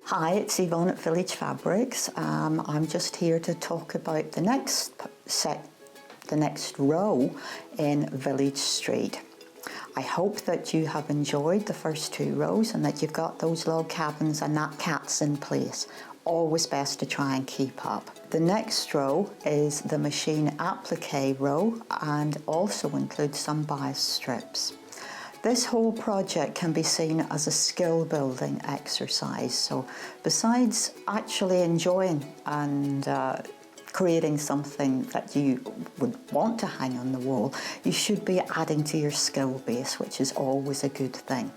Hi, it's Yvonne at Village Fabrics. I'm just here to talk about the next row in Village Street. I hope that you have enjoyed the first 2 rows and that you've got those log cabins and nap cats in place. Always best to try and keep up. The next row is the machine applique row and also includes some bias strips. This whole project can be seen as a skill building exercise. So besides actually enjoying and creating something that you would want to hang on the wall, you should be adding to your skill base, which is always a good thing.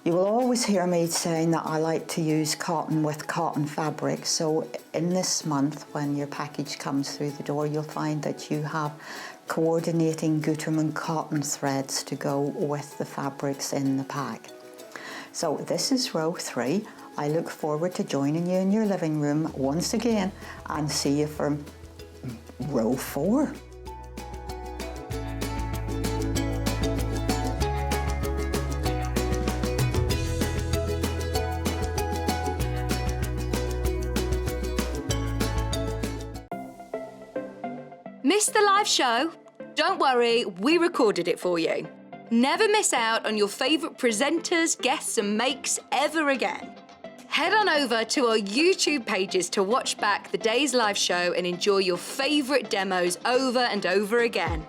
You will always hear me saying that I like to use cotton with cotton fabric. So in this month, when your package comes through the door, you'll find that you have coordinating Gutermann cotton threads to go with the fabrics in the pack. So this is row 3. I look forward to joining you in your living room once again and see you for row 4. Missed the live show? Don't worry, we recorded it for you. Never miss out on your favourite presenters, guests and makes ever again. Head on over to our YouTube pages to watch back the day's live show and enjoy your favourite demos over and over again.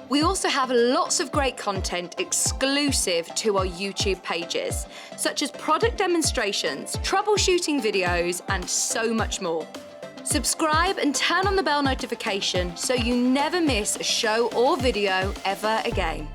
We also have lots of great content exclusive to our YouTube pages, such as product demonstrations, troubleshooting videos, and so much more. Subscribe and turn on the bell notification so you never miss a show or video ever again.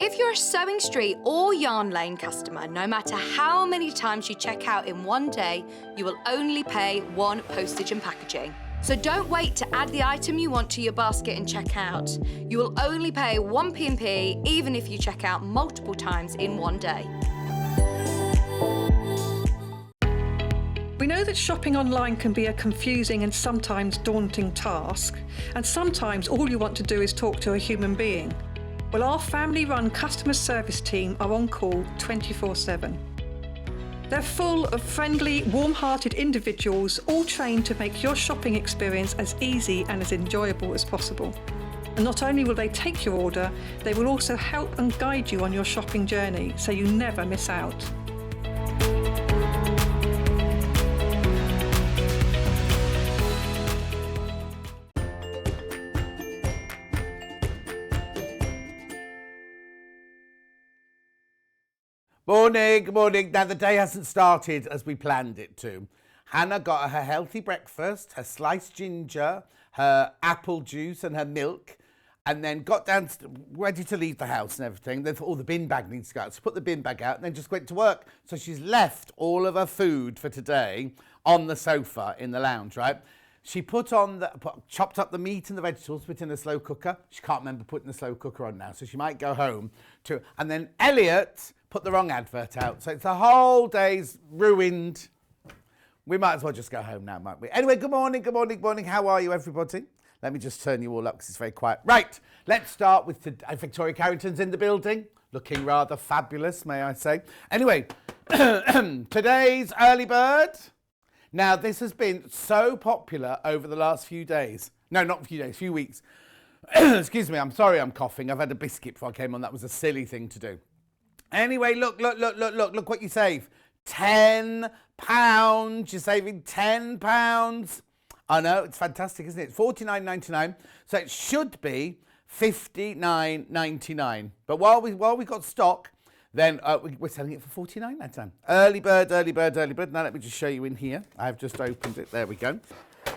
If you're a Sewing Street or Yarn Lane customer, no matter how many times you check out in one day, you will only pay 1 postage and packaging. So don't wait to add the item you want to your basket and check out. You will only pay 1 P&P even if you check out multiple times in one day. We know that shopping online can be a confusing and sometimes daunting task, and sometimes all you want to do is talk to a human being. Well, our family-run customer service team are on call 24/7. They're full of friendly, warm-hearted individuals, all trained to make your shopping experience as easy and as enjoyable as possible. And not only will they take your order, they will also help and guide you on your shopping journey, so you never miss out. Morning, morning. Now, the day hasn't started as we planned it to. Hannah got her healthy breakfast, her sliced ginger, her apple juice and her milk, and then got down, ready to leave the house and everything. Then thought, oh, the bin bag needs to go out. So put the bin bag out and then just went to work. So she's left all of her food for today on the sofa in the lounge, right? She chopped up the meat and the vegetables, put in a slow cooker. She can't remember putting the slow cooker on now, so she might go home to. And then Elliot put the wrong advert out, so it's the whole day's ruined. We might as well just go home now, might we? Anyway, good morning, good morning, good morning. How are you, everybody? Let me just turn you all up because it's very quiet. Right, let's start with Victoria Carrington's in the building, looking rather fabulous, may I say. Anyway, today's early bird. Now, this has been so popular over the last few days. No, not a few days, few weeks. Excuse me, I'm sorry I'm coughing. I've had a biscuit before I came on. That was a silly thing to do. Anyway, look what you save. £10. You're saving £10. I know, it's fantastic, isn't it? $49.99. So it should be $59.99. But while we got stock, then we're selling it for $49.99. Early bird, early bird, early bird. Now let me just show you in here. I've just opened it. There we go.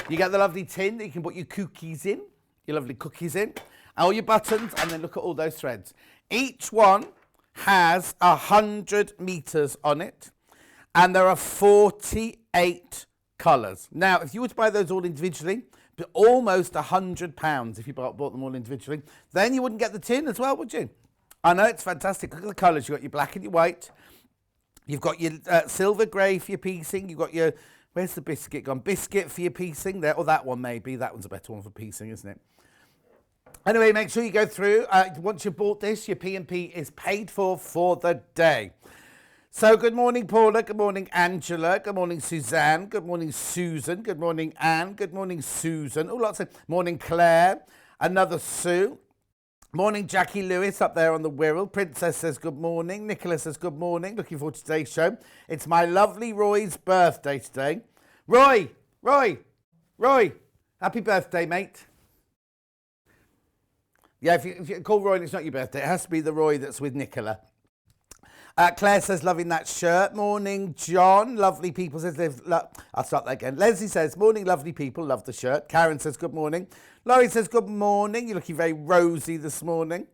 You get the lovely tin that you can put your cookies in, your lovely cookies in, all your buttons, and then look at all those threads. Each one has 100 meters on it, and there are 48 colours. Now, if you were to buy those all individually, but almost £100 if you bought them all individually, then you wouldn't get the tin as well, would you? I know, it's fantastic. Look at the colours. You've got your black and your white. You've got your silver grey for your piecing. You've got your, where's the biscuit gone? Biscuit for your piecing there, or that one maybe. That one's a better one for piecing, isn't it? Anyway, make sure you go through. Once you've bought this, your P&P is paid for the day. So good morning, Paula. Good morning, Angela. Good morning, Suzanne. Good morning, Susan. Good morning, Anne. Good morning, Susan. Oh, lots of morning, Claire. Another Sue. Morning, Jackie Lewis up there on the Wirral. Princess says good morning. Nicholas says good morning. Looking forward to today's show. It's my lovely Roy's birthday today. Roy. Happy birthday, mate. Yeah, if you call Roy and it's not your birthday, it has to be the Roy that's with Nicola. Claire says, loving that shirt. Morning, John. Lovely people says, I'll start that again. Leslie says, morning, lovely people. Love the shirt. Karen says, good morning. Laurie says, good morning. You're looking very rosy this morning.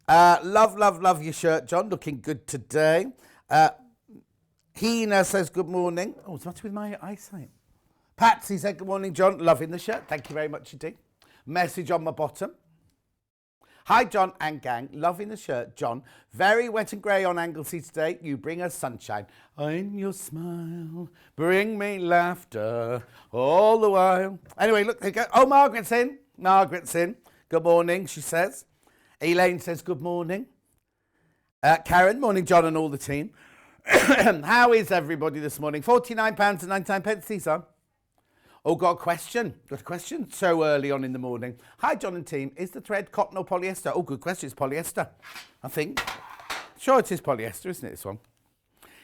Love your shirt, John. Looking good today. Hina says, good morning. Oh, it's much with my eyesight. Patsy said, good morning, John. Loving the shirt. Thank you very much indeed. Message on my bottom. Hi, John and gang. Loving the shirt, John. Very wet and grey on Anglesey today. You bring us sunshine. In your smile, bring me laughter all the while. Anyway, look, there you go. Oh, Margaret's in. Good morning, she says. Elaine says, good morning. Karen, morning, John and all the team. How is everybody this morning? £49.99 these are. Oh, got a question. So early on in the morning. Hi, John and team. Is the thread cotton or polyester? Oh, good question. It's polyester, I think. Sure, it is polyester, isn't it, this one?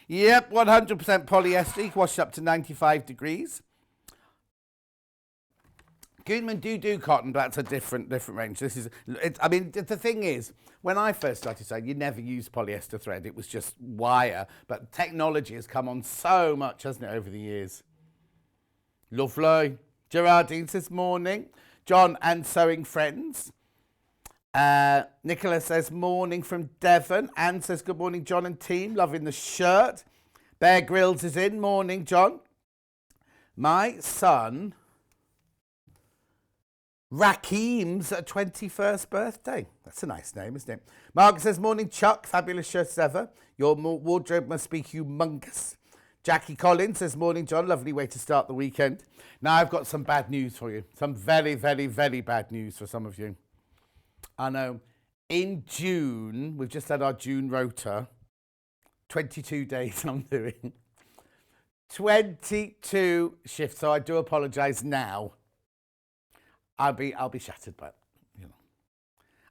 Yep, 100% polyester. You can wash it up to 95 degrees. Goodman do cotton, but that's a different range. This is, I mean, the thing is, when I first started saying you never use polyester thread, it was just wire. But technology has come on so much, hasn't it, over the years? Lovely. Gerardine says morning. John and sewing friends. Nicola says morning from Devon. Anne says good morning, John and team. Loving the shirt. Bear Grylls is in. Morning, John. My son Rakim's 21st birthday. That's a nice name, isn't it? Margaret says morning, Chuck. Fabulous shirt as ever. Your wardrobe must be humongous. Jackie Collins says, morning, John. Lovely way to start the weekend. Now, I've got some bad news for you. Some very, very, very bad news for some of you. I know. In June, we've just had our June rota. 22 days I'm doing. 22 shifts. So I do apologise now. I'll be shattered, but, you know.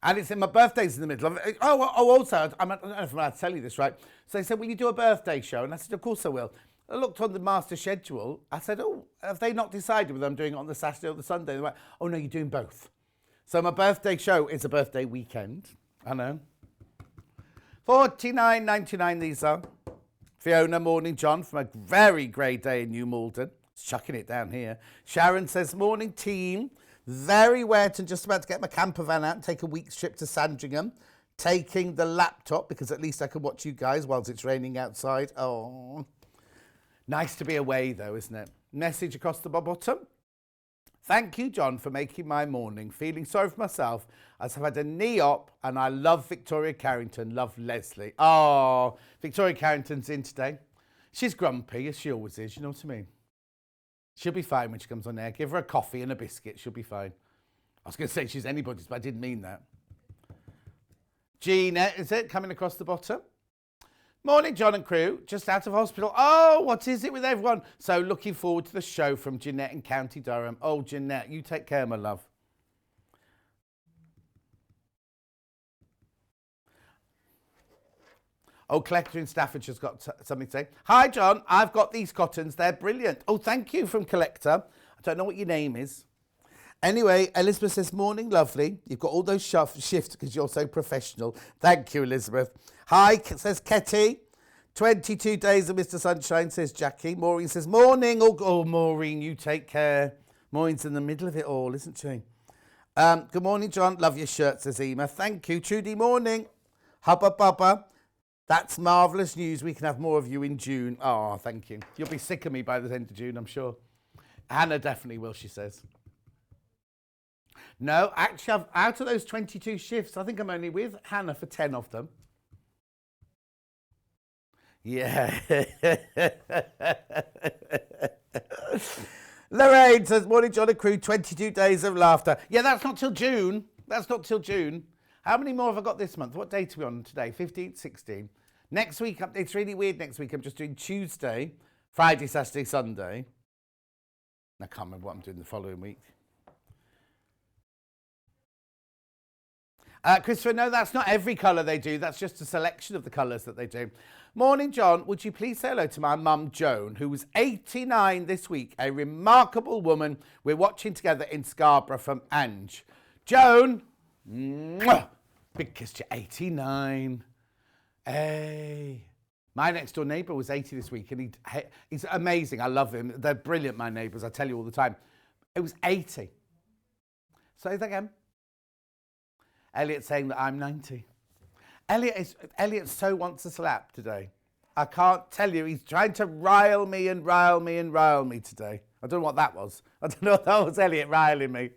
And it's in my birthday's in the middle of it. Also, I don't know if I'm allowed to tell you this, right? So they said, will you do a birthday show? And I said, of course I will. I looked on the master schedule. I said, oh, have they not decided whether I'm doing it on the Saturday or the Sunday? They went, oh, no, you're doing both. So my birthday show is a birthday weekend. I know. $49.99 these are. Fiona, morning, John, from a very grey day in New Malden. It's chucking it down here. Sharon says, morning, team. Very wet and just about to get my camper van out and take a week's trip to Sandringham. Taking the laptop because at least I can watch you guys whilst it's raining outside. Oh, nice to be away though, isn't it? Message across the bottom. Thank you, John, for making my morning. Feeling sorry for myself as I've had a knee op and I love Victoria Carrington. Love Leslie. Oh, Victoria Carrington's in today. She's grumpy, as she always is, you know what I mean? She'll be fine when she comes on air. Give her a coffee and a biscuit. She'll be fine. I was going to say she's anybody's, but I didn't mean that. Jeanette, is it? Coming across the bottom. Morning, John and crew. Just out of hospital. Oh, what is it with everyone? So looking forward to the show from Jeanette in County Durham. Oh, Jeanette, you take care, my love. Oh, Collector in Staffordshire's got something to say. Hi, John. I've got these cottons. They're brilliant. Oh, thank you from Collector. I don't know what your name is. Anyway, Elizabeth says, morning, lovely. You've got all those shifts because you're so professional. Thank you, Elizabeth. Hi, says Ketty. 22 days of Mr. Sunshine, says Jackie. Maureen says, morning. Oh, Maureen, you take care. Maureen's in the middle of it all, isn't she? Good morning, John. Love your shirt, says Ema. Thank you. Trudy, morning. Hubba bubba. That's marvellous news. We can have more of you in June. Oh, thank you. You'll be sick of me by the end of June, I'm sure. Hannah definitely will, she says. No, actually, out of those 22 shifts, I think I'm only with Hannah for 10 of them. Yeah. Lorraine says, morning, John and crew, 22 days of laughter. Yeah, that's not till June. That's not till June. How many more have I got this month? What date are we on today? 15th, 16th. Next week, it's really weird next week. I'm just doing Tuesday, Friday, Saturday, Sunday. I can't remember what I'm doing the following week. Christopher, no, that's not every colour they do. That's just a selection of the colours that they do. Morning, John. Would you please say hello to my mum, Joan, who was 89 this week, a remarkable woman we're watching together in Scarborough from Ange. Joan, mwah, big kiss to 89. Hey. My next door neighbour was 80 this week, and he's amazing. I love him. They're brilliant, my neighbours. I tell you all the time. It was 80. Say that again. Elliot's saying that I'm 90. Elliot so wants a slap today. I can't tell you. He's trying to rile me and rile me and rile me today. I don't know what that was. I don't know if that was Elliot riling me.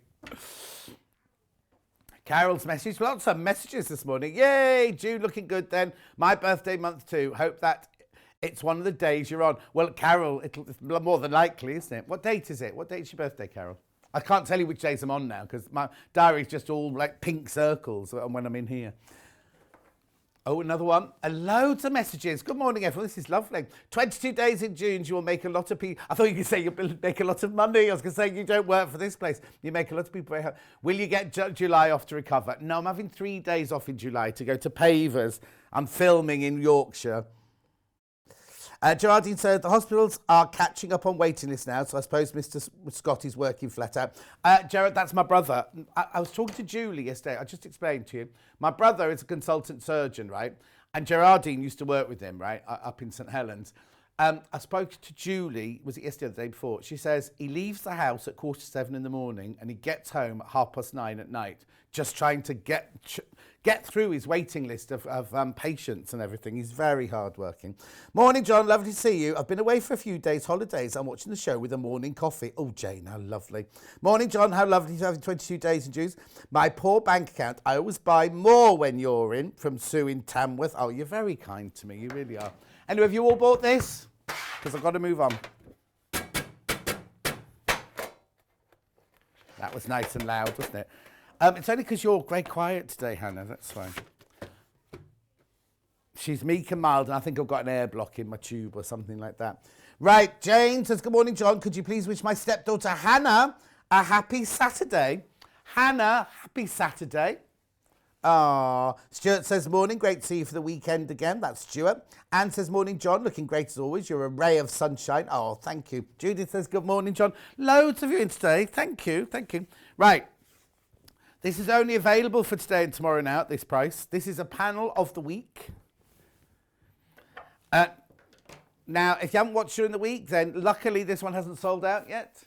Carol's message. Lots of messages this morning. Yay, June looking good then. My birthday month too. Hope that it's one of the days you're on. Well, Carol, it's more than likely, isn't it? What date is it? What date's your birthday, Carol? I can't tell you which days I'm on now because my diary's just all like pink circles when I'm in here. Oh, another one. Loads of messages. Good morning, everyone. This is lovely. 22 days in June, you will make a lot of people... I thought you could say you'll make a lot of money. I was going to say you don't work for this place. You make a lot of people very happy. Will you get July off to recover? No, I'm having 3 days off in July to go to Pavers. I'm filming in Yorkshire. Gerardine said the hospitals are catching up on waiting lists now, so I suppose Mr. Scott is working flat out. Gerard, that's my brother. I was talking to Julie yesterday. I just explained to you. My brother is a consultant surgeon, right? And Gerardine used to work with him, right, up in St Helens. I spoke to Julie, was it yesterday or the day before? She says he leaves the house at 7:15 in the morning and he gets home at 9:30 at night, just trying to get through his waiting list of patients and everything. He's very hardworking. Morning, John. Lovely to see you. I've been away for a few days, holidays. I'm watching the show with a morning coffee. Oh, Jane, how lovely. Morning, John. How lovely to have 22 days in Jews. My poor bank account. I always buy more when you're in, from Sue in Tamworth. Oh, you're very kind to me. You really are. Anyway, have you all bought this? Because I've got to move on. That was nice and loud, wasn't it? It's only because you're very quiet today, Hannah. That's fine. She's meek and mild, and I think I've got an air block in my tube or something like that. Right, Jane says, good morning, John. Could you please wish my stepdaughter, Hannah, a happy Saturday? Hannah, happy Saturday. Ah, Stuart says, morning, great to see you for the weekend again. That's Stuart. Anne says, morning, John, looking great as always. You're a ray of sunshine. Oh, thank you. Judith says, good morning, John. Loads of you in today. Thank you, thank you. Right, this is only available for today and tomorrow now at this price. This is a panel of the week. Now, if you haven't watched during the week, then luckily this one hasn't sold out yet.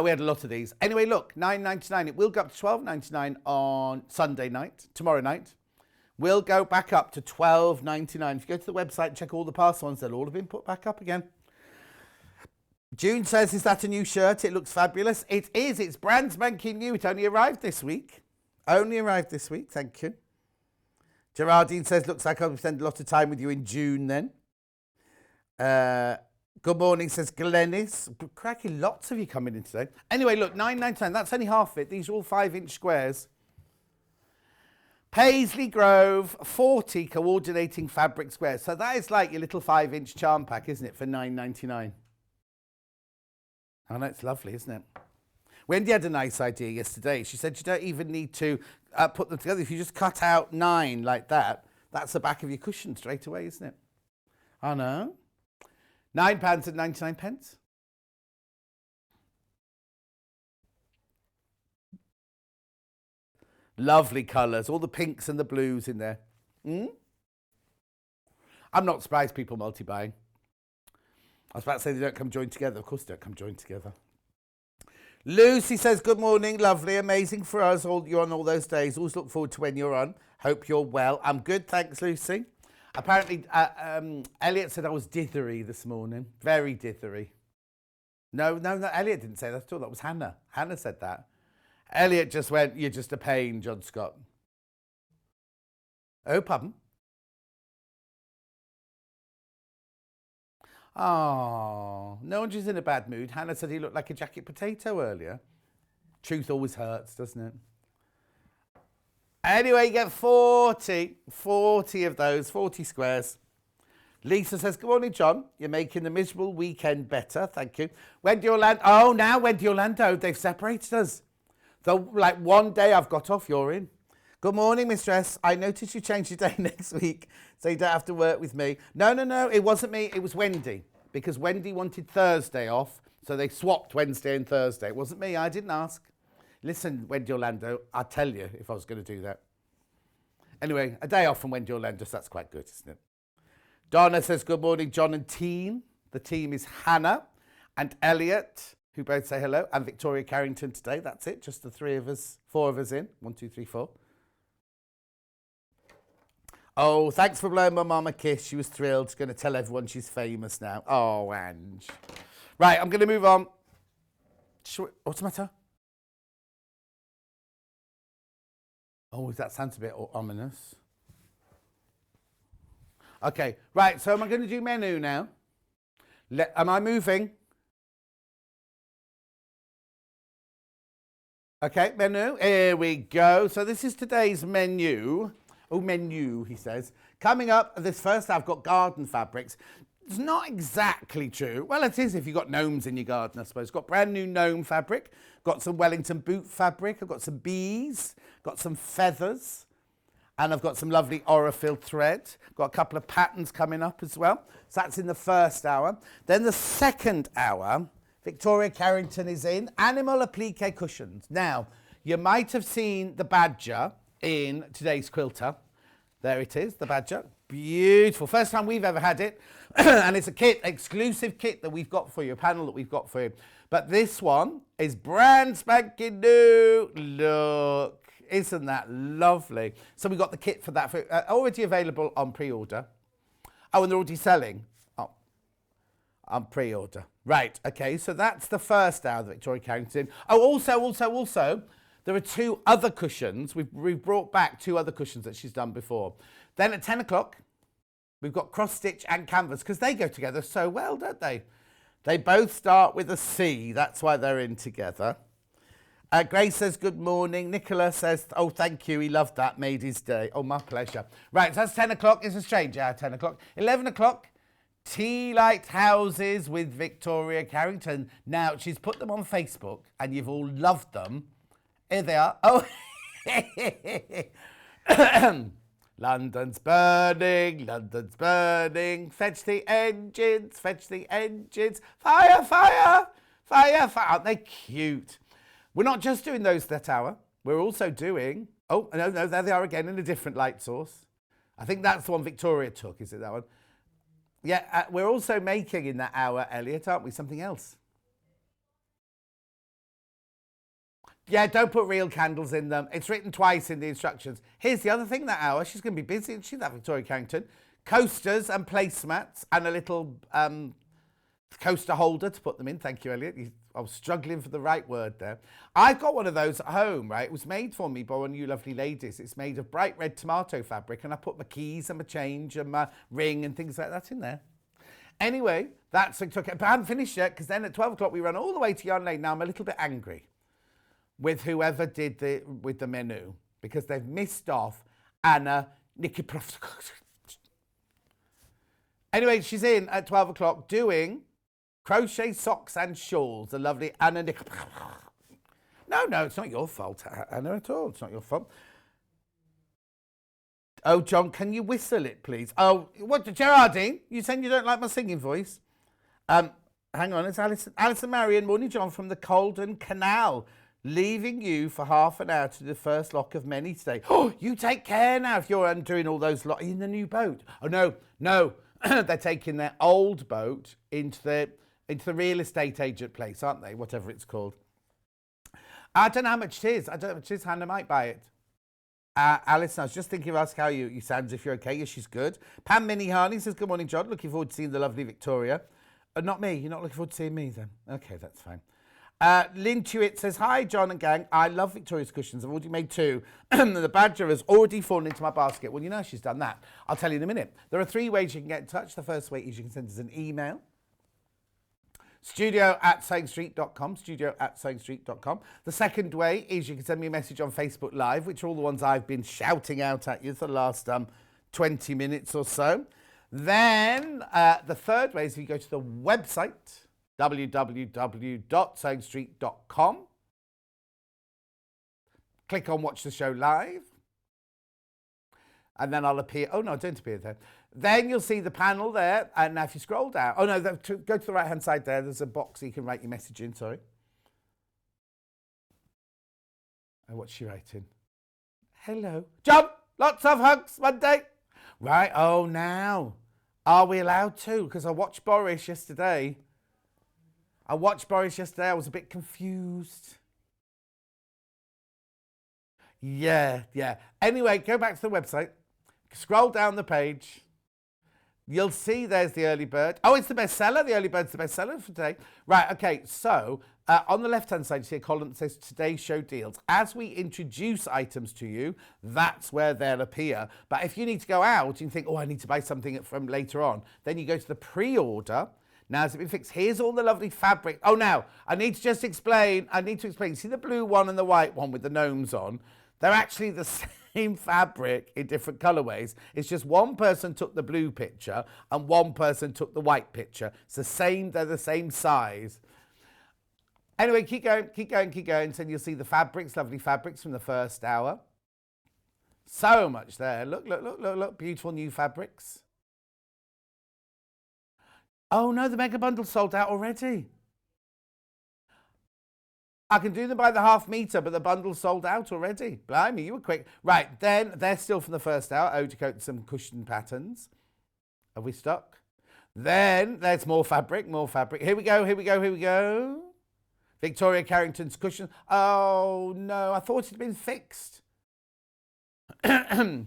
We had a lot of these. Anyway, look, $9.99. It will go up to $12.99 on Sunday night, tomorrow night. We'll go back up to $12.99. If you go to the website and check all the past ones, they'll all have been put back up again. June says, is that a new shirt? It looks fabulous. It is. It's brand spanking new. It only arrived this week. Only arrived this week. Thank you. Gerardine says, looks like I'll spend a lot of time with you in June then. Good morning, says Glennis. Cracking, lots of you coming in today. Anyway, look, $9.99. That's only half of it. These are all 5-inch squares. Paisley Grove, 40 coordinating fabric squares. So that is like your little 5-inch charm pack, isn't it, for $9.99? Oh, no, it's lovely, isn't it? Wendy had a nice idea yesterday. She said you don't even need to put them together. If you just cut out 9 like that, that's the back of your cushion straight away, isn't it? I know. £9.99. Lovely colours, all the pinks and the blues in there. I'm not surprised people multi-buying. I was about to say they don't come join together. Of course they don't come join together. Lucy says, good morning, lovely, amazing for us. You're on all those days. Always look forward to when you're on. Hope you're well. I'm good, thanks, Lucy. Apparently, Elliot said I was dithery this morning. Very dithery. No, Elliot didn't say that at all. That was Hannah. Hannah said that. Elliot just went, you're just a pain, John Scott. Oh, pardon? Oh, no one's in a bad mood. Hannah said he looked like a jacket potato earlier. Truth always hurts, doesn't it? Anyway, you get 40 of those, 40 squares. Lisa says, good morning, John. You're making the miserable weekend better. Thank you. Wendy Orlando. Oh, now Wendy Orlando. They've separated us. So, like, one day I've got off, you're in. Good morning, Mistress. I noticed you changed your day next week, so you don't have to work with me. No. It wasn't me. It was Wendy, because Wendy wanted Thursday off, so they swapped Wednesday and Thursday. It wasn't me. I didn't ask. Listen, Wendy Orlando, I'd tell you if I was going to do that. Anyway, a day off from Wendy Orlando, so that's quite good, isn't it? Donna says, good morning, John and team. The team is Hannah and Elliot, who both say hello, and Victoria Carrington today. That's it, just the 3 of us, 4 of us in. 1, 2, 3, 4. Oh, thanks for blowing my mum a kiss. She was thrilled. She's going to tell everyone she's famous now. Oh, Ange. Right, I'm going to move on. What's the matter? Oh, that sounds a bit ominous. Okay, right, so am I going to do menu now? Am I moving? Okay, menu, here we go. So this is today's menu. Oh, menu, he says. Coming up, this first I've got garden fabrics. It's not exactly true. Well, it is if you've got gnomes in your garden, I suppose. Got brand new gnome fabric. Got some Wellington boot fabric. I've got some bees. Got some feathers. And I've got some lovely Aurifil thread. Got a couple of patterns coming up as well. So that's in the first hour. Then the second hour, Victoria Carrington is in. Animal applique cushions. Now, you might have seen the badger in today's quilter. There it is, the badger. Beautiful. First time we've ever had it. And it's a kit, exclusive kit that we've got for you, a panel that we've got for you. But this one is brand spanking new. Look. Isn't that lovely? So we got the kit for that, already available on pre-order. Oh, and they're already selling. Oh, on pre-order. Right, okay, so that's the first hour that Victoria Carrington. Oh, also, there are 2 other cushions. We've brought back 2 other cushions that she's done before. Then at 10 o'clock, we've got cross-stitch and canvas, because they go together so well, don't they? They both start with a C. That's why they're in together. Grace says, good morning. Nicola says, oh, thank you. He loved that. Made his day. Oh, my pleasure. Right, so that's 10 o'clock. It's a strange hour, 10 o'clock. 11 o'clock, tea light houses with Victoria Carrington. Now, she's put them on Facebook, and you've all loved them. Here they are. Oh, London's burning, London's burning. Fetch the engines, fetch the engines. Fire, fire, fire, fire. Aren't they cute? We're not just doing those that hour. We're also doing... Oh, no, there they are again in a different light source. I think that's the one Victoria took, is it that one? Yeah, we're also making in that hour, Elliot, aren't we? Something else. Yeah, don't put real candles in them. It's written twice in the instructions. Here's the other thing that hour. She's going to be busy, isn't she, that Victoria Carrington? Coasters and placemats and a little coaster holder to put them in. Thank you, Elliot. I was struggling for the right word there. I've got one of those at home, right? It was made for me by one of you lovely ladies. It's made of bright red tomato fabric, and I put my keys and my change and my ring and things like that in there. Anyway, that's Victoria. But I haven't finished yet, because then at 12 o'clock we run all the way to Yarn Lane. Now I'm a little bit angry with whoever did the menu, because they've missed off Anna Nikiprov. Anyway, she's in at 12 o'clock doing crochet socks and shawls. The lovely Anna Nikiprov. No, it's not your fault, Anna, at all. It's not your fault. Oh, John, can you whistle it, please? Oh, what, Gerardine? You saying you don't like my singing voice? Hang on, it's Alison Marion. Morning, John, from the Colden Canal. Leaving you for half an hour to the first lock of many today. Oh, you take care now if you're undoing all those locks in the new boat. Oh, no. They're taking their old boat into the real estate agent place, aren't they? Whatever it's called. I don't know how much it is. I don't know how much it is. Hannah might buy it. Alison, I was just thinking of asking how you sound, if you're okay. Yes, she's good. Pam Minnie Harney says, good morning, John. Looking forward to seeing the lovely Victoria. Not me. You're not looking forward to seeing me then? Okay, that's fine. Lynn Tuitt says, hi, John and gang. I love Victoria's cushions. I've already made 2. The badger has already fallen into my basket. Well, you know she's done that. I'll tell you in a minute. There are 3 ways you can get in touch. The first way is you can send us an email studio@sewingstreet.com, studio@sewingstreet.com. The second way is you can send me a message on Facebook Live, which are all the ones I've been shouting out at you for the last 20 minutes or so. Then the third way is if you go to the website, www.sewingstreet.com. Click on Watch the Show Live. And then I'll appear. Oh, no, I don't appear there. Then you'll see the panel there. And now if you scroll down. Oh, no, go to the right-hand side there. There's a box so you can write your message in. Sorry. Oh, what's she writing? Hello. John, lots of hugs Monday. Right. Oh, now. Are we allowed to? Because I watched Boris yesterday. I was a bit confused. Yeah. Anyway, go back to the website. Scroll down the page. You'll see there's the early bird. Oh, it's the bestseller. The early bird's the bestseller for today. Right, okay. So on the left-hand side, you see a column that says Today's Show Deals. As we introduce items to you, that's where they'll appear. But if you need to go out and think, oh, I need to buy something from later on, then you go to the pre-order. Now, has it been fixed? Here's all the lovely fabric. Oh, now, I need to explain. See the blue one and the white one with the gnomes on? They're actually the same fabric in different colorways. It's just one person took the blue picture and one person took the white picture. It's the same, they're the same size. Anyway, keep going. So you'll see the fabrics, lovely fabrics from the first hour. So much there. Look, beautiful new fabrics. Oh no, the mega bundle sold out already. I can do them by the half metre, but the bundle's sold out already. Blimey, you were quick. Right, then they're still from the first hour. Eau de coat and some cushion patterns. Have we stuck? Then there's more fabric. Here we go. Victoria Carrington's cushion. Oh no, I thought it had been fixed. Right,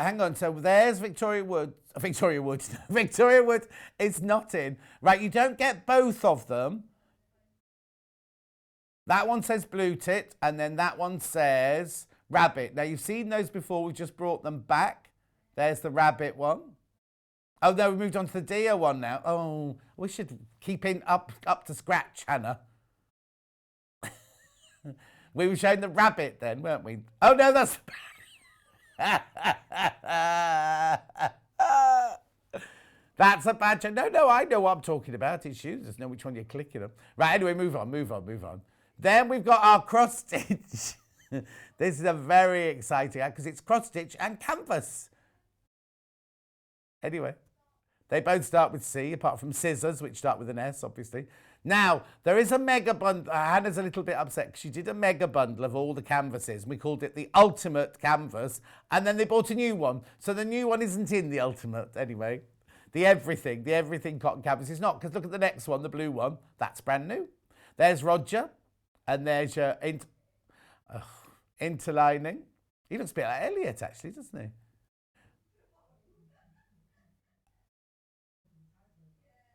hang on. So there's Victoria Wood. Victoria Wood is not in. Right, you don't get both of them. That one says blue tit, and then that one says rabbit. Now, you've seen those before. We just brought them back. There's the rabbit one. Oh, no, we moved on to the deer one now. Oh, we should keep in up to scratch, Hannah. We were showing the rabbit then, weren't we? Oh, no, that's... That's a bad joke. No, I know what I'm talking about. It's you. Just know which one you're clicking on. Right, anyway, move on. Then we've got our cross stitch. This is a very exciting because it's cross stitch and canvas. Anyway, they both start with C, apart from scissors, which start with an S, obviously. Now, there is a mega bundle. Hannah's a little bit upset because she did a mega bundle of all the canvases. We called it the ultimate canvas, and then they bought a new one. So the new one isn't in the ultimate anyway. The everything cotton canvas is not, because look at the next one, the blue one. That's brand new. There's Roger, and there's your interlining. He looks a bit like Elliot, actually, doesn't he?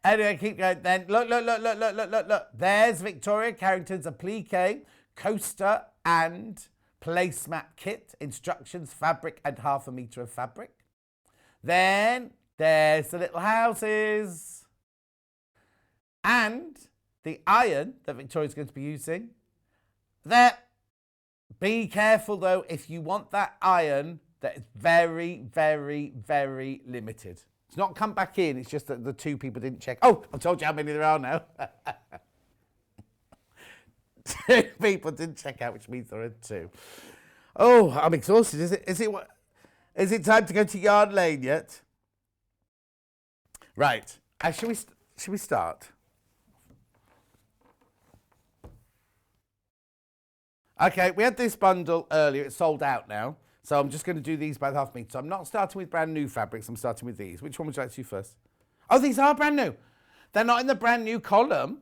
Anyway, keep going then. Look. There's Victoria Carrington's Applique, coaster and placemat kit. Instructions, fabric and half a metre of fabric. Then there's the little houses. And the iron that Victoria's going to be using. There. Be careful though, if you want that iron, that is very, very, very limited. It's not come back in, it's just that the two people didn't check. Oh, I've told you how many there are now. Two people didn't check out, which means there are two. Oh, I'm exhausted. Is it time to go to Yarn Lane yet? Right. Should we start? Okay, we had this bundle earlier. It's sold out now. So I'm just going to do these by the half metre. So I'm not starting with brand new fabrics. I'm starting with these. Which one would you like to do first? Oh, these are brand new. They're not in the brand new column.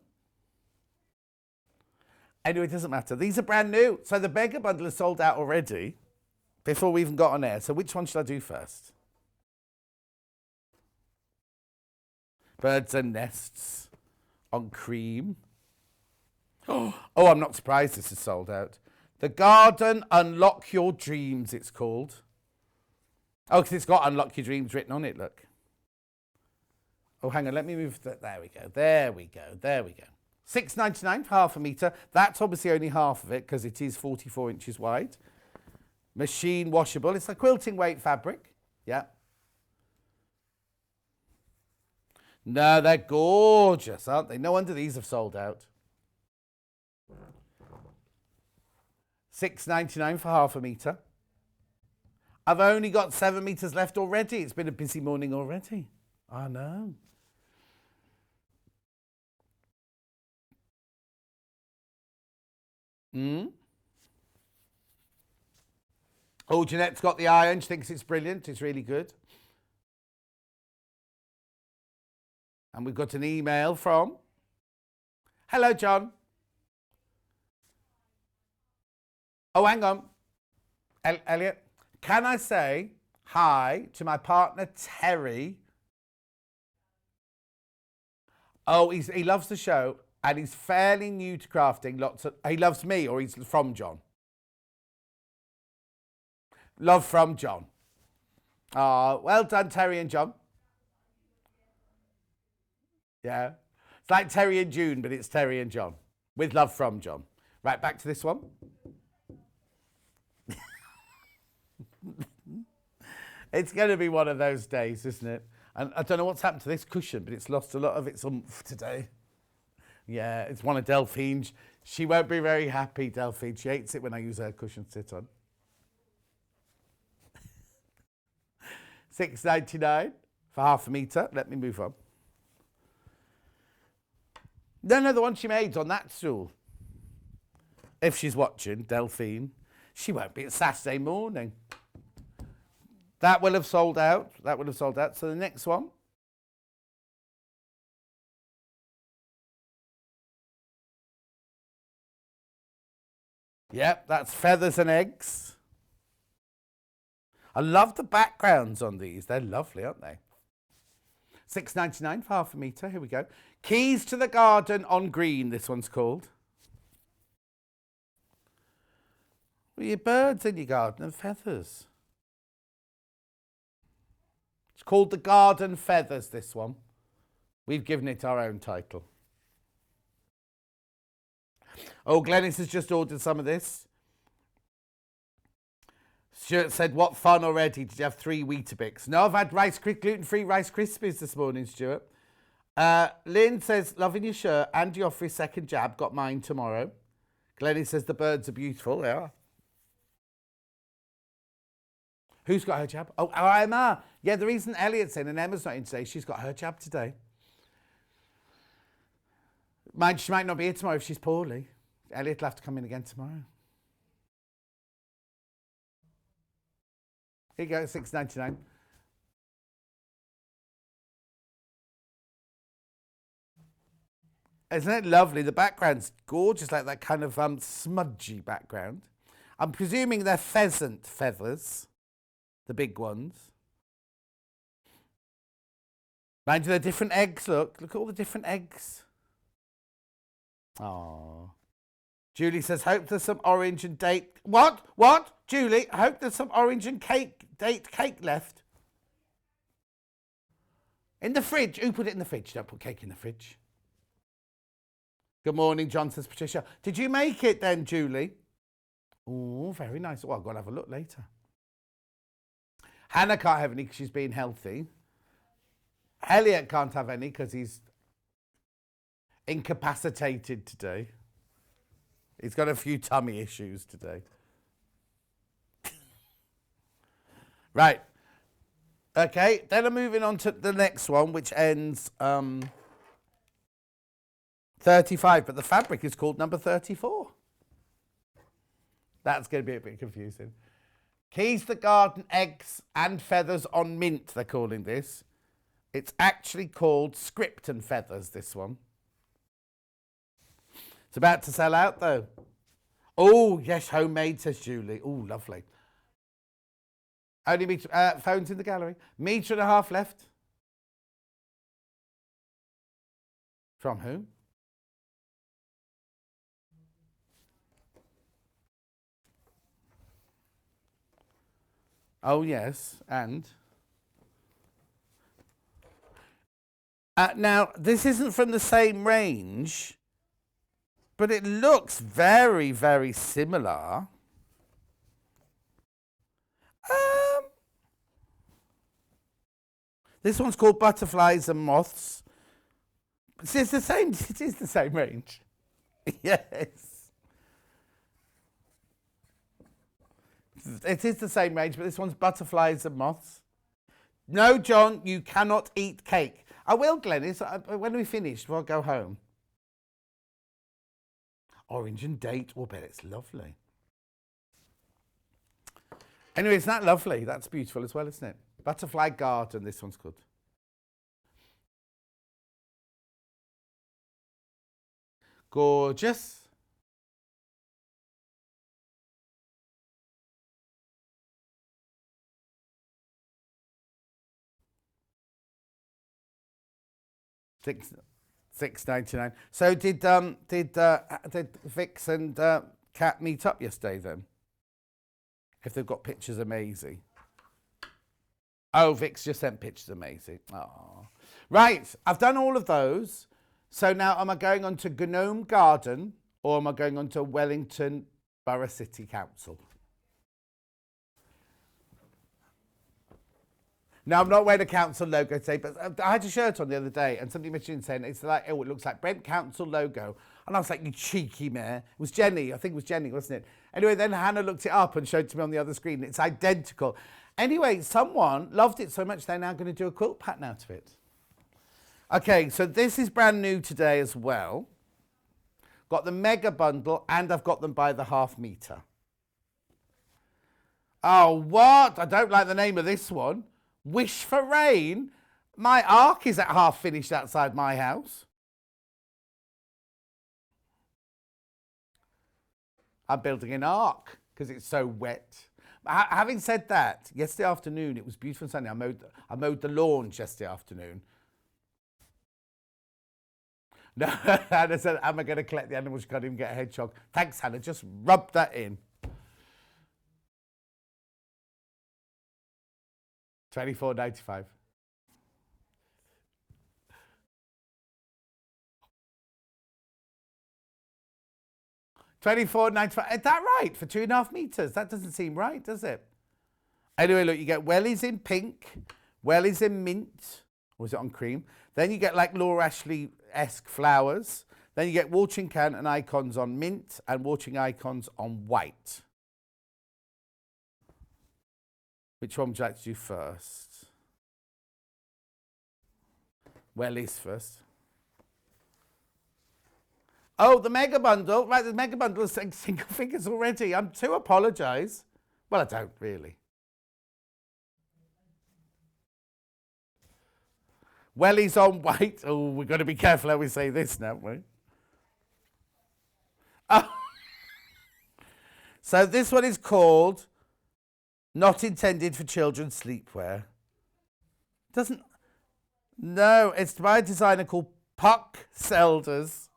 Anyway, it doesn't matter. These are brand new. So the mega bundle is sold out already before we even got on air. So which one should I do first? Birds and nests on cream. Oh, I'm not surprised this is sold out. The Garden Unlock Your Dreams, it's called. Oh, because it's got Unlock Your Dreams written on it, look. Oh, hang on, let me move that. There we go, there we go, there we go. $6.99 for half a metre. That's obviously only half of it because it is 44 inches wide. Machine washable. It's a quilting weight fabric. Yeah. No, they're gorgeous, aren't they? No wonder these have sold out. $6.99 for half a metre. I've only got 7 metres left already. It's been a busy morning already. I know. Oh, Jeanette's got the iron. She thinks it's brilliant. It's really good. And we've got an email from... Hello, John. Oh, hang on. Elliot, can I say hi to my partner, Terry? Oh, he loves the show and he's fairly new to crafting. He loves me, or he's from John. Love from John. Oh, well done, Terry and John. Yeah. It's like Terry and June, but it's Terry and John. With love from John. Right, back to this one. It's going to be one of those days, isn't it? And I don't know what's happened to this cushion, but it's lost a lot of its oomph today. Yeah, it's one of Delphine's. She won't be very happy, Delphine. She hates it when I use her cushion to sit on. $6.99 for half a metre. Let me move on. No, the one she made's on that stool. If she's watching, Delphine, she won't be at Saturday morning. That will have sold out. That will have sold out. So the next one. Yep, that's Feathers and Eggs. I love the backgrounds on these. They're lovely, aren't they? $6.99 for half a metre. Here we go. Keys to the Garden on Green, this one's called. Well, your birds in your garden and feathers. It's called the Garden Feathers, this one. We've given it our own title. Oh, Glennis has just ordered some of this. Stuart said, what fun already. Did you have 3 Weetabix? No, I've had gluten-free Rice Krispies this morning, Stuart. Lynn says, loving your shirt. Andy off his second jab. Got mine tomorrow. Glennis says, the birds are beautiful. They are. Who's got her jab? Oh, Emma. Yeah, the reason Elliot's in and Emma's not in today, she's got her jab today. She might not be here tomorrow if she's poorly. Elliot will have to come in again tomorrow. Here you go, $6.99. Isn't it lovely? The background's gorgeous, like that kind of smudgy background. I'm presuming they're pheasant feathers, the big ones. Mind you, they're different eggs, look. Look at all the different eggs. Oh. Julie says, hope there's some orange and date. What? Julie, I hope there's some orange and date cake left. In the fridge. Who put it in the fridge? Don't put cake in the fridge. Good morning, John, says Patricia. Did you make it then, Julie? Oh, very nice. Well, I've got to have a look later. Hannah can't have any because she's being healthy. Elliot can't have any because he's incapacitated today. He's got a few tummy issues today. Right. Okay, then I'm moving on to the next one, which ends 35, but the fabric is called number 34. That's going to be a bit confusing. Keys to the Garden, Eggs and Feathers on Mint, they're calling this. It's actually called Script and Feathers, this one. It's about to sell out, though. Oh, yes, homemade, says Julie. Oh, lovely. Only phones in the gallery. Metre and a half left. From who? Oh, yes, and? Now, this isn't from the same range, but it looks very, very similar. This one's called Butterflies and Moths. It's the same. It is the same range. Yes. It is the same range, but this one's Butterflies and Moths. No, John, you cannot eat cake. I will, Glenys. When we finish, we'll go home. Orange and date. Oh, bet it's lovely. Anyway, isn't that lovely? That's beautiful as well, isn't it? Butterfly Garden, this one's good. Gorgeous. $6.99. So did Vix and Kat meet up yesterday then? If they've got pictures of Maisie. Oh, Vix just sent pictures of Maisie. Oh. Right, I've done all of those. So now am I going on to Gnome Garden or am I going on to Wellington Borough City Council? No, I'm not wearing a council logo today, but I had a shirt on the other day and somebody mentioned saying it's like, oh, it looks like Brent Council logo. And I was like, you cheeky mare. It was Jenny. I think it was Jenny, wasn't it? Anyway, then Hannah looked it up and showed it to me on the other screen. It's identical. Anyway, someone loved it so much they're now going to do a quilt pattern out of it. Okay, so this is brand new today as well. Got the mega bundle and I've got them by the half metre. Oh, what? I don't like the name of this one. Wish for Rain? My ark is at half finished outside my house. I'm building an ark because it's so wet. Having said that, yesterday afternoon it was beautiful and sunny. I mowed the lawn yesterday afternoon. No, Hannah said, am I going to collect the animals? She can't even get a hedgehog. Thanks, Hannah. Just rub that in. $24.95. $24.95. Is that right? For 2.5 meters? That doesn't seem right, does it? Anyway, look, you get wellies in pink, wellies in mint, or is it on cream? Then you get like Laura Ashley-esque flowers. Then you get watering can and icons on mint and watering icons on white. Which one would you like to do first? Wellies first. Oh, the mega bundle. Right, the mega bundle is single figures already. I'm to apologise. Well, I don't really. Wellies on white. Oh, we've got to be careful how we say this now, haven't we? Oh. So this one is called Not Intended for Children Sleepwear. No, it's by a designer called Puck Selders.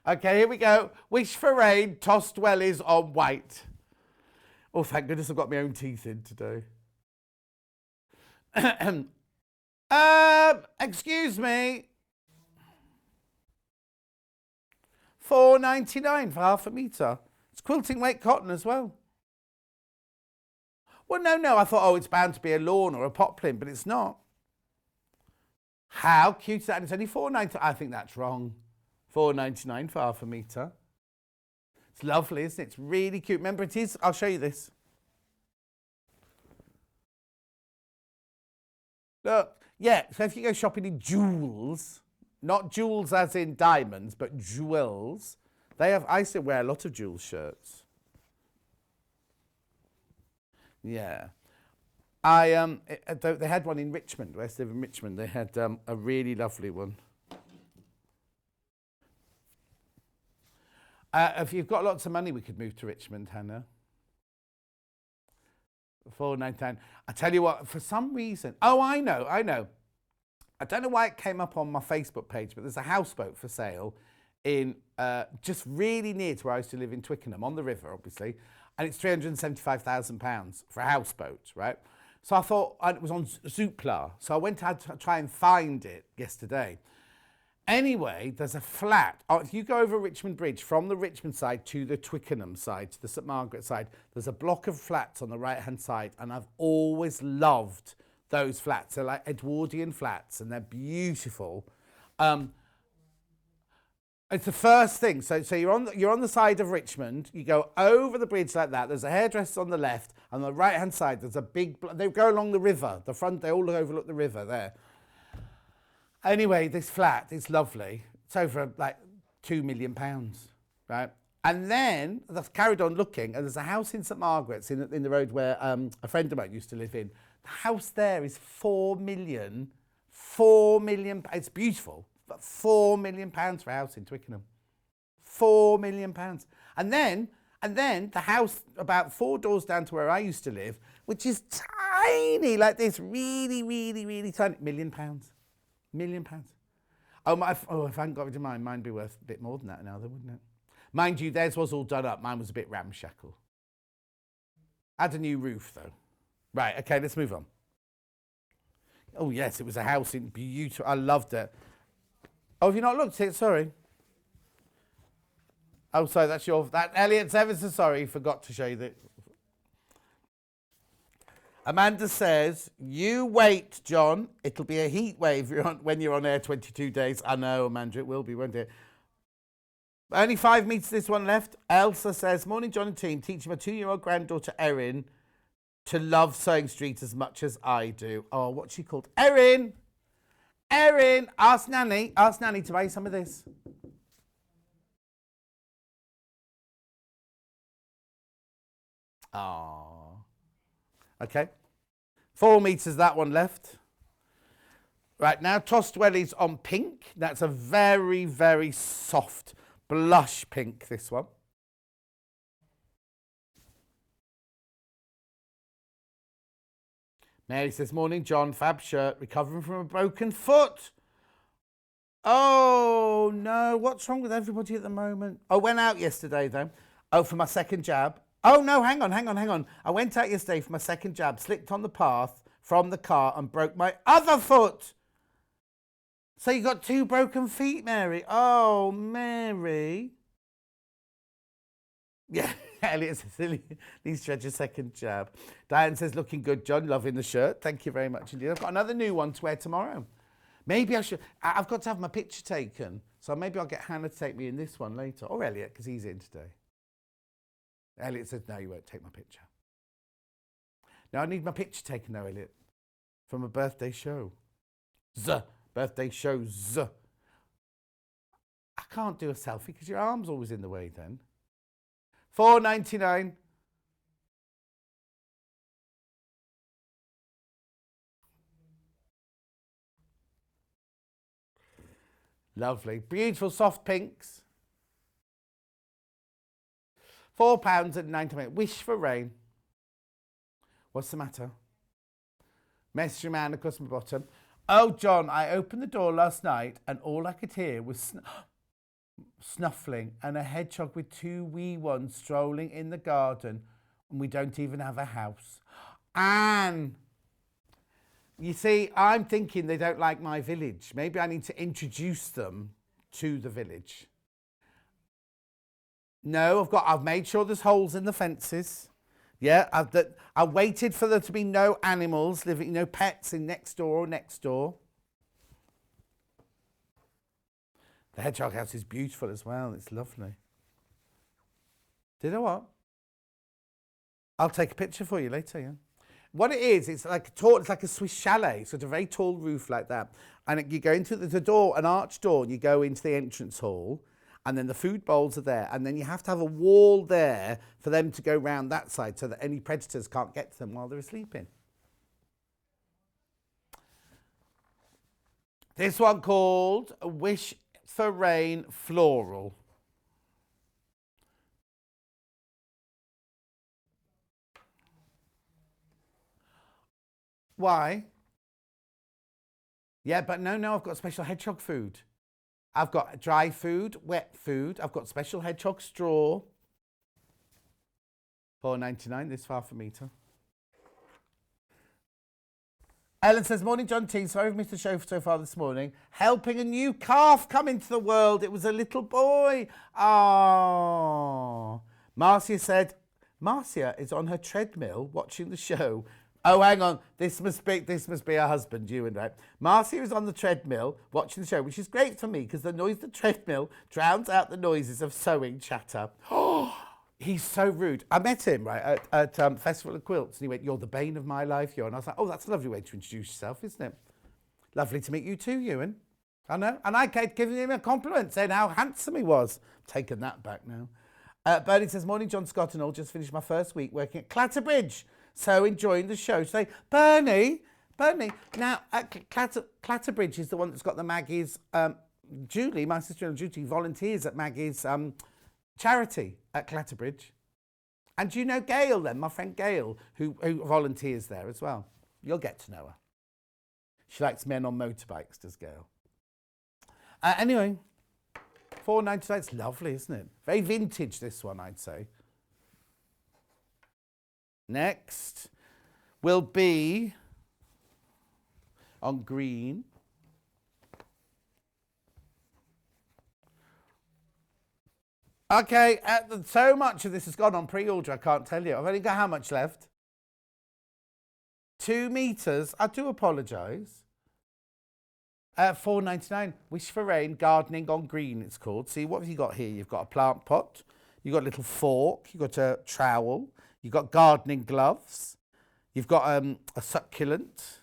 Okay, here we go. Wish for Rain, tossed wellies on white. Oh, thank goodness I've got my own teeth in today. Excuse me. $4.99 for half a metre. It's quilting weight cotton as well. Well, no, I thought, oh, it's bound to be a lawn or a poplin, but it's not. How cute is that? And it's only $4.99. I think that's wrong. $4.99 for half a metre. It's lovely, isn't it? It's really cute. Remember, it is. I'll show you this. Look, yeah, so if you go shopping in jewels, not jewels as in diamonds, but jewels, they have, I used to wear a lot of jewel shirts. Yeah. They had one in Richmond, where I used to live in Richmond. They had a really lovely one. If you've got lots of money, we could move to Richmond, Hannah. $4.99. I tell you what, for some reason, oh, I know. I don't know why it came up on my Facebook page, but there's a houseboat for sale in just really near to where I used to live in Twickenham, on the river, obviously. and it's £375,000 for a houseboat, right? So I thought, and it was on Zoopla, so I went out to try and find it yesterday. Anyway, there's a flat. Oh, if you go over Richmond Bridge from the Richmond side to the Twickenham side, to the St Margaret side, there's a block of flats on the right-hand side, and I've always loved those flats. They're like Edwardian flats, and they're beautiful. It's the first thing. So you're on the side of Richmond. You go over the bridge like that. There's a hairdresser on the left, and on the right-hand side there's a big. They go along the river. The front. They all overlook the river there. Anyway, this flat is lovely. It's over like £2 million, right? And then I've carried on looking, and there's a house in St Margaret's in the road where a friend of mine used to live in. The house there is £4 million. £4 million. It's beautiful, but £4 million for a house in Twickenham. £4 million. And then the house about 4 doors down to where I used to live, which is tiny, like this, really, really, really tiny, £1 million. £1 million. Oh, if I hadn't got rid of mine, mine'd be worth a bit more than that now, though, wouldn't it? Mind you, theirs was all done up. Mine was a bit ramshackle. Had a new roof, though. Right, okay, let's move on. Oh, yes, it was a house in beautiful. I loved it. Oh, have you not looked at it? Sorry. Oh, sorry, that's that Elliot's ever so sorry. Forgot to show you that. Amanda says, you wait, John. It'll be a heat wave when you're on air 22 days. I know, Amanda, it will be, won't it? Only 5 metres this one left. Elsa says, morning, John and team. Teaching my 2-year-old granddaughter, Erin, to love Sewing Street as much as I do. Oh, what's she called? Erin! Erin! Ask Nanny to buy some of this. Oh. Okay. 4 metres, that one left. Right, now tossed wellies on pink. That's a very, very soft blush pink, this one. Mary says, morning, John, fab shirt, recovering from a broken foot. Oh, no, what's wrong with everybody at the moment? I went out yesterday, though. Oh, for my second jab. Oh, no, hang on. I went out yesterday for my second jab, slipped on the path from the car and broke my other foot. So you got 2 broken feet, Mary. Oh, Mary. Yeah, Elliot says, please judge a second jab. Diane says, looking good, John, loving the shirt. Thank you very much indeed. I've got another new one to wear tomorrow. Maybe I should, I've got to have my picture taken. So maybe I'll get Hannah to take me in this one later. Or Elliot, because he's in today. Elliot says, no, you won't take my picture. Now I need my picture taken though, Elliot, from a birthday show. Birthday shows. I can't do a selfie because your arm's always in the way then. $4.99. Lovely. Beautiful soft pinks. £4.99. Wish for rain. What's the matter? Message from Anne across my bottom. Oh, John, I opened the door last night and all I could hear was snuffling and a hedgehog with 2 wee ones strolling in the garden, and we don't even have a house. Anne, you see, I'm thinking they don't like my village. Maybe I need to introduce them to the village. No, I've made sure there's holes in the fences. Yeah, I waited for there to be no animals living, no pets in next door. The hedgehog house is beautiful as well. It's lovely. Did I what? I'll take a picture for you later, yeah. What it is, it's like a Swiss chalet. So it's a very tall roof like that. And you go into the door, an arched door, and you go into the entrance hall. And then the food bowls are there. And then you have to have a wall there for them to go round that side so that any predators can't get to them while they're sleeping. This one called Wish for Rain Floral. Why? Yeah, but no, I've got special hedgehog food. I've got dry food, wet food. I've got special hedgehog straw. $4.99 this far for meter. Ellen says, morning, John T. Sorry I've missed the show so far this morning. Helping a new calf come into the world. It was a little boy. Oh. Marcia said, Marcia is on her treadmill watching the show. Oh, hang on. This must be her husband, Ewan, right? Marcia is on the treadmill watching the show, which is great for me because the noise of the treadmill drowns out the noises of sewing chatter. Oh. He's so rude. I met him, right, at Festival of Quilts, and he went, you're the bane of my life, Ewan. I was like, oh, that's a lovely way to introduce yourself, isn't it? Lovely to meet you too, Ewan. I know. And I kept giving him a compliment, saying how handsome he was. Taking that back now. Bernie says, morning, John Scott and all. Just finished my first week working at Clatterbridge. So enjoying the show. Say, Bernie, now, Clatterbridge is the one that's got the Maggie's, Julie, my sister-in-law Judy, volunteers at Maggie's charity at Clatterbridge. And do you know Gail then, my friend Gail, who volunteers there as well? You'll get to know her. She likes men on motorbikes, does Gail. Anyway, $4.99, it's lovely, isn't it? Very vintage, this one, I'd say. Next will be on green. Okay, so much of this has gone on pre-order, I can't tell you. I've only got how much left? 2 meters. I do apologise. $4.99. Wish for Rain, gardening on green, it's called. See, what have you got here? You've got a plant pot. You've got a little fork. You've got a trowel. You've got gardening gloves. You've got a succulent.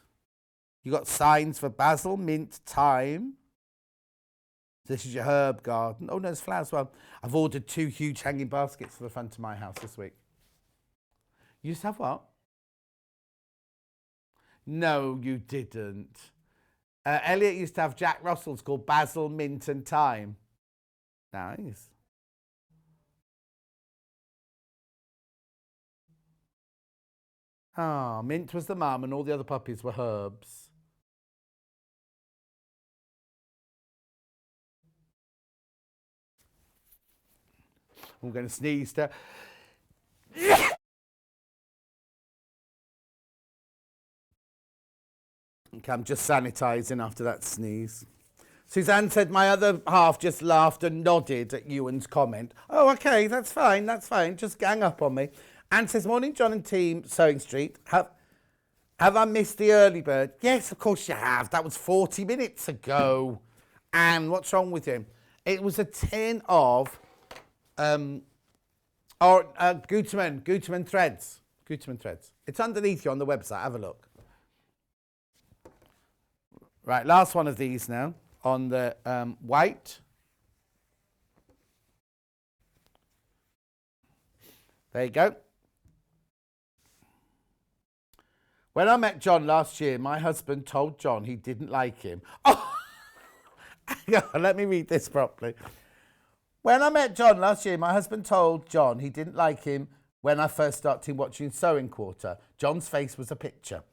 You've got signs for basil, mint, thyme. This is your herb garden. Oh, no, there's flowers as well. I've ordered 2 huge hanging baskets for the front of my house this week. You used to have what? No, you didn't. Elliot used to have Jack Russell's called Basil, Mint and Thyme. Nice. Ah, Mint was the mum and all the other puppies were herbs. I'm going to sneeze there. Okay, I'm just sanitising after that sneeze. Suzanne said my other half just laughed and nodded at Ewan's comment. Oh, okay, that's fine, Just gang up on me. Anne says, morning, John and team, Sewing Street. Have I missed the early bird? Yes, of course you have. That was 40 minutes ago. Anne, what's wrong with you? It was a tin of... Gutermann threads. Gutermann threads. It's underneath you on the website. Have a look. Right, last one of these now on the white. There you go. When I met John last year, my husband told John he didn't like him. Oh, hang on, let me read this properly. When I met John last year, my husband told John he didn't like him when I first started watching Sewing Quarter. John's face was a picture.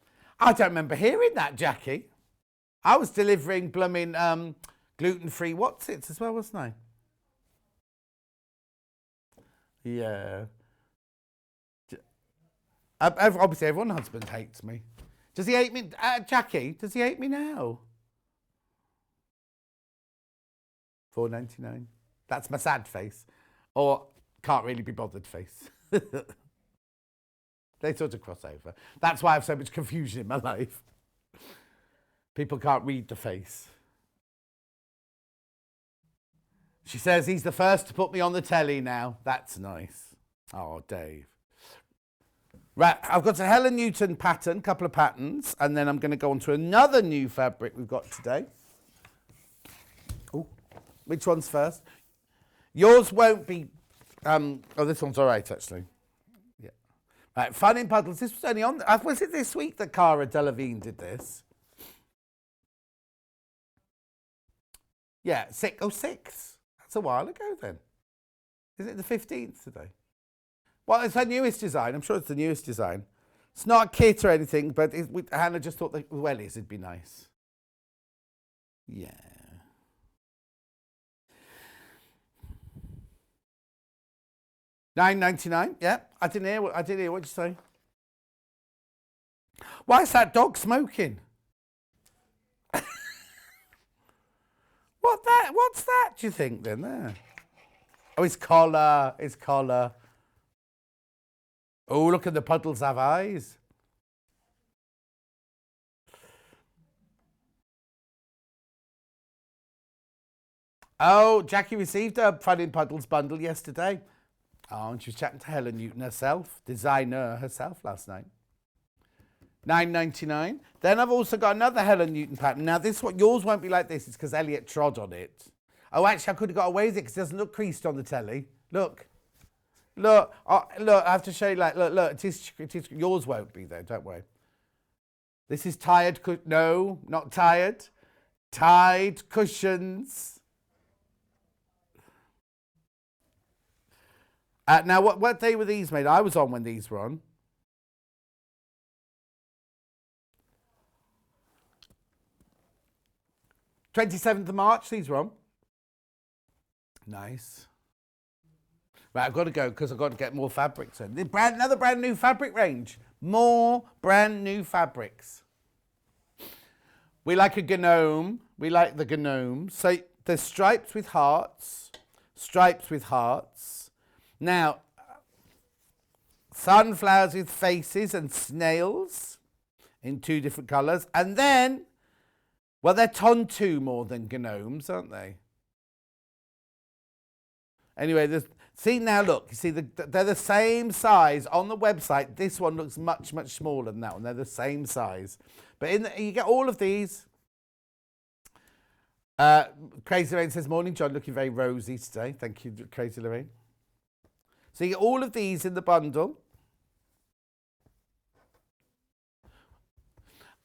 I don't remember hearing that, Jackie. I was delivering blooming gluten-free Whatsits as well, wasn't I? Yeah. Obviously, everyone's husband hates me. Does he hate me? Jackie, does he hate me now? $4.99. That's my sad face. Or can't really be bothered face. They sort of cross over. That's why I have so much confusion in my life. People can't read the face. She says he's the first to put me on the telly now. That's nice. Oh, Dave. Right, I've got a Helen Newton pattern, couple of patterns, and then I'm going to go on to another new fabric we've got today. Oh, which one's first? Yours won't be... oh, this one's all right, actually. Yeah. Right, Fun in Puddles. This was only on... was it this week that Cara Delevingne did this? Yeah, 6. That's a while ago, then. Is it the 15th today? Well, it's her newest design. I'm sure it's the newest design. It's not a kit or anything, but Hannah just thought the wellies would be nice. Yeah. $9.99, yeah. I didn't hear what you say. Why is that dog smoking? What's that, do you think, then, there? Oh, his collar, Oh, look at the puddles have eyes. Oh, Jackie received a Fun in Puddles bundle yesterday. Oh, and she was chatting to Helen Newton herself, designer herself, last night. $9.99. Then I've also got another Helen Newton pattern. Now, yours won't be like this. It's because Elliot trod on it. Oh, actually, I could have got away with it because it doesn't look creased on the telly. Look. Look. Oh, look, I have to show you, look. It is, yours won't be, though. Don't worry. This is tired. No, not tired. Tied cushions. Now, what day were these made? I was on when these were on. 27th of March, these were on. Nice. Right, I've got to go because I've got to get more fabrics in. Another brand new fabric range. More brand new fabrics. We like a gnome. We like the gnome. So there's stripes with hearts. Stripes with hearts. Now, sunflowers with faces and snails in 2 different colours. And then, well, they're tontu more than gnomes, aren't they? Anyway, see now, look, you see, they're the same size on the website. This one looks much, much smaller than that one. They're the same size. But you get all of these. Crazy Lorraine says, morning, John, looking very rosy today. Thank you, Crazy Lorraine. So you get all of these in the bundle.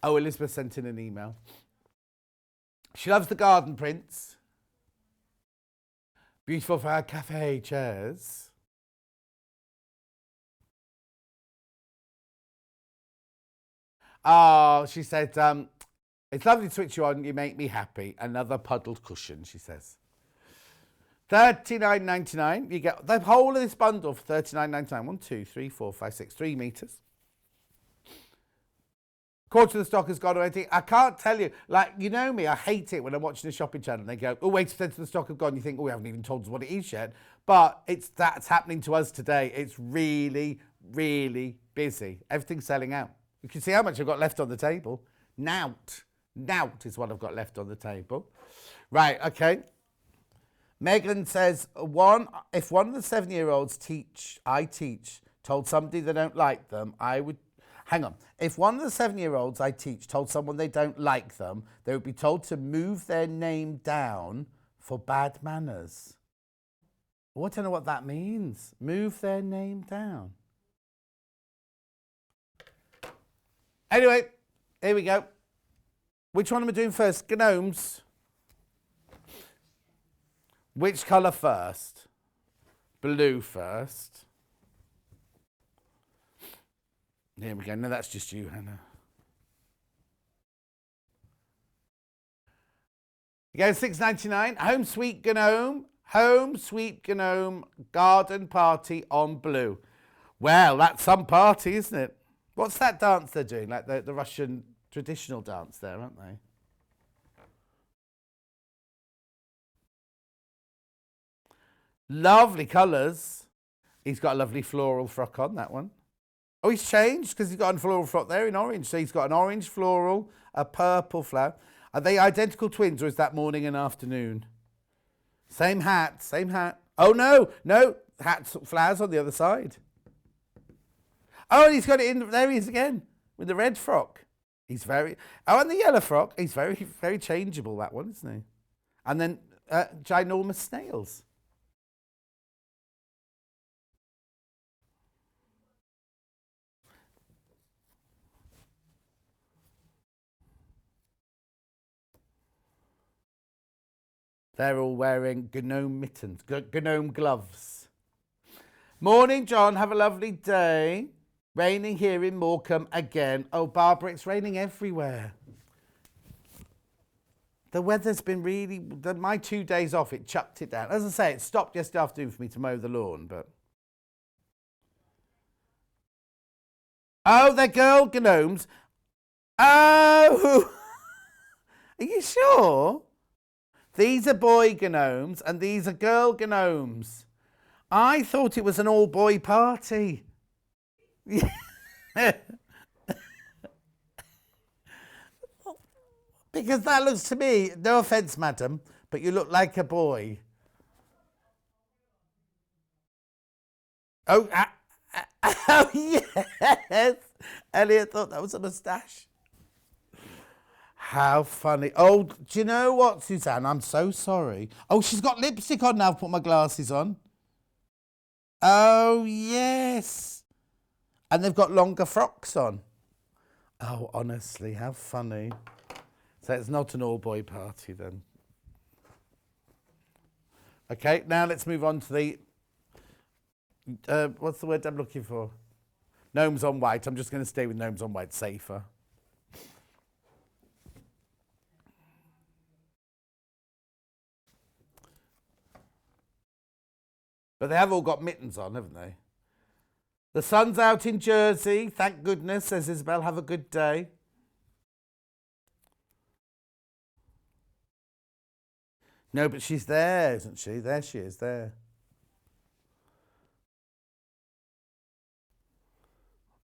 Oh, Elizabeth sent in an email. She loves the garden prints. Beautiful for her cafe chairs. Oh, she said, it's lovely to switch you on. You make me happy. Another puddled cushion, she says. $39.99. You get the whole of this bundle for $39.99. 1, 2, 3, 4, 5, 6, 3 meters. Quarter of the stock has gone already. I can't tell you. Like, you know me, I hate it when I'm watching a shopping channel and they go, oh, 80% of the stock have gone. You think, oh, we haven't even told us what it is yet. But that's happening to us today. It's really, really busy. Everything's selling out. You can see how much I've got left on the table. Nout is what I've got left on the table. Right, okay. Megan says, if one of the 7-year-olds I teach told somebody they don't like them, I would... Hang on. If one of the 7-year-olds I teach told someone they don't like them, they would be told to move their name down for bad manners. Oh, I don't know what that means. Move their name down. Anyway, here we go. Which one am I doing first? Gnomes. Which colour first? Blue first. Here we go. No, that's just you, Hannah. You go $6.99. Home Sweet Gnome. Home Sweet Gnome Garden Party on blue. Well, that's some party, isn't it? What's that dance they're doing? Like the Russian traditional dance there, aren't they? Lovely colours. He's got a lovely floral frock on, that one. Oh, he's changed because he's got a floral frock there in orange. So he's got an orange floral, a purple flower. Are they identical twins or is that morning and afternoon? Same hat, same hat. Oh, no, hats, flowers on the other side. Oh, and he's got it in, there he is again, with the red frock. He's very, oh, and the yellow frock. He's very, very changeable, that one, isn't he? And then ginormous snails. They're all wearing gnome mittens, gnome gloves. Morning, John. Have a lovely day. Raining here in Morecambe again. Oh, Barbara, it's raining everywhere. The weather's been really... My 2 days off, it chucked it down. As I say, it stopped yesterday afternoon for me to mow the lawn, but... Oh, they're girl gnomes. Oh! Are you sure? These are boy gnomes and these are girl gnomes. I thought it was an all-boy party. Because that looks to me, no offence, madam, but you look like a boy. Oh, oh yes. Elliot thought that was a moustache. How funny. Oh, do you know what, Suzanne? I'm so sorry. Oh, she's got lipstick on now. I've put my glasses on. Oh, yes. And they've got longer frocks on. Oh, honestly, how funny. So it's not an all-boy party then. Okay, now let's move on to the... what's the word I'm looking for? Gnomes on white. I'm just going to stay with gnomes on white, safer. But they have all got mittens on, haven't they? The sun's out in Jersey. Thank goodness, says Isabel. Have a good day. No, but she's there, isn't she? There she is, there.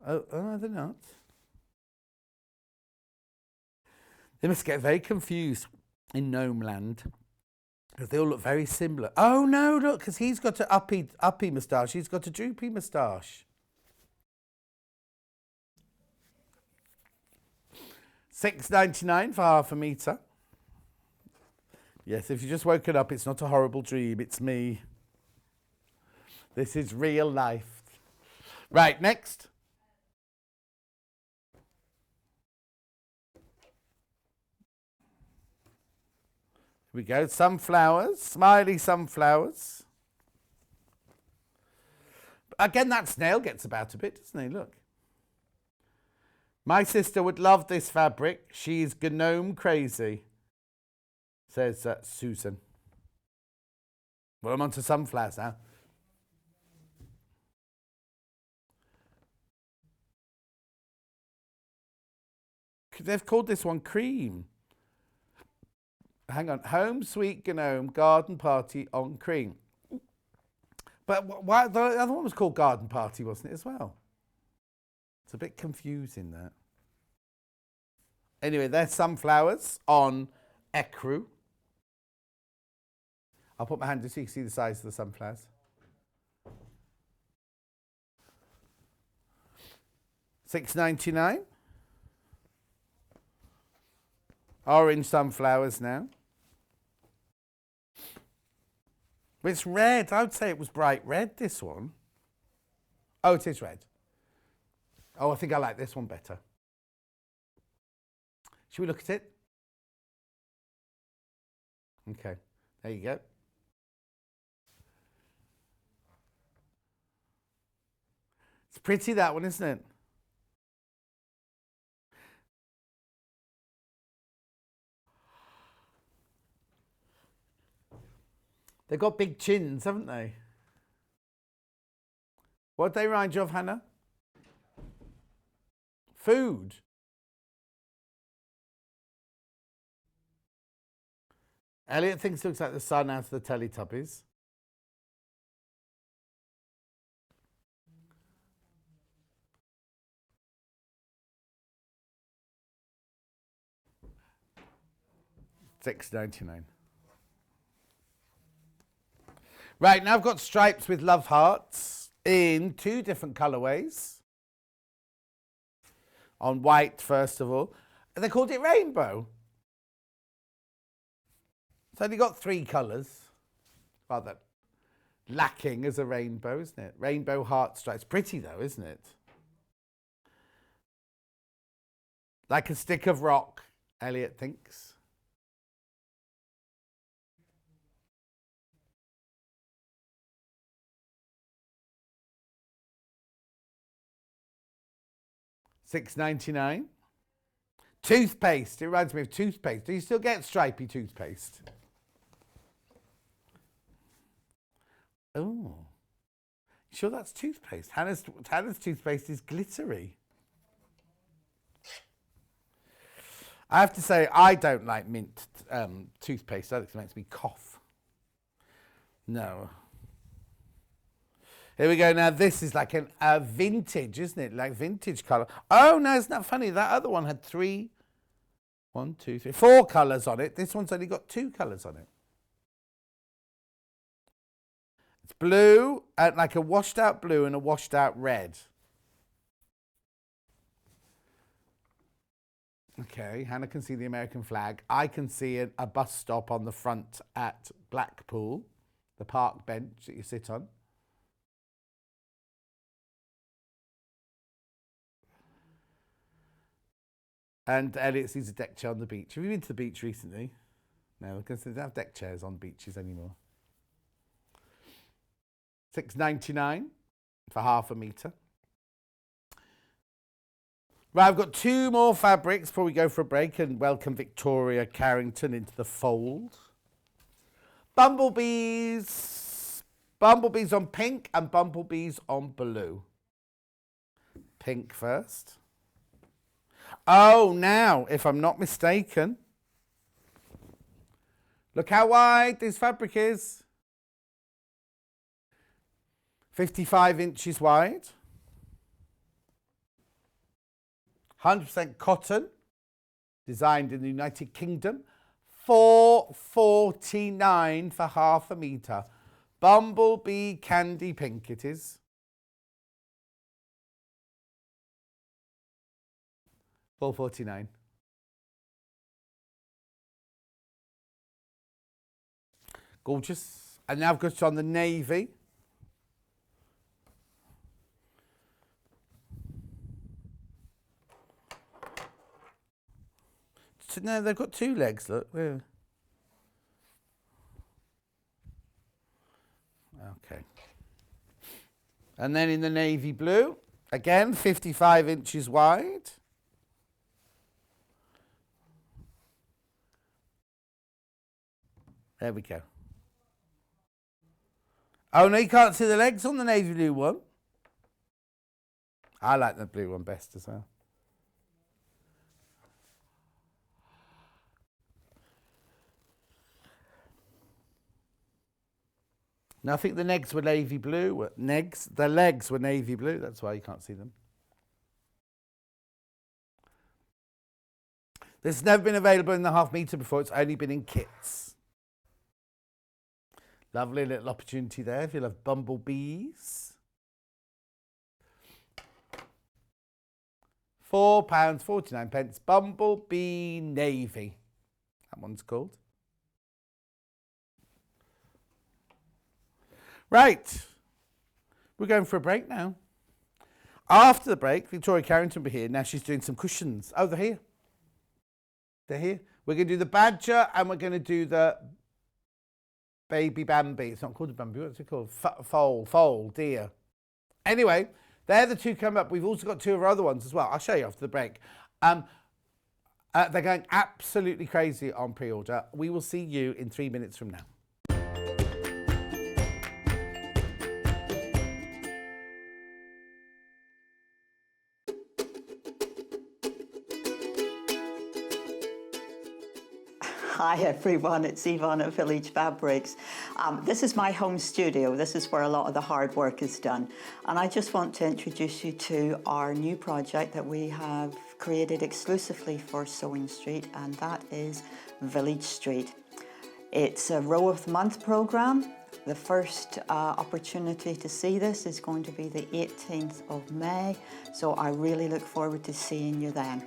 Oh, no, they're not. They must get very confused in Gnome Land because they all look very similar. Oh, no, look, because he's got an uppy moustache. He's got a droopy moustache. $6.99 for half a metre. Yes, if you've just woken up, it's not a horrible dream. It's me. This is real life. Right, next. Here we go. Sunflowers. Smiley sunflowers. Again, that snail gets about a bit, doesn't he? Look. My sister would love this fabric. She's gnome crazy, says Susan. Well, I'm on to sunflowers now. They've called this one cream. Hang on. Home Sweet Gnome Garden Party on Cream. But why, the other one was called Garden Party, wasn't it, as well? It's a bit confusing, that. Anyway, there's sunflowers on ecru. I'll put my hand just so you can see the size of the sunflowers. $6.99. Orange sunflowers now. It's red. I would say it was bright red, this one. Oh, it is red. Oh, I think I like this one better. Should we look at it? Okay, there you go. It's pretty, that one, isn't it? They've got big chins, haven't they? What do they remind you of, Hannah? Food. Elliot thinks it looks like the sun out of the Teletubbies. $6.99. Right, now I've got stripes with love hearts in 2 different colourways. On white, first of all. They called it rainbow. It's only got 3 colours. Rather lacking as a rainbow, isn't it? Rainbow heart stripes. Pretty though, isn't it? Like a stick of rock, Elliot thinks. $6.99. Toothpaste. It reminds me of toothpaste. Do you still get stripy toothpaste? Oh. Sure that's toothpaste? Hannah's toothpaste is glittery. I have to say, I don't like mint toothpaste. That makes me cough. No. Here we go. Now, this is like a vintage, isn't it? Like vintage colour. Oh, no, isn't that funny? That other one had 4 colours on it. This one's only got 2 colours on it. It's blue, like a washed out blue and a washed out red. Okay, Hannah can see the American flag. I can see a bus stop on the front at Blackpool, the park bench that you sit on. And Elliot sees a deck chair on the beach. Have you been to the beach recently? No, because they don't have deck chairs on beaches anymore. $6.99 for half a metre. Right, I've got 2 more fabrics before we go for a break and welcome Victoria Carrington into the fold. Bumblebees. Bumblebees on pink and bumblebees on blue. Pink first. Oh, now, if I'm not mistaken, look how wide this fabric is. 55 inches wide. 100% cotton, designed in the United Kingdom. $4.49 for half a metre. Bumblebee candy pink it is. $4.49. Gorgeous. And now I've got on the navy. So now they've got 2 legs, look. Where? Okay. And then in the navy blue, again, 55 inches wide. There we go. Oh, no, you can't see the legs on the navy blue one. I like the blue one best as well. Now, I think the legs were navy blue. The legs were navy blue. That's why you can't see them. This has never been available in the half metre before. It's only been in kits. Lovely little opportunity there if you love bumblebees. £4.49. Bumblebee Navy. That one's called. Right. We're going for a break now. After the break, Victoria Carrington will be here. Now she's doing some cushions. Oh, they're here. They're here. We're going to do the badger and we're going to do the baby Bambi. It's not called a Bambi. What's it called? Foal, deer. Anyway, they're the 2 coming up. We've also got 2 of our other ones as well. I'll show you after the break. They're going absolutely crazy on pre-order. We will see you in 3 minutes from now. Hi everyone, it's Yvonne at Village Fabrics. This is my home studio. This is where a lot of the hard work is done. And I just want to introduce you to our new project that we have created exclusively for Sewing Street, and that is Village Street. It's a row of the month program. The first opportunity to see this is going to be the 18th of May. So I really look forward to seeing you then.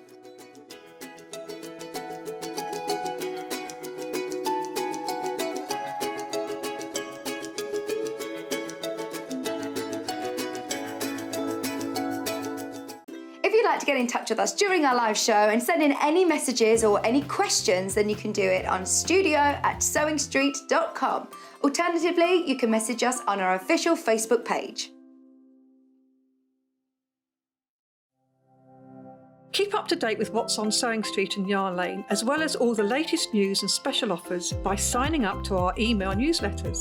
To get in touch with us during our live show and send in any messages or any questions, then you can do it on studio@sewingstreet.com. Alternatively, you can message us on our official Facebook page. Keep up to date with what's on Sewing Street and Yarn Lane, as well as all the latest news and special offers by signing up to our email newsletters.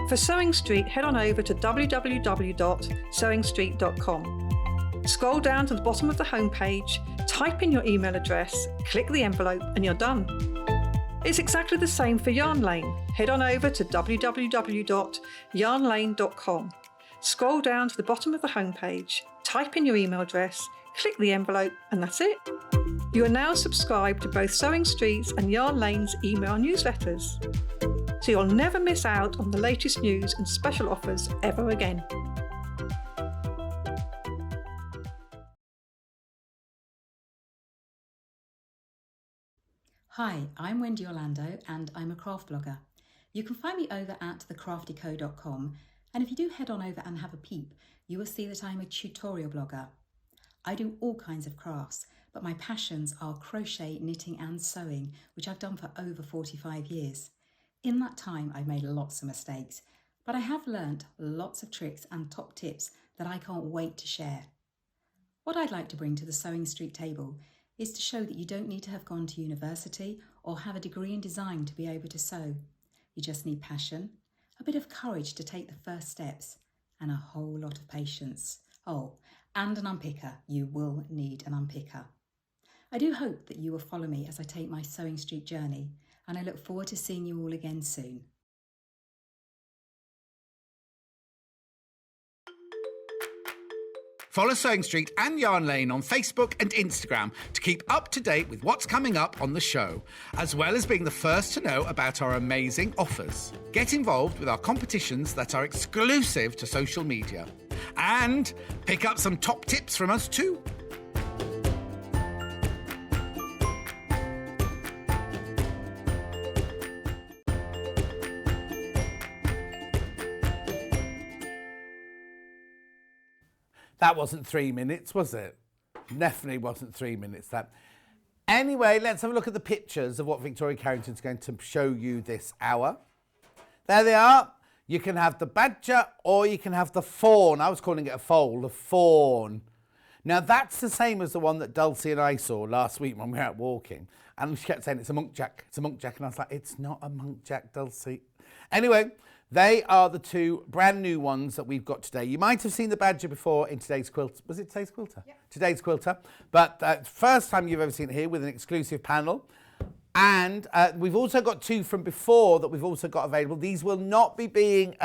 For Sewing Street, head on over to www.sewingstreet.com. Scroll down to the bottom of the homepage, type in your email address, click the envelope, and you're done. It's exactly the same for Yarn Lane. Head on over to www.yarnlane.com. Scroll down to the bottom of the homepage, type in your email address, click the envelope, and that's it. You are now subscribed to both Sewing Street's and Yarn Lane's email newsletters, so you'll never miss out on the latest news and special offers ever again. Hi, I'm Wendy Orlando and I'm a craft blogger. You can find me over at thecraftyco.com, and if you do head on over and have a peep, you will see that I'm a tutorial blogger. I do all kinds of crafts, but my passions are crochet, knitting and sewing, which I've done for over 45 years. In that time, I've made lots of mistakes, but I have learnt lots of tricks and top tips that I can't wait to share. What I'd like to bring to the Sewing Street table is to show that you don't need to have gone to university or have a degree in design to be able to sew. You just need passion, a bit of courage to take the first steps, and a whole lot of patience. Oh, and an unpicker. You will need an unpicker. I do hope that you will follow me as I take my Sewing Street journey, and I look forward to seeing you all again soon. Follow Sewing Street and Yarn Lane on Facebook and Instagram to keep up to date with what's coming up on the show, as well as being the first to know about our amazing offers. Get involved with our competitions that are exclusive to social media. And pick up some top tips from us too. That wasn't 3 minutes, was it? Definitely wasn't 3 minutes, that. Anyway, let's have a look at the pictures of what Victoria Carrington's going to show you this hour. There they are. You can have the badger or you can have the fawn. I was calling it a foal, the fawn. Now, that's the same as the one that Dulcie and I saw last week when we were out walking. And she kept saying, it's a monkjack, it's a monkjack. And I was like, it's not a monkjack, Dulcie. Anyway, they are the two brand new ones that we've got today. You might have seen the badger before in today's quilt. Was it today's quilter? Yeah. Today's quilter. But first time you've ever seen it here with an exclusive panel. And we've also got two from before that we've also got available. These will not be being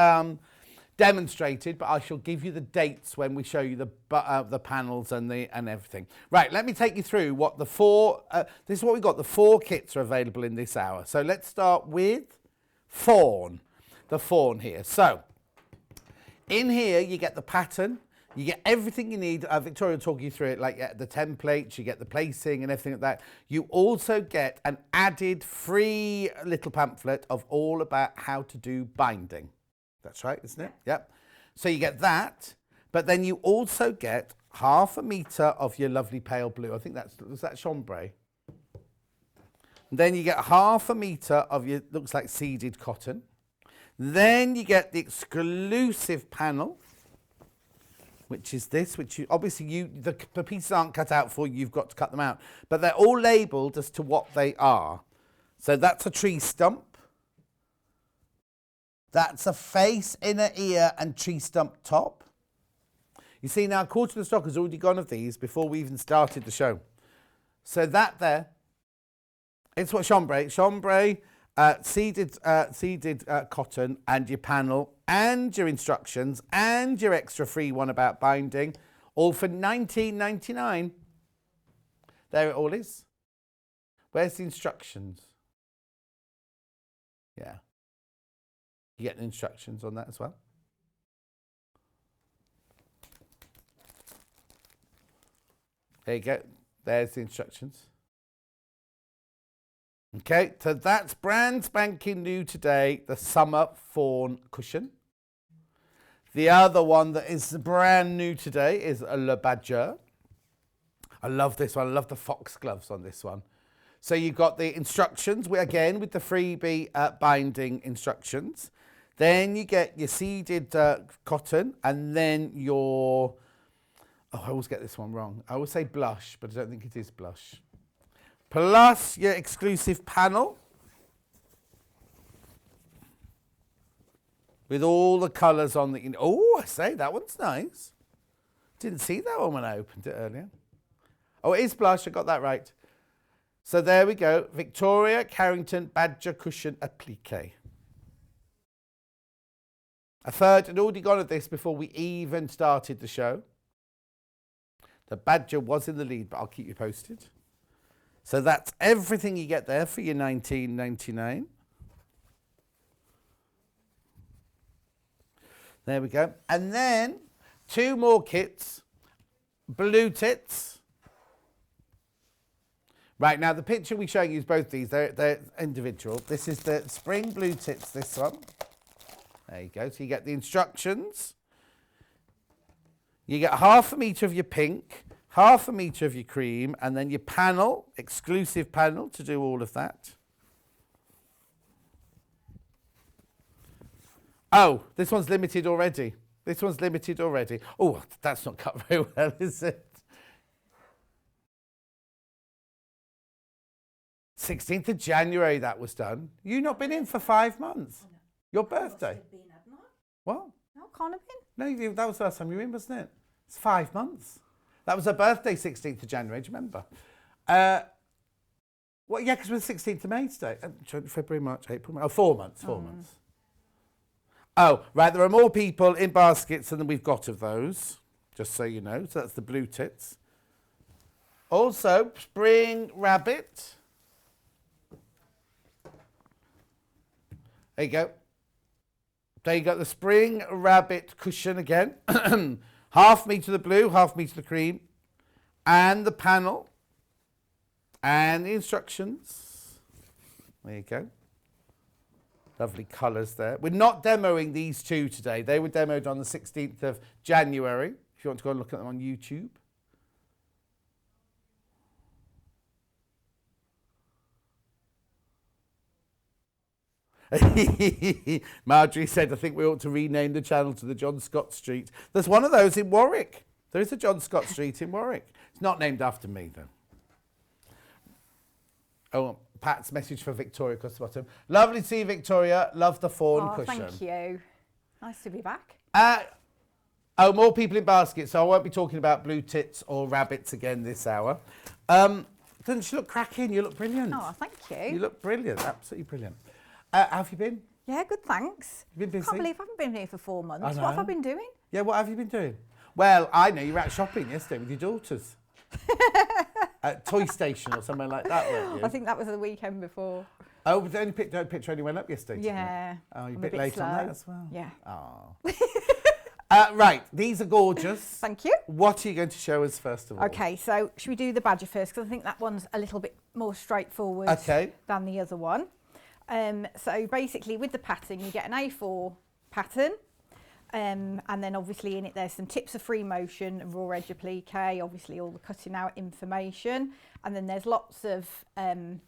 demonstrated, but I shall give you the dates when we show you the panels and everything. Right, let me take you through what the four, this is what we've got. The four kits are available in this hour. So let's start with fawn. The fawn here. So in here you get the pattern, you get everything you need. Victoria will talk you through it, like the templates, you get the placing and everything like that. You also get an added free little pamphlet of all about how to do binding. That's right, isn't it? Yep. So you get that, but then you also get 1/2 metre of your lovely pale blue. I think was that chambray? And then you get 1/2 metre of your, looks like seeded cotton. Then you get the exclusive panel, which is this, which you, obviously the pieces aren't cut out for you, you've got to cut them out. But they're all labelled as to what they are. So that's a tree stump. That's a face, inner ear and tree stump top. You see now, a quarter of the stock has already gone of these before we even started the show. So that there, it's what chambray, seeded cotton and your panel and your instructions and your extra free one about binding, all for $19.99. There it all is. Where's the instructions? Yeah. You get the instructions on that as well. There you go. There's the instructions. Okay, so that's brand spanking new today, the summer fawn cushion. The other one that is brand new today is a Le Badger. I love this one. I love the fox gloves on this one. So you've got the instructions, again with the freebie binding instructions. Then you get your seeded cotton and then your, oh, I always get this one wrong. I always say blush, but I don't think it is blush. Plus your exclusive panel with all the colours on the, oh, I say that one's nice. Didn't see that one when I opened it earlier. Oh, it is blush. I got that right. So there we go. Victoria Carrington Badger Cushion Applique. A third had already gone of this before we even started the show. The Badger was in the lead, but I'll keep you posted. So that's everything you get there for your $19.99. There we go. And then 2 more kits. Blue tits. Right, now the picture we're showing you is both these. They're individual. This is the spring blue tits, this one. There you go. So you get the instructions. You get 1/2 metre of your pink, 1/2 metre of your cream, and then your panel, exclusive panel to do all of that. Oh, this one's limited already. This one's limited already. Oh, that's not cut very well, is it? 16th of January that was done. You've not been in for 5 months. Oh, no. Your birthday. What? No, can't have been. No, that was the last time you were in, wasn't it? It's 5 months. That was her birthday, 16th of January, do you remember? Well, yeah, because it was 16th of May today. February, March, April, May. Oh, 4 months, 4 months. Oh, right, there are more people in baskets than we've got of those, just so you know. So that's the blue tits. Also, spring rabbit. There you go. There you got the spring rabbit cushion again. 1/2 metre the blue, 1/2 metre the cream. And the panel. And the instructions. There you go. Lovely colours there. We're not demoing these 2 today. They were demoed on the 16th of January, if you want to go and look at them on YouTube. Marjorie said, I think we ought to rename the channel to the John Scott Street. There's one of those in Warwick. There is a John Scott Street in Warwick. It's not named after me, though. Oh, Pat's message for Victoria across the bottom. Lovely to see you, Victoria. Love the fawn cushion. Thank you. Nice to be back. Oh, more people in baskets, so I won't be talking about blue tits or rabbits again this hour. Doesn't she look cracking? You look brilliant. Oh, thank you. You look brilliant, absolutely brilliant. How have you been? Yeah, good, thanks. You been busy? Can't believe I haven't been here for 4 months. I know. What have I been doing? Yeah, what have you been doing? Well, I know you were out shopping yesterday with your daughters. At Toy Station or somewhere like that, weren't you? I think that was the weekend before. Oh, the only picture only went up yesterday. Yeah. Oh, you're I'm a bit late on that as well. Yeah. Oh. Right, these are gorgeous. Thank you. What are you going to show us first of all? Okay, so should we do the Badger first? Because I think that one's a little bit more straightforward than the other one. So basically with the pattern, you get an A4 pattern. And then obviously in it there's some tips of free motion, raw edge applique, obviously all the cutting out information, and then there's lots of hang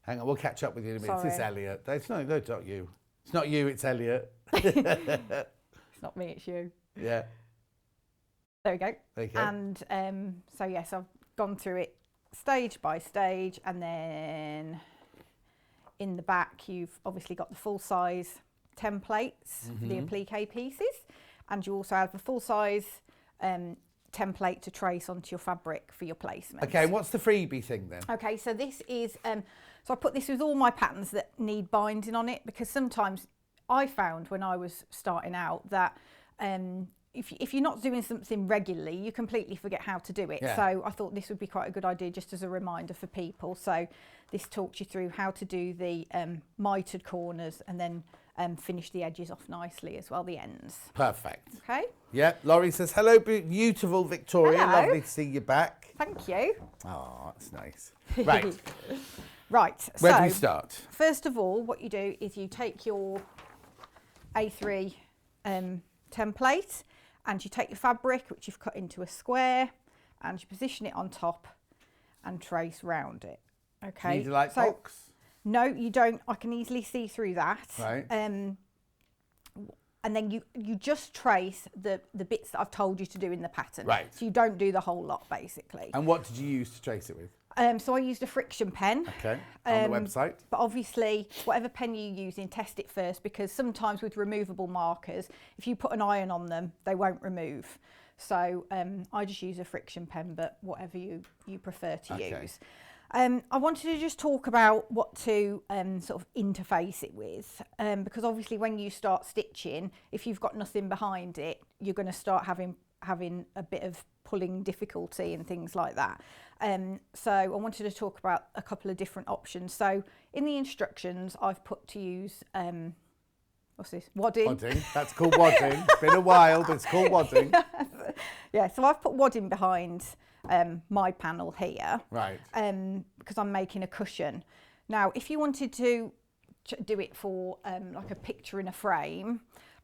on, we'll catch up with you in a minute. Sorry. It's Elliot. It's not you. It's not you, it's Elliot. It's not me, it's you. Yeah. There we go. Okay. And so yes, I've gone through it stage by stage, and then in the back you've obviously got the full size templates, the applique pieces, and you also have a full size template to trace onto your fabric for your placement. Okay, and what's the freebie thing then? Okay, so this is, so I put this with all my patterns that need binding on it, because sometimes I found when I was starting out that if you're not doing something regularly, you completely forget how to do it. Yeah. So I thought this would be quite a good idea just as a reminder for people. So this talks you through how to do the mitered corners and then finish the edges off nicely as well, the ends. Perfect. Okay. Yeah, Laurie says, hello, beautiful Victoria. Hello. Lovely to see you back. Thank you. Oh, that's nice. Right. Right. Where so do we start? First of all, what you do is you take your A3 template and you take your fabric, which you've cut into a square, and you position it on top and trace round it. Okay. Need a light box? No, you don't. I can easily see through that. Right. And then you just trace the bits that I've told you to do in the pattern. Right. So you don't do the whole lot, basically. And what did you use to trace it with? So I used a friction pen. Okay, on the website. But obviously, whatever pen you're using, test it first, because sometimes with removable markers, if you put an iron on them, they won't remove. So I just use a friction pen, but whatever you prefer to use. I wanted to just talk about what to sort of interface it with, because obviously when you start stitching, if you've got nothing behind it, you're going to start having a bit of pulling difficulty and things like that. So I wanted to talk about a couple of different options. So in the instructions, I've put to use what's this? Wadding. Wadding. That's called wadding. It's been a while, but it's called wadding. Yeah, so I've put wadding behind my panel here. Right. Because I'm making a cushion. Now, if you wanted to do it for like a picture in a frame,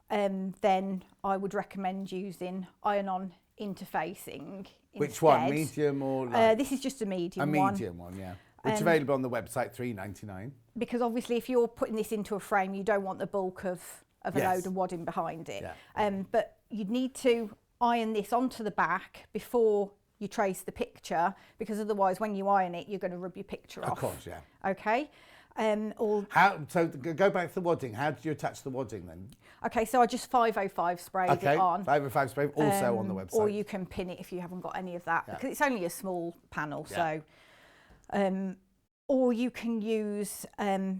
then I would recommend using iron-on interfacing. Which instead. one? Medium or light? This is just a medium one? one. A medium one, yeah. It's available on the website, $3.99. Because obviously if you're putting this into a frame, you don't want the bulk of a load of wadding behind it. Yeah. But you'd need to iron this onto the back before you trace the picture, because otherwise when you iron it, you're going to rub your picture off. Of course, yeah. Okay. So go back to the wadding. How did you attach the wadding then? Okay, so I just 505 sprayed it on. 505 spray, also on the website. Or you can pin it if you haven't got any of that, because it's only a small panel. Yeah. So, or you can use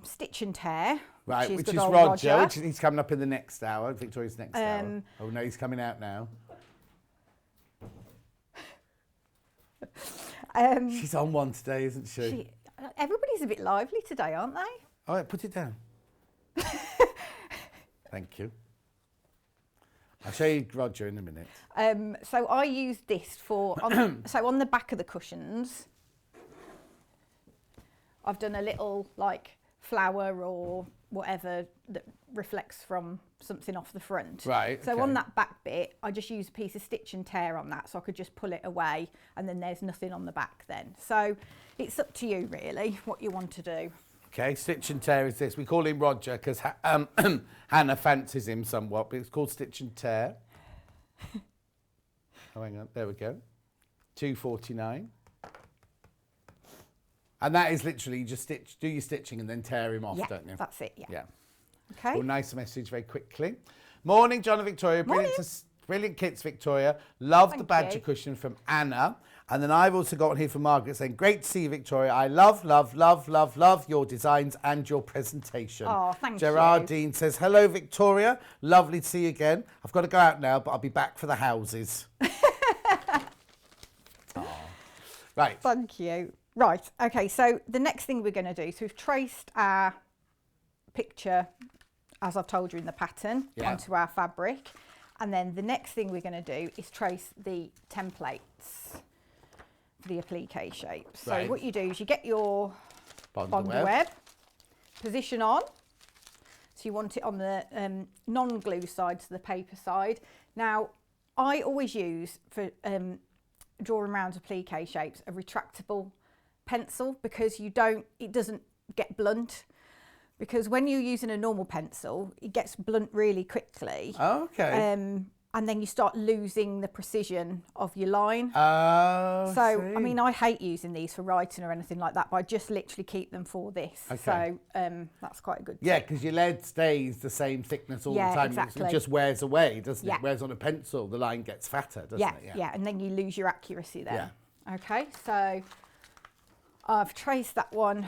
stitch and tear, right, which is Roger. He's coming up in the next hour, Victoria's next hour. Oh no, he's coming out now. She's on one today, isn't she? Everybody's a bit lively today, aren't they? All right, put it down. Thank you. I'll show you Roger in a minute. So I use this for, so on the back of the cushions, I've done a little like flower or whatever that reflects from something off the front. Right. So on that back bit, I just use a piece of stitch and tear on that, so I could just pull it away, and then there's nothing on the back then. So it's up to you really what you want to do. Okay, stitch and tear is this. We call him Roger because Hannah fancies him somewhat, but it's called stitch and tear. Oh, hang on, there we go. $2.49. And that is literally just do your stitching and then tear him off, don't you? That's it, yeah. Yeah. Okay. Well, nice message very quickly. Morning, John and Victoria. Brilliant kits, Victoria. Love the badger cushion from Anna. And then I've also got one here from Margaret saying, great to see you, Victoria. I love your designs and your presentation. Oh, thank you. Gerardine says, hello, Victoria. Lovely to see you again. I've got to go out now, but I'll be back for the houses. Right. Thank you. Right, okay, so the next thing we're going to do, so we've traced our picture, as I've told you in the pattern, onto our fabric. And then the next thing we're going to do is trace the templates for the applique shapes. So what you do is you get your bond web, position on. So you want it on the non-glue side to the paper side. Now, I always use, for drawing around applique shapes, a retractable pencil, because it doesn't get blunt. Because when you're using a normal pencil, it gets blunt really quickly. Oh, okay. And then you start losing the precision of your line. Oh, so, I mean, I hate using these for writing or anything like that, but I just literally keep them for this. Okay. So that's quite a good tip. Yeah, because your lead stays the same thickness all the time. Exactly. It just wears away, doesn't it? Whereas on a pencil, the line gets fatter, doesn't it? Yeah, and then you lose your accuracy then. Yeah. Okay, so I've traced that one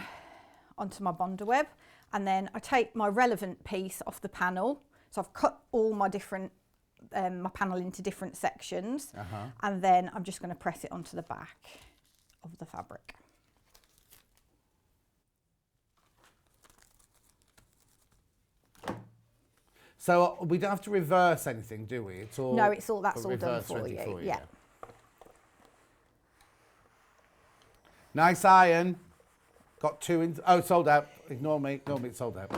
onto my bonder web, and then I take my relevant piece off the panel. So I've cut all my different, my panel into different sections, and then I'm just going to press it onto the back of the fabric. So we don't have to reverse anything, do we? It's all no, that's all done for you. Yeah. Nice iron. Got two in. Oh, sold out. Ignore me. It's sold out.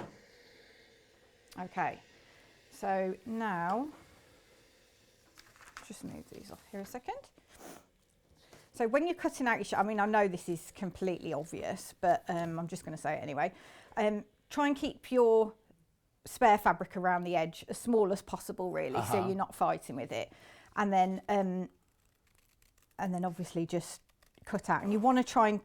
Okay. So now, just move these off here a second. So when you're cutting out your I mean, I know this is completely obvious, but I'm just going to say it anyway. Try and keep your spare fabric around the edge as small as possible, really, so you're not fighting with it. And then obviously just cut out. And you want to try and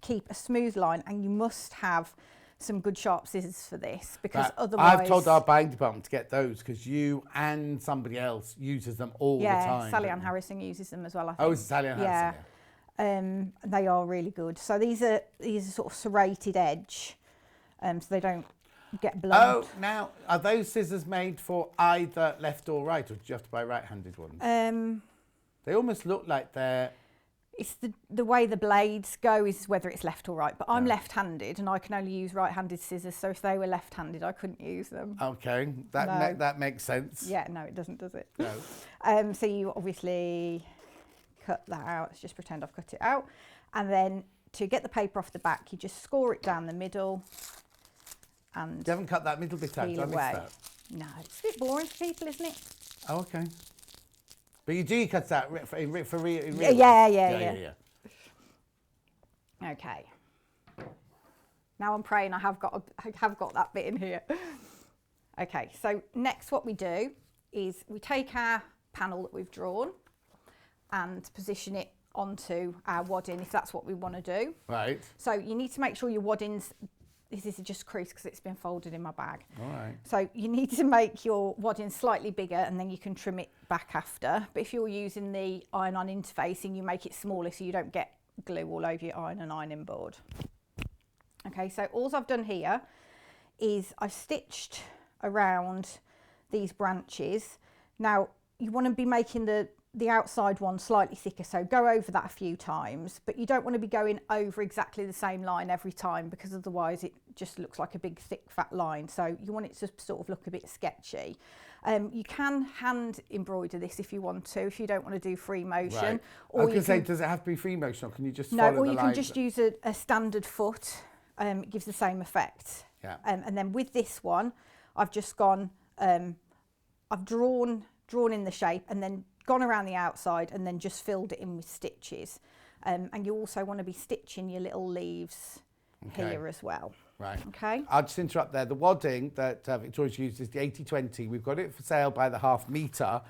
keep a smooth line, and you must have some good sharp scissors for this, because otherwise... I've told our buying department to get those because you and somebody else uses them all the time. Yeah, Sally Ann Harrison uses them as well, I think. Oh, it's Sally Ann Harrison, They are really good. So these are sort of serrated edge, so they don't get blunt. Oh, now, are those scissors made for either left or right, or do you have to buy right-handed ones? They almost look like they're... It's the way the blades go is whether it's left or right, but I'm left-handed and I can only use right-handed scissors, so if they were left-handed I couldn't use them. Okay, that makes sense. Yeah, no it doesn't, does it? No. So you obviously cut that out. Let's just pretend I've cut it out, and then to get the paper off the back you just score it down the middle and You haven't cut that middle bit out, did I miss that? No, it's a bit boring for people, isn't it? Oh, okay. But you do cut that in real? Yeah. Okay. Now I'm praying I have got that bit in here. Okay, so next what we do is we take our panel that we've drawn and position it onto our wadding if that's what we want to do. Right. So you need to make sure your wadding's, this is just crease because it's been folded in my bag. All right. So you need to make your wadding slightly bigger and then you can trim it back after. But if you're using the iron-on interfacing, you make it smaller so you don't get glue all over your iron and ironing board. Okay, so all I've done here is I've stitched around these branches. Now you want to be making the outside one slightly thicker, so go over that a few times, but you don't want to be going over exactly the same line every time because otherwise it just looks like a big thick fat line. So you want it to sort of look a bit sketchy. You can hand embroider this if you want to, if you don't want to do free motion. Right. Or I was going to say, does it have to be free motion or can you just follow the lines? No, or you can just use a standard foot. It gives the same effect. Yeah. And then with this one, I've just gone, I've drawn in the shape and then gone around the outside and then just filled it in with stitches. And you also want to be stitching your little leaves here as well. Right. Okay. I'll just interrupt there. The wadding that Victoria's used is the 80/20. We've got it for sale by the ½ metre.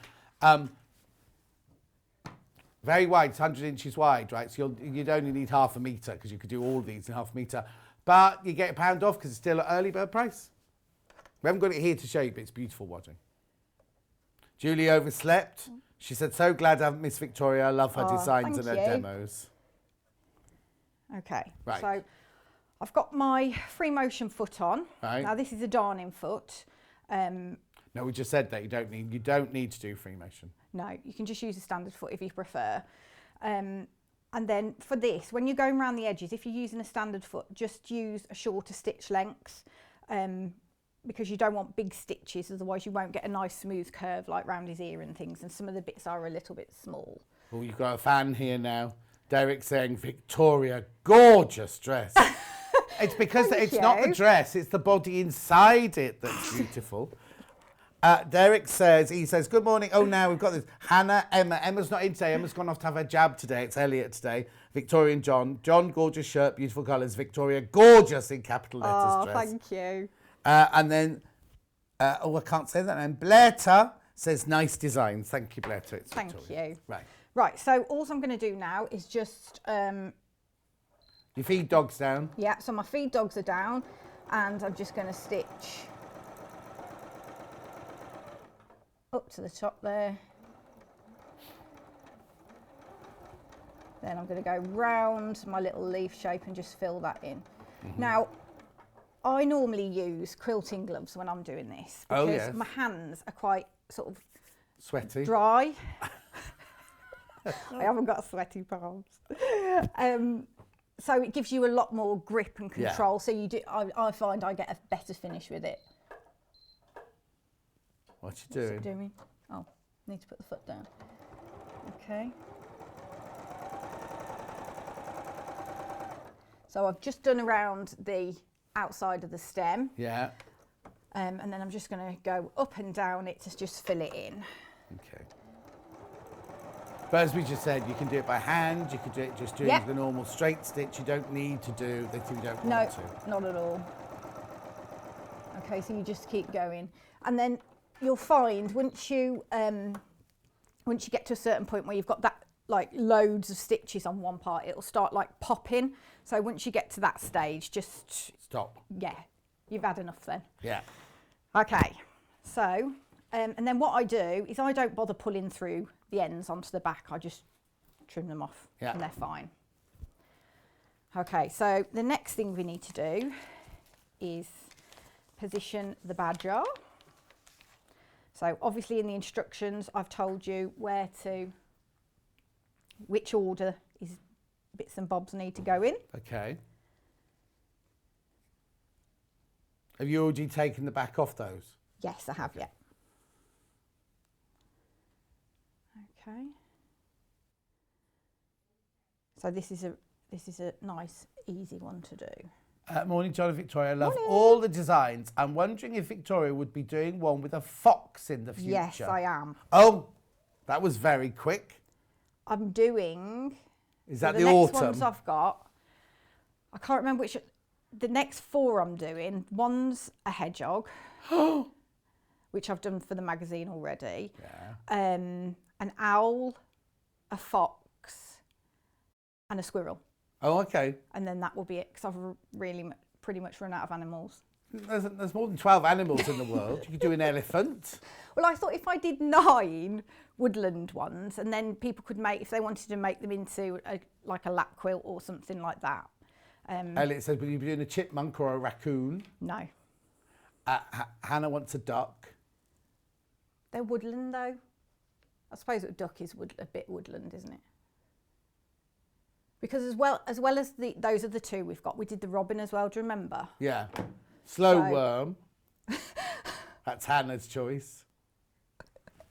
Very wide, it's 100 inches wide, right? So you'd only need ½ metre because you could do all of these in ½ metre. But you get £1 off because it's still at early bird price. We haven't got it here to show you, but it's beautiful wadding. Julie overslept. She said, so glad I haven't missed Victoria. I love her designs and her demos. Okay, right. So I've got my free motion foot on. Right. Now this is a darning foot. No, we just said that you don't need to do free motion. No, you can just use a standard foot if you prefer. And then for this, when you're going around the edges, if you're using a standard foot, just use a shorter stitch length. Because you don't want big stitches, otherwise you won't get a nice smooth curve like round his ear and things, and some of the bits are a little bit small. Oh, you've got a fan here now. Derek saying, Victoria, gorgeous dress. It's because it's not the dress, it's the body inside it that's beautiful. Derek says, he says, good morning. Oh, now we've got this. Hannah, Emma. Emma's not in today. Emma's gone off to have her jab today. It's Elliot today. Victoria and John. John, gorgeous shirt, beautiful colours. Victoria, gorgeous in capital letters dress. Thank you. And then, I can't say that name. Blairta says, nice designs. Thank you, Blairta. It's Thank Victoria. you. Right. Right, so all I'm going to do now is just... You feed dogs down? Yeah, so my feed dogs are down, and I'm just going to stitch up to the top there. Then I'm going to go round my little leaf shape and just fill that in. Now, I normally use quilting gloves when I'm doing this because my hands are quite sort of sweaty, dry. I haven't got sweaty palms. So it gives you a lot more grip and control. So you do. I find I get a better finish with it. What you doing? What's it doing? Oh, need to put the foot down. Okay. So I've just done around the outside of the stem. Yeah. And then I'm just going to go up and down it to just fill it in. Okay. But as we just said, you can do it by hand. You could do it just doing the normal straight stitch. You don't need to do the thing you don't want to. No, not at all. Okay, so you just keep going. And then you'll find once you get to a certain point where you've got that like loads of stitches on one part, it'll start like popping. So once you get to that stage, just... Stop. Yeah, you've had enough then. Yeah. Okay, so, and then what I do is I don't bother pulling through the ends onto the back. I just trim them off and they're fine. Okay, so the next thing we need to do is position the badger. So obviously in the instructions, I've told you which order is bits and bobs need to go in. Okay. Have you already taken the back off those? Yes, I have, yeah. Okay. So this is a nice, easy one to do. Morning, John and Victoria. I love all the designs. I'm wondering if Victoria would be doing one with a fox in the future. Yes, I am. Oh, that was very quick. I'm doing... Is that the the next autumn? ones I've got, I can't remember which... The next 4 I'm doing, one's a hedgehog, which I've done for the magazine already. Yeah. An owl, a fox, and a squirrel. Oh, okay. And then that will be it, because I've really pretty much run out of animals. There's more than 12 animals in the world. You could do an elephant. Well, I thought if I did 9 woodland ones, and then people could make, if they wanted to make them into like a lap quilt or something like that. Elliot says, will you be doing a chipmunk or a raccoon? No. Hannah wants a duck. They're woodland though. I suppose a duck is a bit woodland, isn't it? Because as well as those are the 2 we've got. We did the robin as well. Do you remember? Yeah. Slow worm. That's Hannah's choice.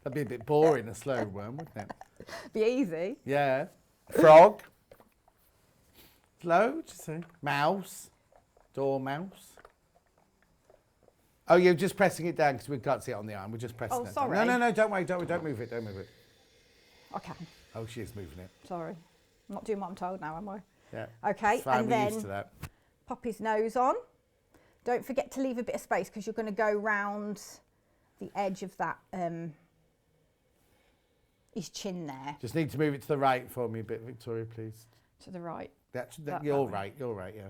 That'd be a bit boring, a slow worm, wouldn't it? Be easy. Yeah. Frog. Slow, just say. Mouse. Dormouse. Oh, you're just pressing it down because we can't see it on the arm. We're just pressing it sorry. down. No, don't worry, don't move it, don't move it. Okay. Oh, she is moving it. Sorry. I'm not doing what I'm told now, am I? Yeah. Okay, It's fine, and we're then used to that. pop his nose on. Don't forget to leave a bit of space because you're going to go round the edge of that, his chin there. Just need to move it to the right for me a bit, Victoria, please. To the right. You're right, yeah.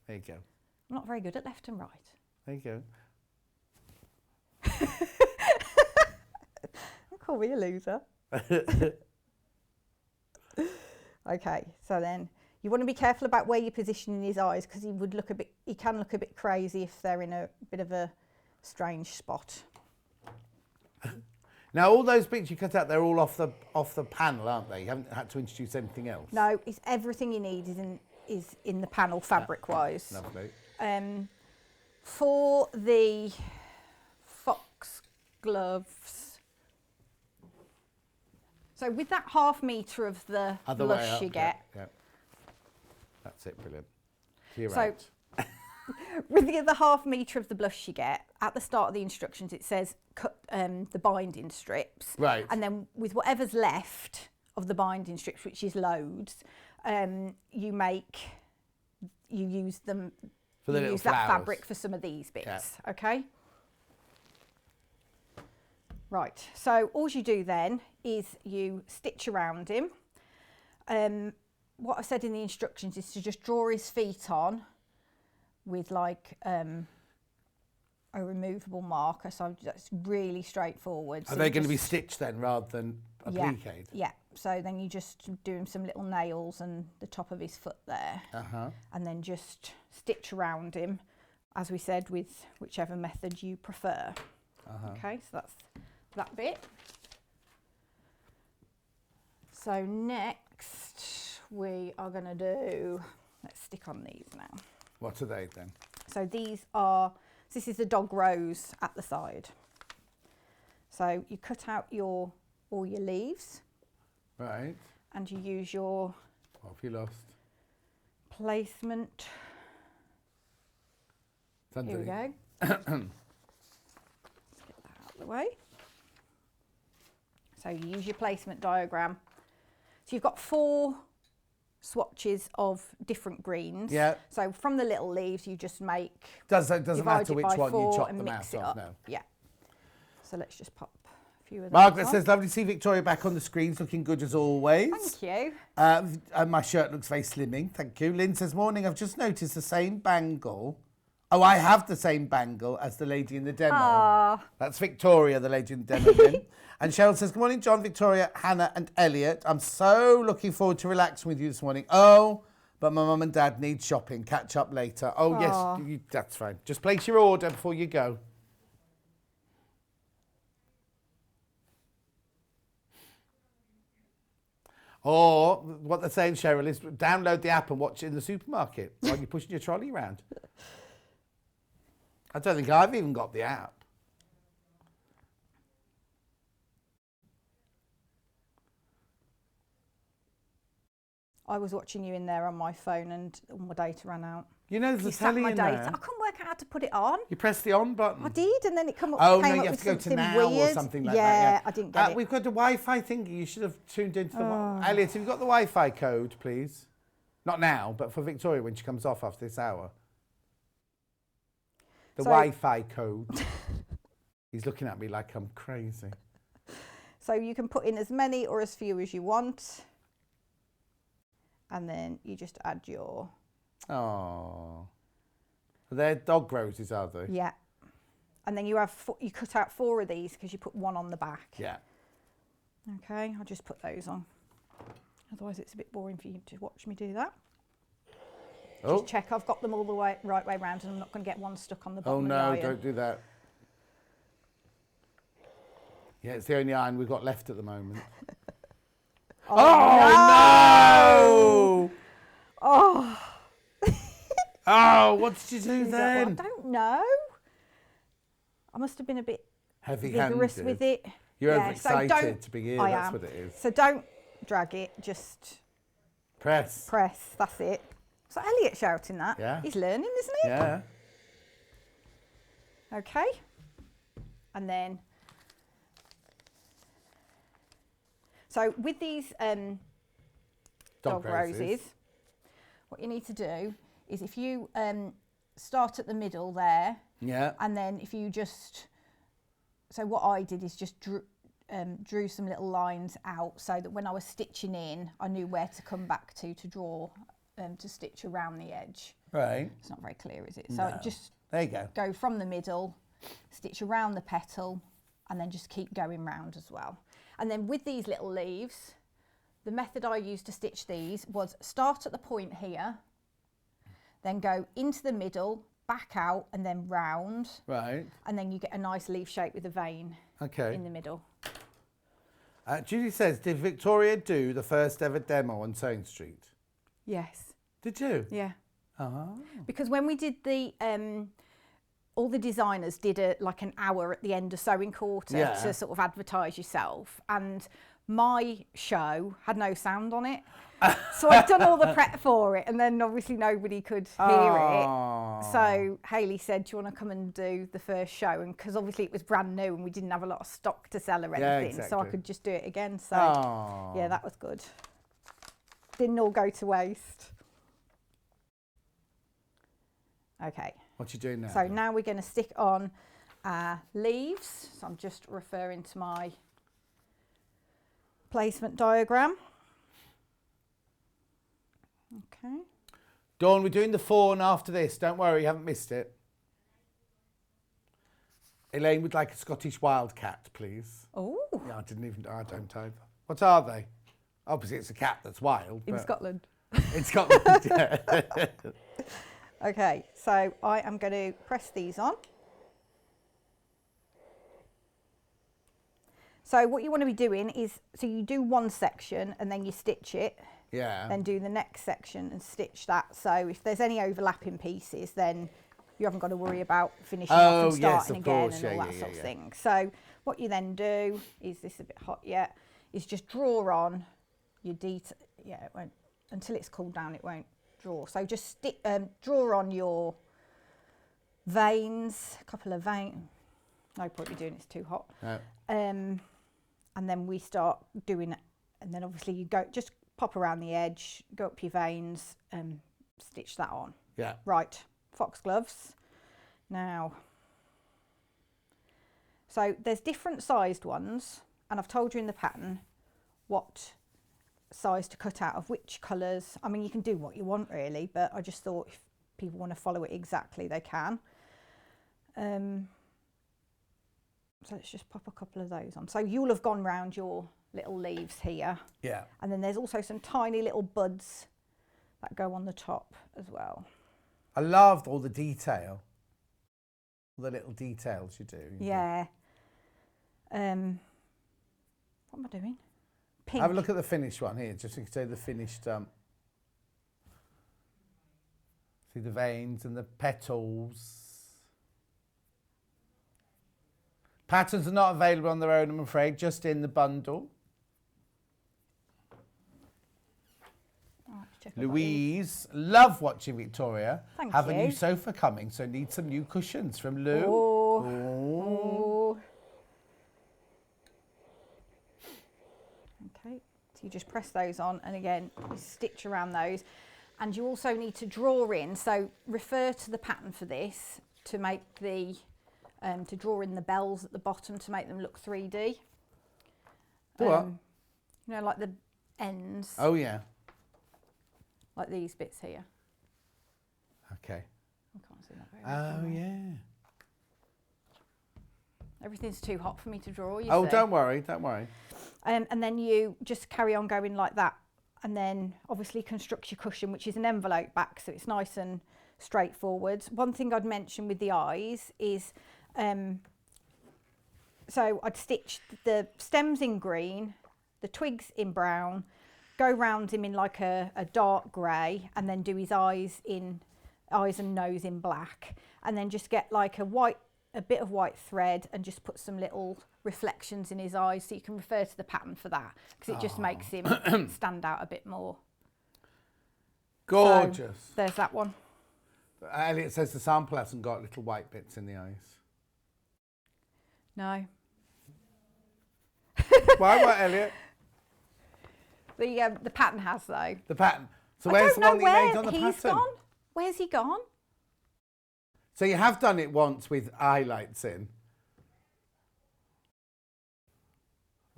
There you go. I'm not very good at left and right. There you go. Don't call me a loser. Okay, so then you want to be careful about where you're positioning his eyes because he can look a bit crazy if they're in a bit of a strange spot. Now, all those bits you cut out, they're all off the panel, aren't they? You haven't had to introduce anything else? No, it's everything you need is in the panel fabric-wise. Lovely. For the fox gloves, so with that 1/2 metre of the Other way blush up, you get, yeah. That's it, brilliant. To your So- right. with the other 1/2 metre of the blush you get, at the start of the instructions it says cut the binding strips. Right. And then with whatever's left of the binding strips, which is loads, you use them, For the you little use that flowers. fabric for some of these bits, Yeah. okay? Right, so all you do then is you stitch around him. What I said in the instructions is to just draw his feet on with like a removable marker, so that's really straightforward. Are So they you going to be just- stitched then rather than appliqued? Yeah, so then you just do him some little nails and the top of his foot there, and then just stitch around him, as we said, with whichever method you prefer. Okay, so that's that bit. So next we are going to do, let's stick on these now. What are they then? So this is the dog rose at the side. So you cut out all your leaves. Right. And you use your What have you lost? placement. It's Here we underneath. go. Let's get that out of the way. So you use your placement diagram. So you've got 4 swatches of different greens. Yeah. So from the little leaves, you just make. Doesn't divide matter it which by one you 4 chop and them mix out it of, up. no. Yeah. So let's just pop a few of those Margaret on. says, lovely to see Victoria back on the screens, looking good as always. Thank you. And my shirt looks very slimming, thank you. Lynn says, morning, I've just noticed the same bangle. Oh, I have the same bangle as the lady in the demo. Aww. That's Victoria, the lady in the demo, Lynn. And Cheryl says, good morning, John, Victoria, Hannah and Elliot. I'm so looking forward to relaxing with you this morning. Oh, but my mum and dad need shopping. Catch up later. Oh, yes, that's fine. Just place your order before you go. Or what they're saying, Cheryl, is download the app and watch it in the supermarket while you're pushing your trolley around. I don't think I've even got the app. I was watching you in there on my phone and all my data ran out. You know, there's a telly in there. I couldn't work out how to put it on. You press the on button. I did, and then it came up. Oh, came no, up you have with to go to something now weird. or something like yeah, that. Yeah, I didn't get it. We've got a Wi-Fi thing. You should have tuned into the... Elliot, have you got the Wi-Fi code, please? Not now, but for Victoria when she comes off after this hour. The Wi-Fi code. He's looking at me like I'm crazy. So you can put in as many or as few as you want. And then you just add your... Oh. They're dog roses, are they? Yeah. And then you have you cut out 4 of these because you put 1 on the back. Yeah. Okay, I'll just put those on. Otherwise it's a bit boring for you to watch me do that. Oh. Just check I've got them all the right way around and I'm not going to get one stuck on the bottom Oh of the no, iron. don't do that. Yeah, it's the only iron we've got left at the moment. Oh, no! Oh. Oh, what did you do then? I don't know. I must have been a bit Heavy-handed. vigorous with it. You're Yeah, overexcited to be here, I that's am. what it is. So don't drag it, just Press. press, that's it. So Elliot shouting that. Yeah. He's learning, isn't he? Yeah. Okay. And then, so with these dog roses, what you need to do is if you start at the middle there, Yeah. and then if you just, so what I did is just drew some little lines out so that when I was stitching in, I knew where to come back to draw, to stitch around the edge. Right. It's not very clear, is it? So No. just There you go. go from the middle, stitch around the petal, and then just keep going round as well. And then with these little leaves, the method I used to stitch these was start at the point here, then go into the middle, back out, and then round. Right. And then you get a nice leaf shape with a vein Okay. in the middle. Judy says, did Victoria do the first ever demo on Sewing Street? Yes. Did you? Yeah. Oh. Because when we did the, all the designers did like an hour at the end of Sewing Quarter to sort of advertise yourself. And my show had no sound on it. So I'd done all the prep for it and then obviously nobody could hear it. So Hayley said, do you want to come and do the first show? And because obviously it was brand new and we didn't have a lot of stock to sell or anything, so I could just do it again. So yeah, that was good. Didn't all go to waste. Okay. What you doing now? So now we're going to stick on leaves. So I'm just referring to my placement diagram. Okay. Dawn, we're doing the fawn after this. Don't worry, you haven't missed it. Elaine would like a Scottish wildcat, please. Oh. Yeah, I don't either. What are they? Obviously, it's a cat that's wild. In Scotland. In Scotland, yeah. Okay, so I am going to press these on. So what you want to be doing is, so you do one section and then you stitch it. Yeah. Then do the next section and stitch that. So if there's any overlapping pieces, then you haven't got to worry about finishing off and starting again and all that sort of thing. So what you then do, is this a bit hot yet, is just draw on your detail. Yeah, it won't, until it's cooled down, it won't draw. So just draw on your veins, a couple of veins. No point in doing it, it's too hot. No. And then we start doing it. And then obviously you go, just pop around the edge, go up your veins and stitch that on. Yeah. Right, foxgloves. Now, So there's different sized ones, and I've told you in the pattern what size to cut out of which colours. I mean, you can do what you want really, but I just thought if people want to follow it exactly, they can. So let's just pop a couple of those on. So you'll have gone round your little leaves here. Yeah. And then there's also some tiny little buds that go on the top as well. I loved all the detail. All the little details you do. Yeah. What am I doing? Pink. Have a look at the finished one here, just so you can see the finished. See the veins and the petals. Patterns are not available on their own, I'm afraid, just in the bundle. Louise, love watching Victoria. Thank Have you. a new sofa coming, so need some new cushions from Lou. Oh. Oh. Okay, so you just press those on, and again, you stitch around those. And you also need to draw in, so refer to the pattern for this to make the, to draw in the bells at the bottom to make them look 3D. What? You know, like the ends. Oh, yeah. Like these bits here. Okay. I can't see that very well. Oh, yeah. Everything's too hot for me to draw, you Oh, see. don't worry, don't worry. And then you just carry on going like that, and then obviously construct your cushion, which is an envelope back, so it's nice and straightforward. One thing I'd mention with the eyes is, so I'd stitch the stems in green, the twigs in brown, go round him in like a dark grey, and then do his eyes and nose in black, and then just get like a bit of white thread and just put some little reflections in his eyes, so you can refer to the pattern for that, because it just makes him stand out a bit more. Gorgeous. So, there's that one. Elliot says the sample hasn't got little white bits in the eyes. No. Why, what, Elliot? The pattern has though. The pattern. So I where's don't the one know that you made where on the he's pattern? gone. Where's he gone? So you have done it once with highlights in.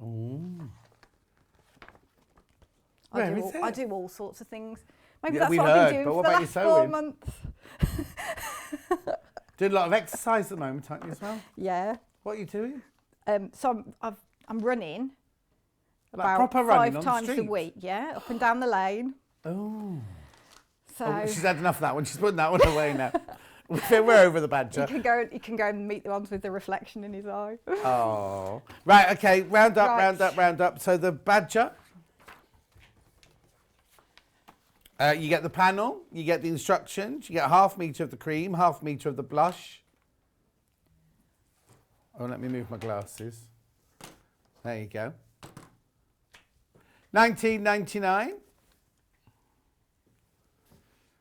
Oh. I do all sorts of things. Maybe Yeah, that's we what I've heard, been doing but for what the about last your 4 sewing? months. Doing a lot of exercise at the moment, aren't you, as well? Yeah. What are you doing? So I'm running Like about proper running 5 on the times a street? week. Yeah, up and down the lane. Oh. So Oh, she's had enough of that one. She's putting that one away now. We're over the badger. you can go and meet the ones with the reflection in his eye. Oh. Right, okay, round up, Right. round up, round up. So the badger, you get the panel, you get the instructions, you get 1/2 metre of the cream, 1/2 metre of the blush. Oh, let me move my glasses. There you go. $19.99.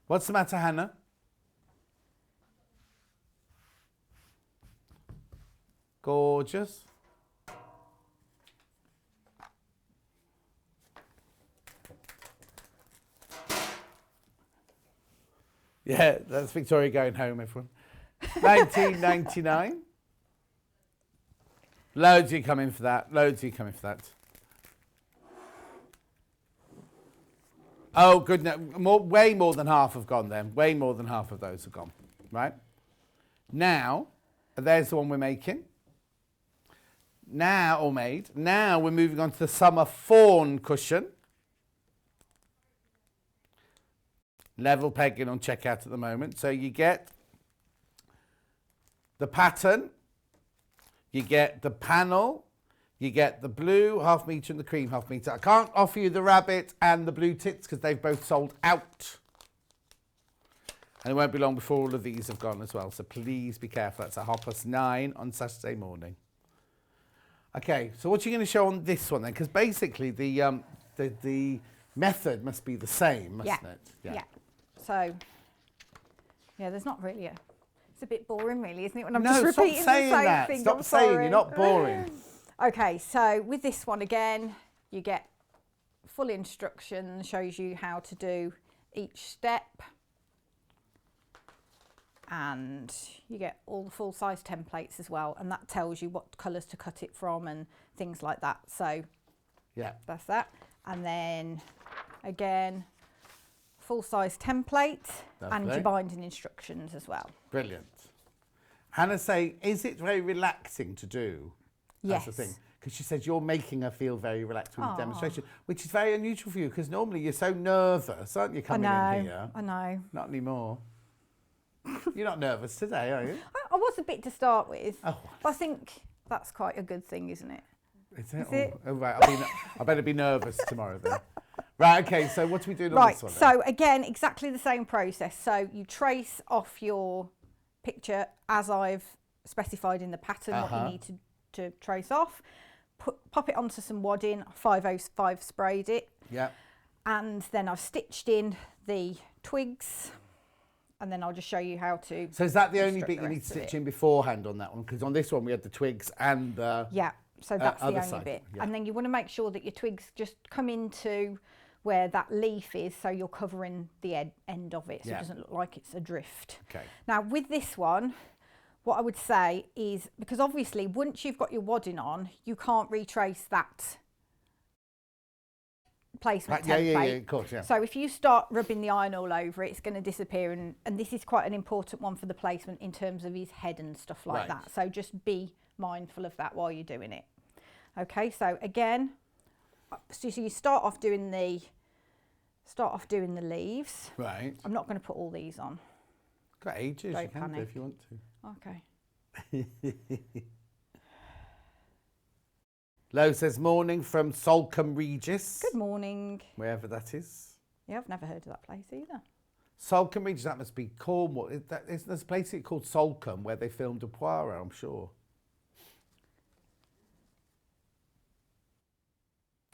What's the matter, Hannah? Gorgeous. Yeah, that's Victoria going home, everyone. $19.99. Loads of you coming for that. Loads of you coming for that. Oh, good. No, way more than half have gone then. Way more than half of those have gone. Right? Now, there's the one we're making. Now, or made. Now we're moving on to the summer fawn cushion. Level pegging on checkout at the moment. So you get the pattern, you get the panel, you get the blue 1/2 metre and the cream 1/2 metre. I can't offer you the rabbit and the blue tits because they've both sold out. And it won't be long before all of these have gone as well. So please be careful. That's at 9:30 on Saturday morning. Okay, so what are you going to show on this one then? Because basically the method must be the same, mustn't it? Yeah. So, yeah, there's not really it's a bit boring really, isn't it, when I'm No, just stop repeating saying the same that. thing. Stop I'm saying sorry. you're not boring. Okay, so with this one again, you get full instructions, shows you how to do each step. and you get all the full-size templates as well, and that tells you what colours to cut it from and things like that. So yeah, that's that. And then again, full-size template and your binding instructions as well. Brilliant. Hannah say, is it very relaxing to do? Yes. That's the thing. Because she says you're making her feel very relaxed with the demonstration, which is very unusual for you, because normally you're so nervous, aren't you, coming in here? I know. Not anymore. You're not nervous today, are you? I was a bit to start with. Oh. But I think that's quite a good thing, isn't it? Is it? Is it? Oh, right. I better be nervous tomorrow then. Right, okay, so what are we doing on Right, this one then? so again, exactly the same process. So you trace off your picture as I've specified in the pattern what you need to trace off. Pop it onto some wadding, 505 sprayed it. Yeah. And then I've stitched in the twigs, and then I'll just show you how to. So is that the only construct bit the you need to rest of stitch it. in beforehand on that one? Because on this one we had the twigs and the... Yeah, so that's the other only side, bit. yeah. And then you want to make sure that your twigs just come into where that leaf is, so you're covering the end of it, so it doesn't look like it's adrift. Okay. Now with this one, what I would say is, because obviously once you've got your wadding on, you can't retrace that placement template. Yeah, of course, yeah. So if you start rubbing the iron all over it, it's going to disappear, and this is quite an important one for the placement in terms of his head and stuff like that. So just be mindful of that while you're doing it. Okay, so again, so you start off doing the leaves. Right. I'm not going to put all these on. Got ages, Don't you can do panic. if you want to. Okay. Lo says, morning from Salcombe Regis. Good morning. Wherever that is. Yeah, I've never heard of that place either. Salcombe Regis, that must be Cornwall. There's a place called Salcombe where they filmed a Poirot, I'm sure.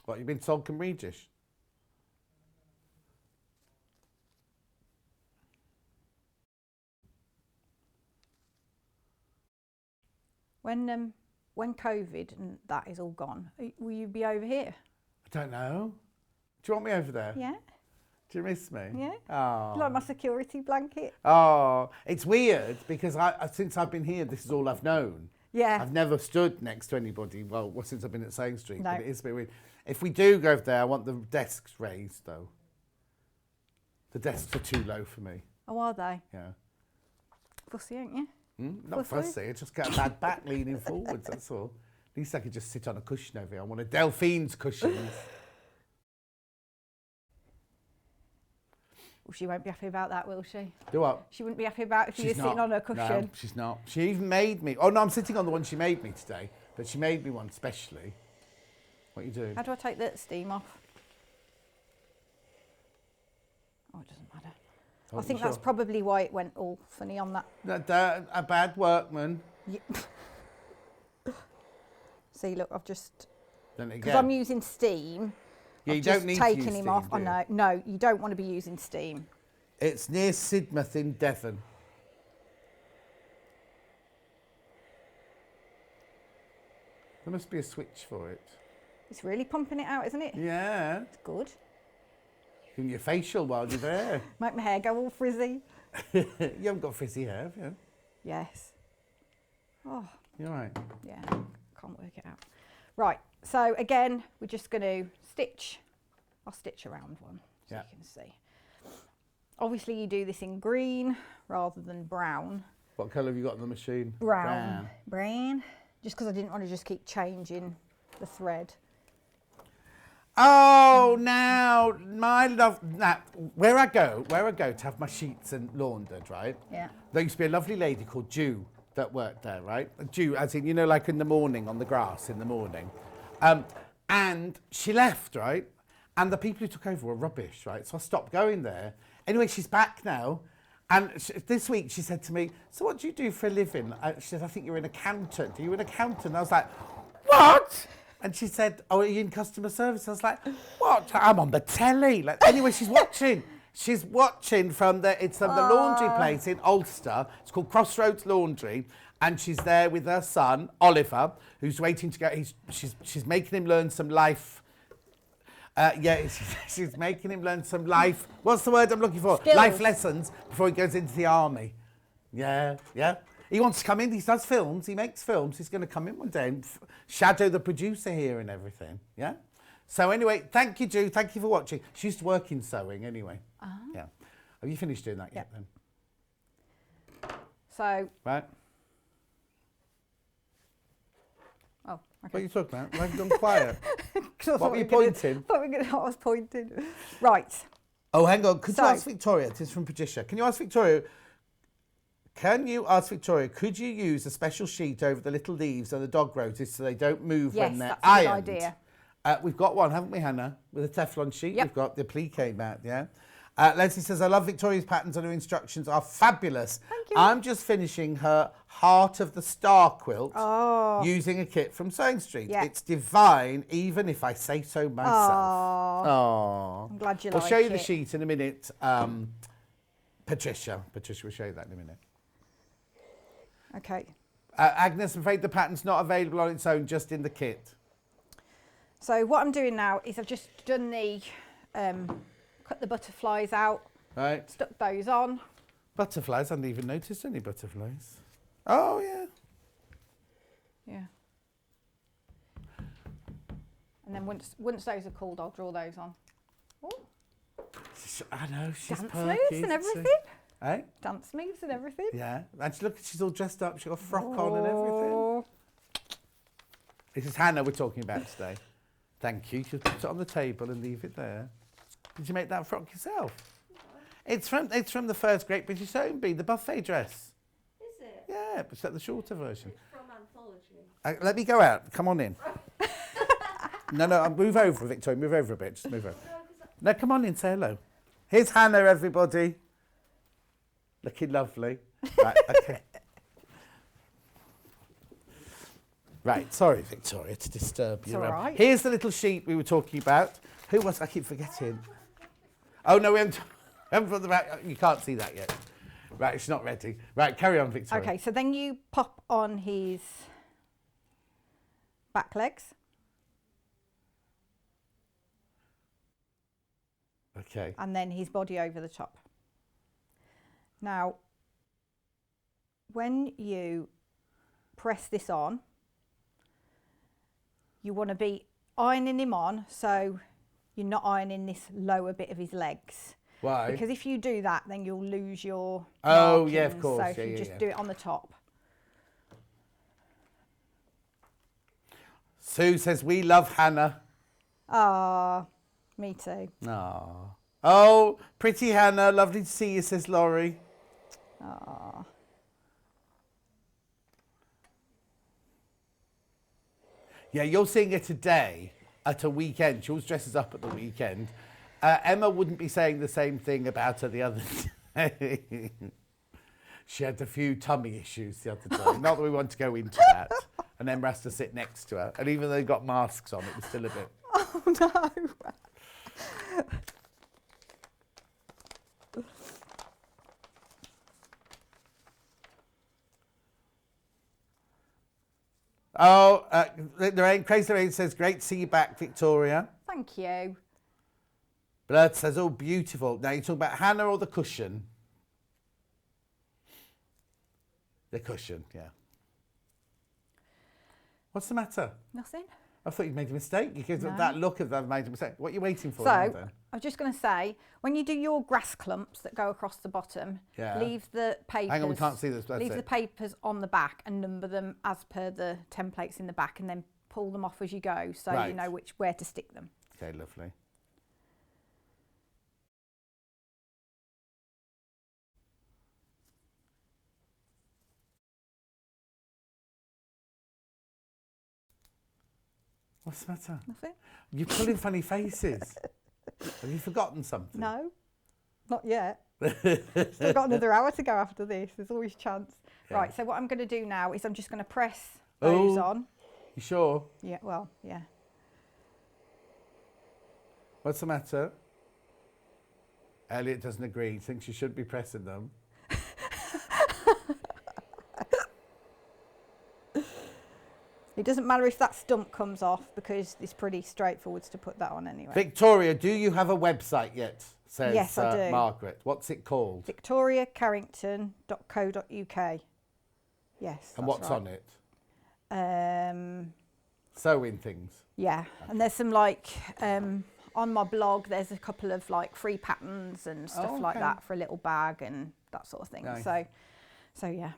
What, you've been to Salcombe Regis? When COVID and that is all gone, will you be over here? I don't know. Do you want me over there? Yeah. Do you miss me? Yeah. Oh. Like my security blanket. Oh, it's weird because since I've been here, this is all I've known. Yeah. I've never stood next to anybody, well, since I've been at Sane Street, No. but it is a bit weird. If we do go over there, I want the desks raised, though. The desks are too low for me. Oh, are they? Yeah. Fussy, ain't you? Not fussy, I just got a bad back leaning forwards, that's all. At least I could just sit on a cushion over here. I want a Delphine's cushions. Well, she won't be happy about that, will she? Do what? She wouldn't be happy about if you were She's sitting not. on a cushion. No, she's not. She even made me. Oh, no, I'm sitting on the one she made me today, but she made me one specially. What are you doing? How do I take the steam off? Oh, it doesn't matter. Oh, I think you that's sure? probably why it went all funny on that. A bad workman. Yeah. See, look, I've just... Then Because again. I'm using steam, Yeah, you I've don't just need to taken use him steam, off. do I you? know. No, you don't want to be using steam. It's near Sidmouth in Devon. There must be a switch for it. It's really pumping it out, isn't it? Yeah. It's good. Doing your facial while you're there. Make my hair go all frizzy. You haven't got frizzy hair, have you? Yes. Oh, You're right. yeah. Can't work it out. Right. So again, we're just going to stitch. I'll stitch around one so Yeah. you can see. Obviously, you do this in green rather than brown. What colour have you got on the machine? Brown. Just because I didn't want to just keep changing the thread. Oh, now, my love, now, where I go to have my sheets and laundered, right? Yeah. There used to be a lovely lady called Jew that worked there, right? Jew, as in, you know, like in the morning, on the grass in the morning. And she left, right? And the people who took over were rubbish, right? So I stopped going there. Anyway, she's back now. And this week she said to me, so what do you do for a living? She said, I think you're an accountant. Are you an accountant? I was like, what? And she said, oh, are you in customer service? I was like, what? I'm on the telly. Like, anyway, she's watching. She's watching from the laundry place in Ulster. It's called Crossroads Laundry. And she's there with her son, Oliver, who's waiting to go. She's making him learn some life. She's making him learn some life. What's the word I'm looking for? Skills. Life lessons before he goes into the army. Yeah, yeah. He wants to come in. He does films. He makes films. He's going to come in one day and shadow the producer here and everything. Yeah. So anyway, thank you, Ju. Thank you for watching. She used to work in sewing anyway. Yeah. Have you finished doing that yet then? So. Right. Oh, okay. What are you talking about? Why have you gone quiet? What were you pointing? I was pointing. Right. Oh, hang on. Could you ask Victoria? This is from Patricia. Can you ask Victoria, could you use a special sheet over the little leaves and the dog roses so they don't move when they're ironed? Yes, that's a good idea. We've got one, haven't we, Hannah? With a Teflon sheet. Yep. We've got the applique mat, yeah? Leslie says, I love Victoria's patterns and her instructions are fabulous. Thank you. I'm just finishing her Heart of the Star quilt using a kit from Sewing Street. Yeah. It's divine, even if I say so myself. Oh, I'm glad you like it. I'll show you the sheet in a minute. Patricia will show you that in a minute. Okay. Agnes, I'm afraid the pattern's not available on its own, just in the kit. So what I'm doing now is I've just done the, cut the butterflies out. Right. Stuck those on. Butterflies, I hadn't even noticed any butterflies. Oh, yeah. Yeah. And then once those are cooled, I'll draw those on. Ooh. I know, she's Dance perky, moves and everything. Eh? Dance moves and everything. Yeah. And look, she's all dressed up. She's got a frock on and everything. This is Hannah we're talking about today. Thank you. Just put it on the table and leave it there. Did you make that frock yourself? No. It's from the first Great British Sewing Bee, the buffet dress. Is it? Yeah, it's like the shorter version. It's from Anthology. Let me go out. Come on in. No, move over, Victoria. Move over a bit. Just move over. No, come on in. Say hello. Here's Hannah, everybody. Looking lovely. Right, okay. Right, sorry, Victoria, to disturb you. It's all right. Here's the little sheet we were talking about. Who was? I keep forgetting. Oh no, we haven't put the back. You can't see that yet. Right, it's not ready. Right, carry on, Victoria. Okay, so then you pop on his back legs. Okay. And then his body over the top. Now, when you press this on, you want to be ironing him on so you're not ironing this lower bit of his legs. Why? Because if you do that, then you'll lose your Oh, markings. yeah, of course. So if Yeah, you yeah, just yeah. do it on the top. Sue says, we love Hannah. Ah, me too. Aww. Oh, pretty Hannah. Lovely to see you, says Laurie. Ah. Yeah, you're seeing her today at a weekend. She always dresses up at the weekend. Emma wouldn't be saying the same thing about her the other day. She had a few tummy issues the other day. Not that we want to go into that. And Emma has to sit next to her. And even though they got masks on, it was still a bit... Oh, no. Oh, Crazy Lorraine says, great to see you back, Victoria. Thank you. Blood says, oh, beautiful. Now, you're talking about Hannah or the cushion? The cushion, yeah. What's the matter? Nothing. I thought you'd made a mistake. You gave that look of I've made a mistake. What are you waiting for? So, now, then? I was just going to say, when you do your grass clumps that go across the bottom, leave the papers. Hang on, we can't see this. That's leave it. the papers on the back and number them as per the templates in the back, and then pull them off as you go, so you know where to stick them. Okay, lovely. What's the matter? Nothing. You're pulling funny faces. Have you forgotten something? No, not yet. Still got another hour to go after this. There's always chance. Yeah. Right, so what I'm going to do now is I'm just going to press those on. You sure? Yeah, well, yeah. What's the matter? Elliot doesn't agree. He thinks you shouldn't be pressing them. It doesn't matter if that stump comes off because it's pretty straightforward to put that on anyway. Victoria, do you have a website yet? Says, yes, I do. Margaret. What's it called? victoriacarrington.co.uk. Yes. And what's right. on it? Sewing things. Yeah, okay. And there's some like on my blog. There's a couple of like free patterns and stuff like that for a little bag and that sort of thing. Nice. So yeah.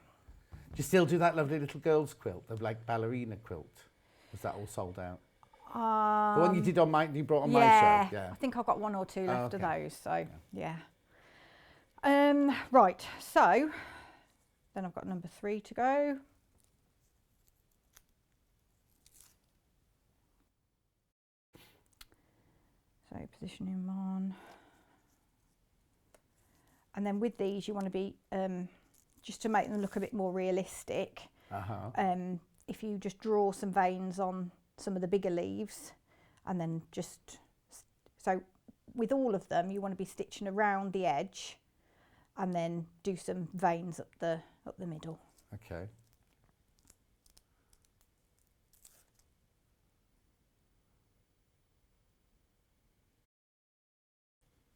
Do you still do that lovely little girl's quilt, the like ballerina quilt? Was that all sold out? The one you did on you brought on my show. Yeah, I think I've got 1 or 2 left of those. So yeah. Right. So then I've got number 3 to go. So positioning them on. And then with these, you want to be just to make them look a bit more realistic. If you just draw some veins on some of the bigger leaves, and then just so with all of them, you want to be stitching around the edge, and then do some veins up the middle. Okay.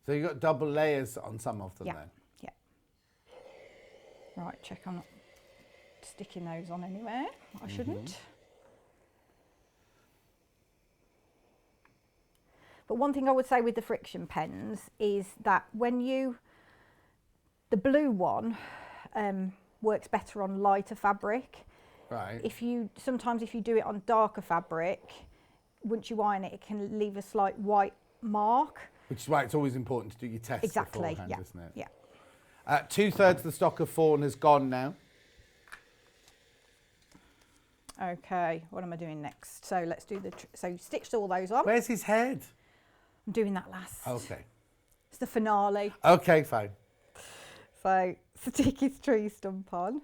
So you've got double layers on some of them then? Yeah. Right, check I'm not sticking those on anywhere. I shouldn't. But one thing I would say with the friction pens is that the blue one works better on lighter fabric. Right. Sometimes if you do it on darker fabric, once you iron it, it can leave a slight white mark. Which is why it's always important to do your tests beforehand, isn't it? Yeah. 2/3 of the stock of fawn has gone now. Okay, what am I doing next? So let's do so you stitched all those on. Where's his head? I'm doing that last. Okay. It's the finale. Okay, fine. So stick his tree stump on.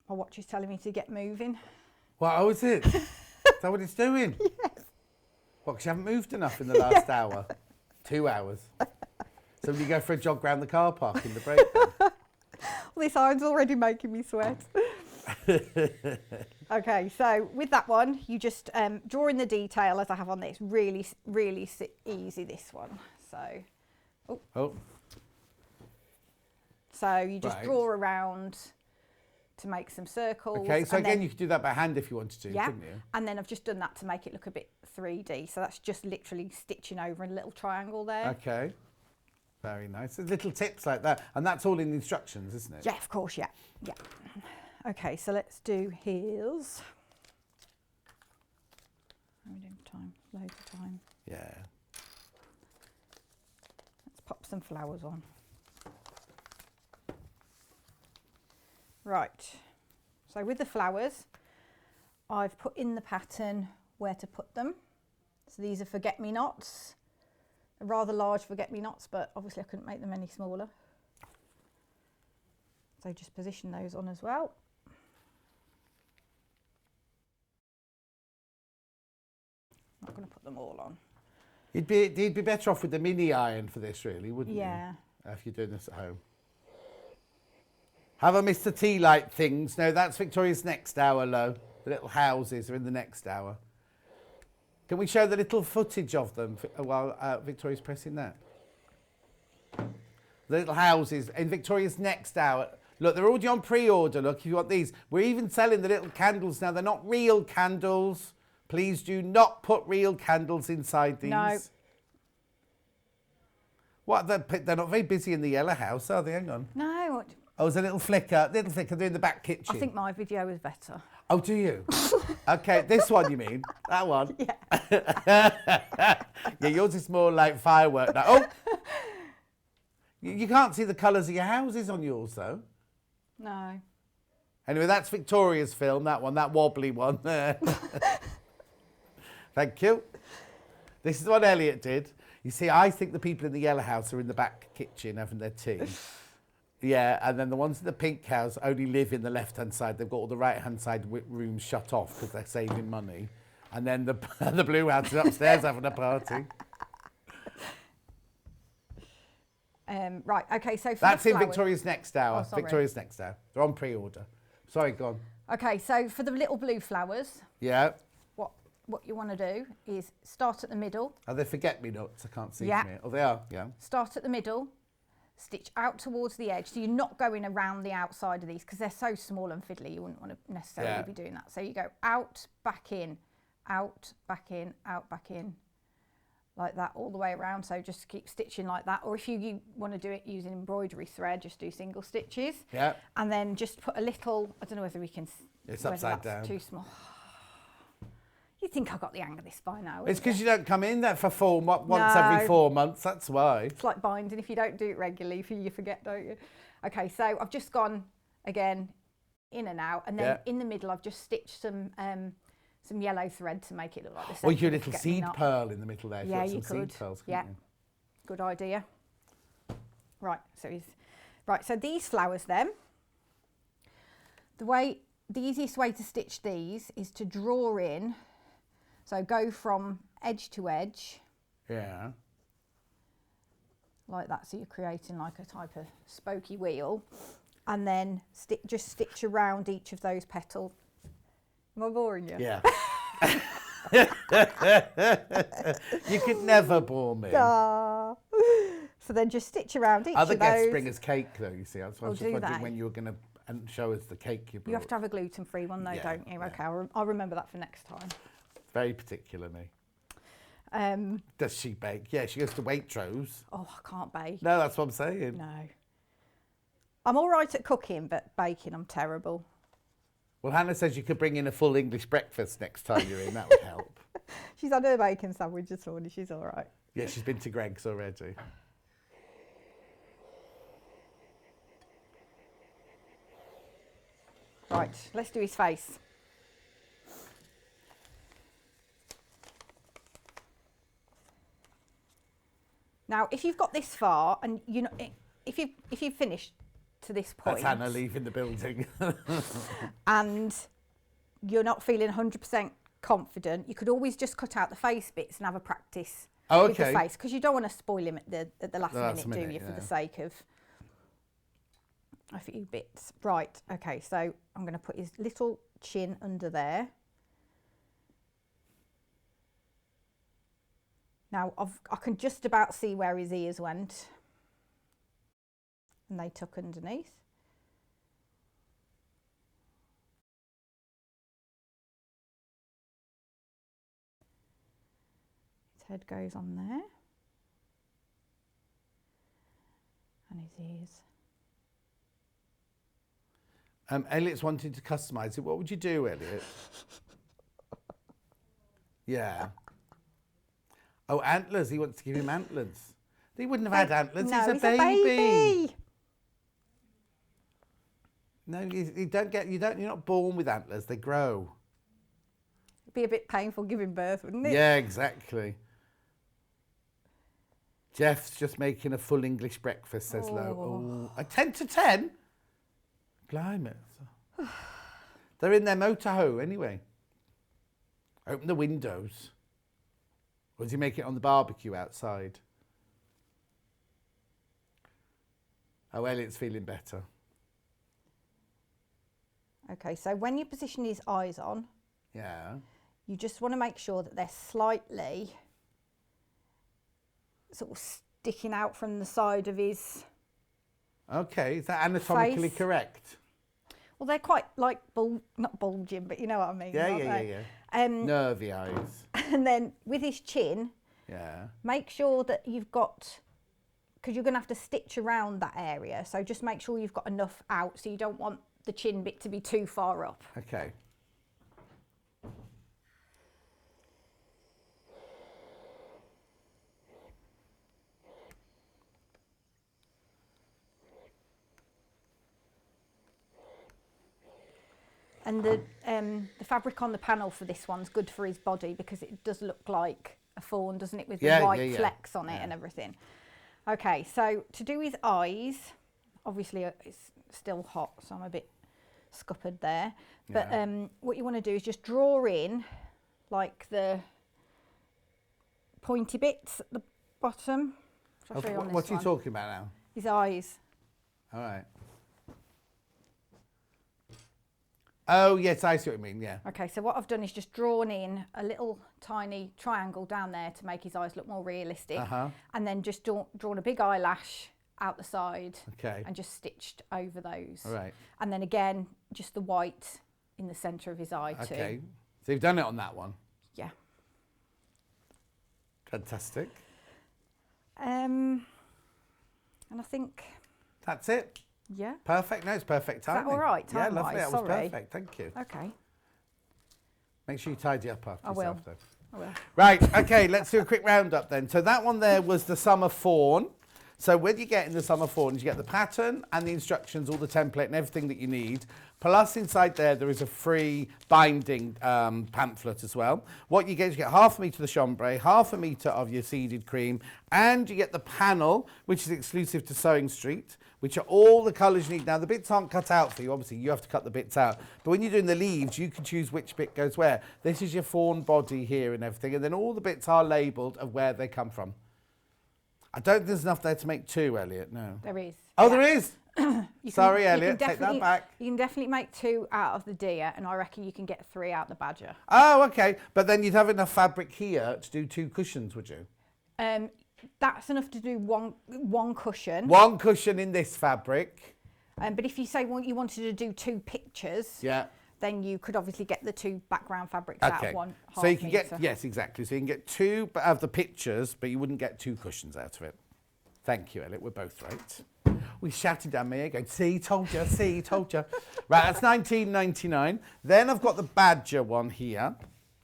My watch is telling me to get moving. What, is it? Is that what it's doing? Yes. What, because you haven't moved enough in the last hour? 2 hours. So will you go for a jog round the car park in the break then? Well, this iron's already making me sweat. Okay, so with that one, you just draw in the detail as I have on this. Really, really easy, this one. So, So you just draw around to make some circles. Okay, so again, you could do that by hand if you wanted to, couldn't you? And then I've just done that to make it look a bit 3D. So that's just literally stitching over a little triangle there. Okay, very nice. There's little tips like that. And that's all in the instructions, isn't it? Yeah, of course, yeah. Okay, so let's do his. How are we doing time? Loads of time. Yeah. Let's pop some flowers on. Right, so with the flowers, I've put in the pattern where to put them. So these are forget-me-nots, rather large forget-me-nots, but obviously I couldn't make them any smaller. So just position those on as well. I'm not going to put them all on. You'd be better off with the mini iron for this, really, wouldn't you? Yeah. If you're doing this at home. Have I missed the tea light things? No, that's Victoria's next hour, Lo. The little houses are in the next hour. Can we show the little footage of them while Victoria's pressing that? The little houses in Victoria's next hour. Look, they're already on pre-order. Look, if you want these. We're even selling the little candles now. They're not real candles. Please do not put real candles inside these. No. What? They're not very busy in the yellow house, are they? Hang on. No. Oh, there's a little flicker doing the back kitchen. I think my video is better. Oh, do you? Okay, this one you mean? That one? Yeah. Yeah, yours is more like firework now. Oh! You can't see the colours of your houses on yours, though. No. Anyway, that's Victoria's film, that one, that wobbly one. Thank you. This is what Elliot did. You see, I think the people in the yellow house are in the back kitchen having their tea. Yeah, and then the ones in the pink house only live in the left-hand side. They've got all the right-hand side rooms shut off because they're saving money. And then the blue house is upstairs having a party. Right, okay, so for That's the in flowers. Victoria's Next Hour. Oh, sorry. Victoria's Next Hour. They're on pre-order. Sorry, go on. Okay, so for the little blue flowers, Yeah. what you want to do is start at the middle. Are they forget-me-nots? I can't see Yeah. from here. Oh, they are, yeah. Start at the middle, stitch out towards the edge. So you're not going around the outside of these because they're so small and fiddly, you wouldn't want to necessarily be doing that. So you go out, back in, out, back in, out, back in, like that all the way around. So just keep stitching like that. Or if you want to do it using embroidery thread, just do single stitches. Yeah. And then just put a little, I don't know whether we can, It's whether upside that's down. too small. You think I got the hang of this by now? It's wouldn't because you? you don't come in there for once every No. 4 months, that's why. It's like binding. If you don't do it regularly, you forget, don't you? Okay, so I've just gone again in and out, and then in the middle I've just stitched some yellow thread to make it look like the centre. Or your of the little seed forget-me-not. pearl in the middle there. if Yeah, got you some could. Seed pearls, Yeah, couldn't you? good idea. Right, so these flowers then. The easiest way to stitch these is to draw in. So go from edge to edge. Yeah. Like that, so you're creating like a type of spokey wheel, and then just stitch around each of those petals. Am I boring you? Yeah. You could never bore me. Ah. So then just stitch around each Other of those. guests bring us cake though, you see. I was We'll just do wondering that. when you were going to show us the cake you brought. You have to have a gluten-free one though, Yeah, don't you? yeah. Okay, I'll remember that for next time. Very particular, me. Oh, Does she bake? Yeah, she goes to Waitrose. I can't bake. No, that's what I'm saying. No. I'm all right at cooking, but baking, I'm terrible. Well, Hannah says you could bring in a full English breakfast next time you're in. That would help. She's had her bacon sandwich this morning. She's all right. Yeah, she's been to Greg's already. Right, let's do his face. Now, if you've got this far, and you know, if you've finished to this point, That's Hannah leaving the building. and you're not feeling 100% confident, you could always just cut out the face bits and have a practice with the face, because you don't want to spoil him at the last minute, do you, for the sake of a few bits. Right, okay, so I'm going to put his little chin under there. Now, I can just about see where his ears went, and they tuck underneath. His head goes on there, and his ears. Elliot's wanting to customise it. What would you do, Elliot? Yeah. Oh, antlers. He wants to give him antlers. He wouldn't have had antlers. No, he's a baby. baby. No, you're not born with antlers. They grow. It'd be a bit painful giving birth, wouldn't it? Yeah, exactly. Jeff's just making a full English breakfast, says Lo. Oh, a 10 to 10? Blimey. They're in their motorhome anyway. Open the windows. Or does he make it on the barbecue outside? Oh, Elliot's feeling better. Okay, so when you position his eyes on, Yeah. you just want to make sure that they're slightly sort of sticking out from the side of his... Okay, is that anatomically Face. correct? Well, they're quite like, not bulging, but you know what I mean. Yeah, aren't yeah, they? yeah, yeah. Nervy eyes. And then with his chin, Yeah. make sure that you've got, because you're going to have to stitch around that area, so just make sure you've got enough out, so you don't want the chin bit to be too far up. Okay. And the fabric on the panel for this one's good for his body because it does look like a fawn, doesn't it, with the white flecks on it and everything. Okay, so to do his eyes, obviously it's still hot, so I'm a bit scuppered there. But what you want to do is just draw in like the pointy bits at the bottom Shall I show you on this What are you one? talking about now? His eyes. All right. Oh, yes, I see what you mean, yeah. Okay, so what I've done is just drawn in a little tiny triangle down there to make his eyes look more realistic. And then just drawn a big eyelash out the side. Okay. And just stitched over those. All right. And then again, just the white in the centre of his eye too. Okay. So you've done it on that one? Yeah. Fantastic. And I think... That's it? Yeah. Perfect. No, it's perfect timing. Is that all right, Yeah, time-wise? lovely. That was Sorry. perfect. Thank you. Okay. Make sure you tidy up after I yourself, will. though. I will. Right, okay, let's do a quick roundup then. So that one there was the summer fawn. So when you get in the summer fawns, you get the pattern and the instructions, all the template and everything that you need. Plus inside there is a free binding pamphlet as well. What you get is you get half a metre of the chambray, half a metre of your seeded cream, and you get the panel, which is exclusive to Sewing Street, which are all the colours you need. Now, the bits aren't cut out for you. Obviously, you have to cut the bits out. But when you're doing the leaves, you can choose which bit goes where. This is your fawn body here and everything. And then all the bits are labelled of where they come from. I don't think there's enough there to make two, Elliot, no. There is. Oh, Yeah. there is? Sorry, Elliot, take that back. You can definitely make 2 out of the deer, and I reckon you can get 3 out the badger. Oh, okay. But then you'd have enough fabric here to do 2 cushions, would you? That's enough to do one cushion. 1 cushion in this fabric. But if you say you wanted to do 2 pictures, Yeah. then you could obviously get the 2 background fabrics out of one half So you can metre. get, yes, exactly. So you can get 2 of the pictures, but you wouldn't get 2 cushions out of it. Thank you, Elliot. We're both right. We shouted down my ear going, see, told you, see, told you. Right, that's $19.99. Then I've got the badger one here,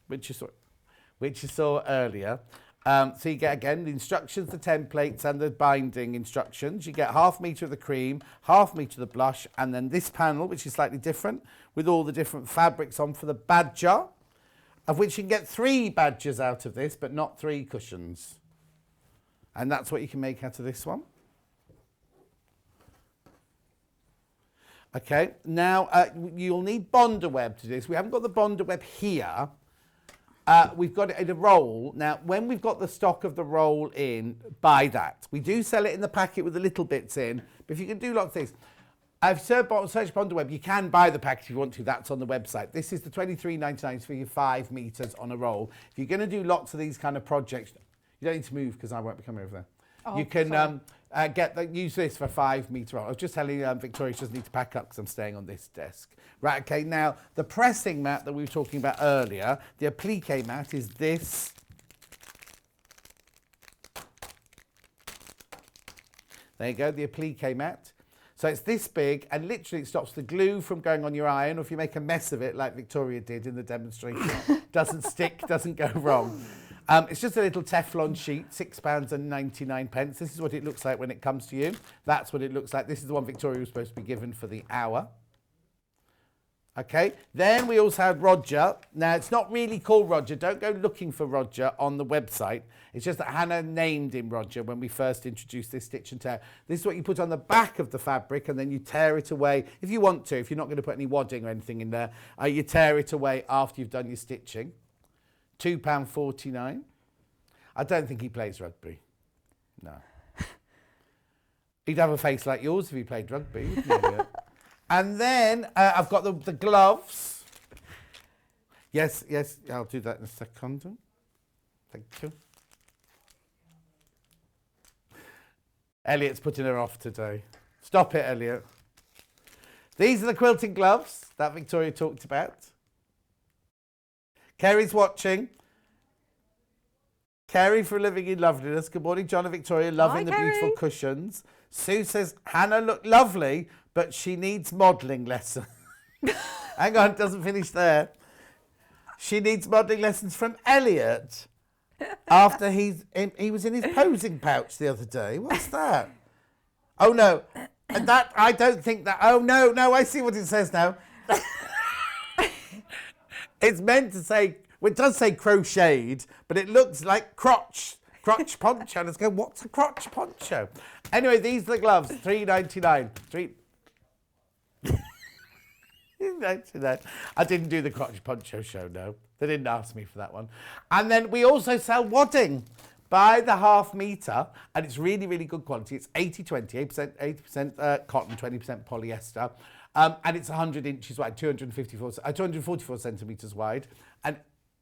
which you saw earlier. So you get, again, the instructions, the templates and the binding instructions. You get half metre of the cream, half metre of the blush, and then this panel, which is slightly different, with all the different fabrics on for the badger, of which you can get 3 badgers out of this, but not 3 cushions. And that's what you can make out of this one. Okay, now you'll need Bonder web to do this. We haven't got the Bonder web here. We've got it in a roll. Now, when we've got the stock of the roll in, buy that. We do sell it in the packet with the little bits in, but if you can do lots of things. I've searched Bonder web. You can buy the packet if you want to. That's on the website. This is the $23.99 for your 5 metres on a roll. If you're going to do lots of these kind of projects, you don't need to move because I won't be coming over there. Oh, you can use this for 5 metre roll. I was just telling Victoria she doesn't need to pack up because I'm staying on this desk. Right, okay, now the pressing mat that we were talking about earlier, the applique mat is this. There you go, the applique mat. So it's this big and literally it stops the glue from going on your iron, or if you make a mess of it like Victoria did in the demonstration, doesn't stick, doesn't go wrong. It's just a little Teflon sheet, £6.99. This is what it looks like when it comes to you. That's what it looks like. This is the one Victoria was supposed to be given for the hour. Okay, then we also had Roger. Now, it's not really called Roger. Don't go looking for Roger on the website. It's just that Hannah named him Roger when we first introduced this stitch and tear. This is what you put on the back of the fabric and then you tear it away. If you want to, if you're not going to put any wadding or anything in there, you tear it away after you've done your stitching. £2.49. I don't think he plays rugby. No. He'd have a face like yours if he played rugby, wouldn't he? And then I've got the gloves. Yes, I'll do that in a second. Thank you. Elliot's putting her off today. Stop it, Elliot. These are the quilting gloves that Victoria talked about. Kerry's watching. Kerry for Living in Loveliness. Good morning, John and Victoria. Loving the beautiful cushions. Sue says, Hannah looked lovely, but she needs modelling lessons. Hang on, it doesn't finish there. She needs modelling lessons from Elliot after he was in his posing pouch the other day. What's that? Oh, no. And that, I don't think that, oh, no, I see what it says now. It's meant to say, well, it does say crocheted, but it looks like crotch poncho. Let's go, what's a crotch poncho? Anyway, these are the gloves, $3.99. $3.99. I didn't do the crotch poncho show, no. They didn't ask me for that one. And then we also sell wadding. Buy the half metre, and it's really, really good quality. It's 80-20, 80% cotton, 20% polyester. And it's 100 inches wide, 244 centimetres wide. And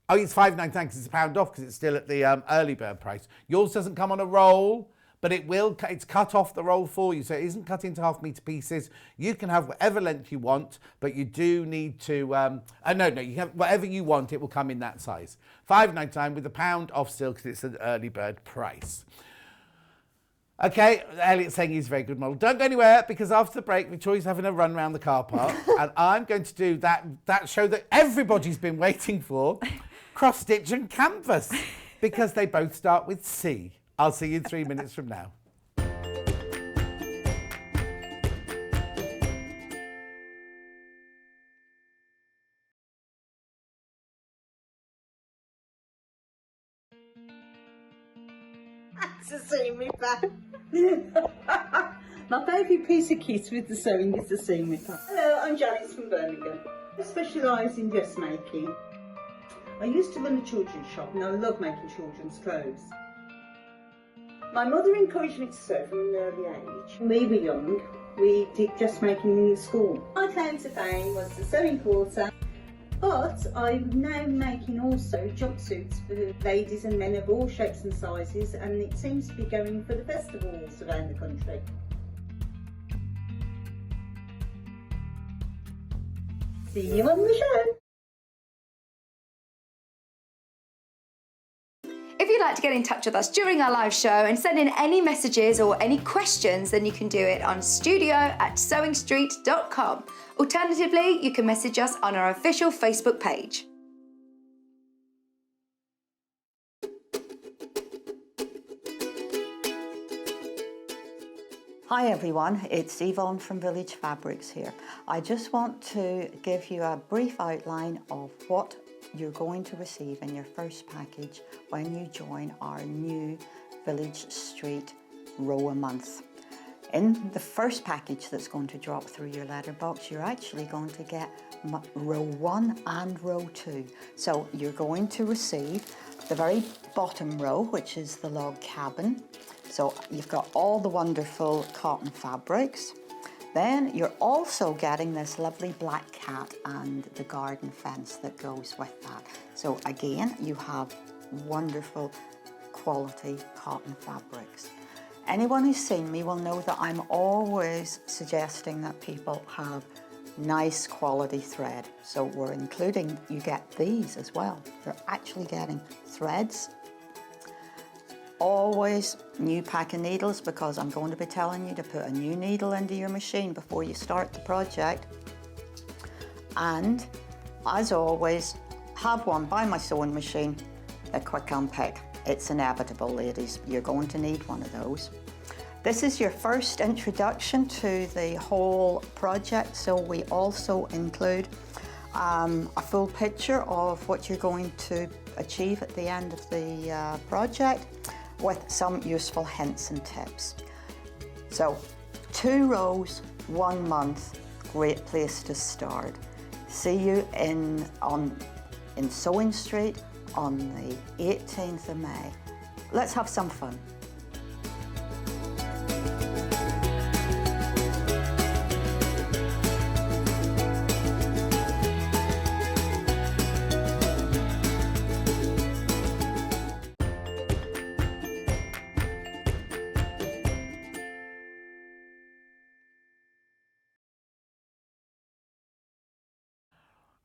oh, it's £5.99 because it's £1 off because it's still at the early bird price. Yours doesn't come on a roll, but it's cut off the roll for you. So it isn't cut into half metre pieces. You can have whatever length you want, but you do need to, you have whatever you want, it will come in that size. £5.99 with £1 off still because it's an early bird price. Okay, Elliot's saying he's a very good model. Don't go anywhere because after the break, Victoria's having a run around the car park and I'm going to do that show that everybody's been waiting for, cross stitch and canvas, because they both start with C. I'll see you in 3 minutes from now. To see me back. My favourite piece of kit with the sewing is the seam ripper. Hello, I'm Janice from Birmingham. I specialise in dressmaking. I used to run a children's shop and I love making children's clothes. My mother encouraged me to sew from an early age. When we were young, we did dressmaking in school. My claim to fame was the sewing quarter. But I'm now making also jumpsuits for ladies and men of all shapes and sizes, and it seems to be going for the festivals around the country. See you on the show! If you'd like to get in touch with us during our live show and send in any messages or any questions, then you can do it on studio@sewingstreet.com. Alternatively, you can message us on our official Facebook page. Hi everyone, it's Yvonne from Village Fabrics here. I just want to give you a brief outline of what you're going to receive in your first package when you join our new Village Street row a month. In the first package that's going to drop through your letterbox, you're actually going to get row 1 and row 2. So you're going to receive the very bottom row, which is the log cabin. So you've got all the wonderful cotton fabrics. Then you're also getting this lovely black cat and the garden fence that goes with that. So again, you have wonderful quality cotton fabrics. Anyone who's seen me will know that I'm always suggesting that people have nice quality thread. So we're including, you get these as well. You're actually getting threads. Always new pack of needles, because I'm going to be telling you to put a new needle into your machine before you start the project. And as always, have one by my sewing machine, a quick unpick. It's inevitable, ladies. You're going to need one of those. This is your first introduction to the whole project, so we also include a full picture of what you're going to achieve at the end of the project, with some useful hints and tips. So 2 rows, 1 month, great place to start. See you in Sewing Street on the 18th of May. Let's have some fun.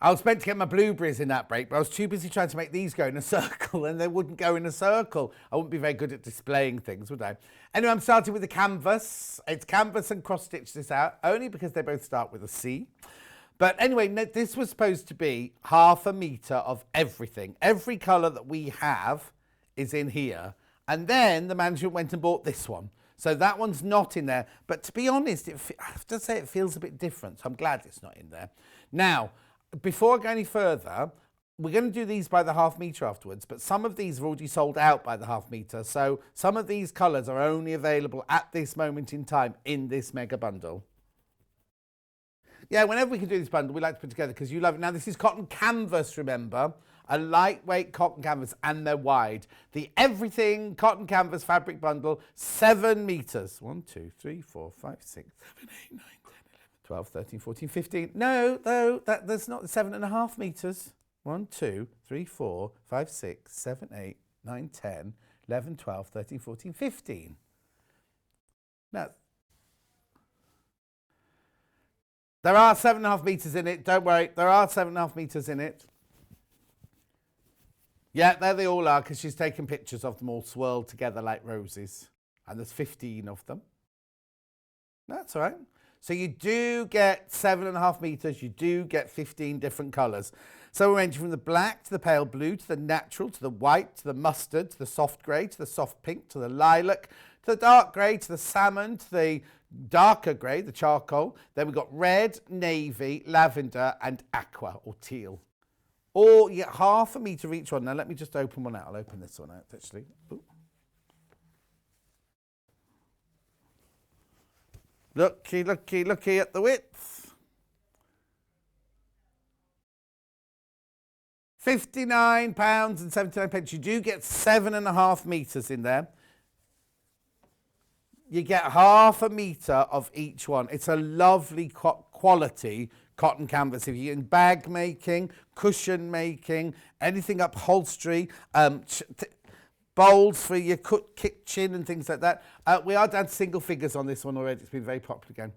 I was meant to get my blueberries in that break, but I was too busy trying to make these go in a circle, and they wouldn't go in a circle. I wouldn't be very good at displaying things, would I? Anyway, I'm starting with the canvas. It's canvas and cross-stitch this out, only because they both start with a C. But anyway, this was supposed to be 1/2 metre of everything. Every colour that we have is in here. And then the management went and bought this one. So that one's not in there. But to be honest, I have to say it feels a bit different. So I'm glad it's not in there. Now, before I go any further, we're going to do these by the 1/2 metre afterwards, but some of these are already sold out by the 1/2 metre, so some of these colours are only available at this moment in time in this mega bundle. Yeah, whenever we can do this bundle, we like to put together because you love it. Now, this is cotton canvas, remember. a lightweight cotton canvas, and they're wide. The Everything Cotton Canvas Fabric Bundle, 7 metres. 1, 2, 3, 4, 5, 6, 7, 8, 9, 10, 11, 12, 13, 14, 15. No, that's not 7.5 metres. 1, 2, 3, 4, 5, 6, 7, 8, 9, 10, 11, 12, 13, 14, 15. Now, there are 7.5 metres in it. Don't worry, there are 7.5 metres in it. Yeah, there they all are, because she's taken pictures of them all swirled together like roses. And there's 15 of them. That's all right. So you do get 7.5 metres. You do get 15 different colours. So we're ranging from the black to the pale blue, to the natural, to the white, to the mustard, to the soft grey, to the soft pink, to the lilac, to the dark grey, to the salmon, to the darker grey, the charcoal. Then we've got red, navy, lavender and aqua or teal. Or you get 1/2 metre each one. Now let me just open one out. I'll open this one out actually. Ooh. Looky, looky, looky at the width. £59.79. You do get 7.5 metres in there. You get 1/2 metre of each one. It's a lovely quality cotton canvas. If you're in bag making, cushion making, anything upholstery, bowls for your kitchen and things like that. We are down to single figures on this one already. It's been very popular again.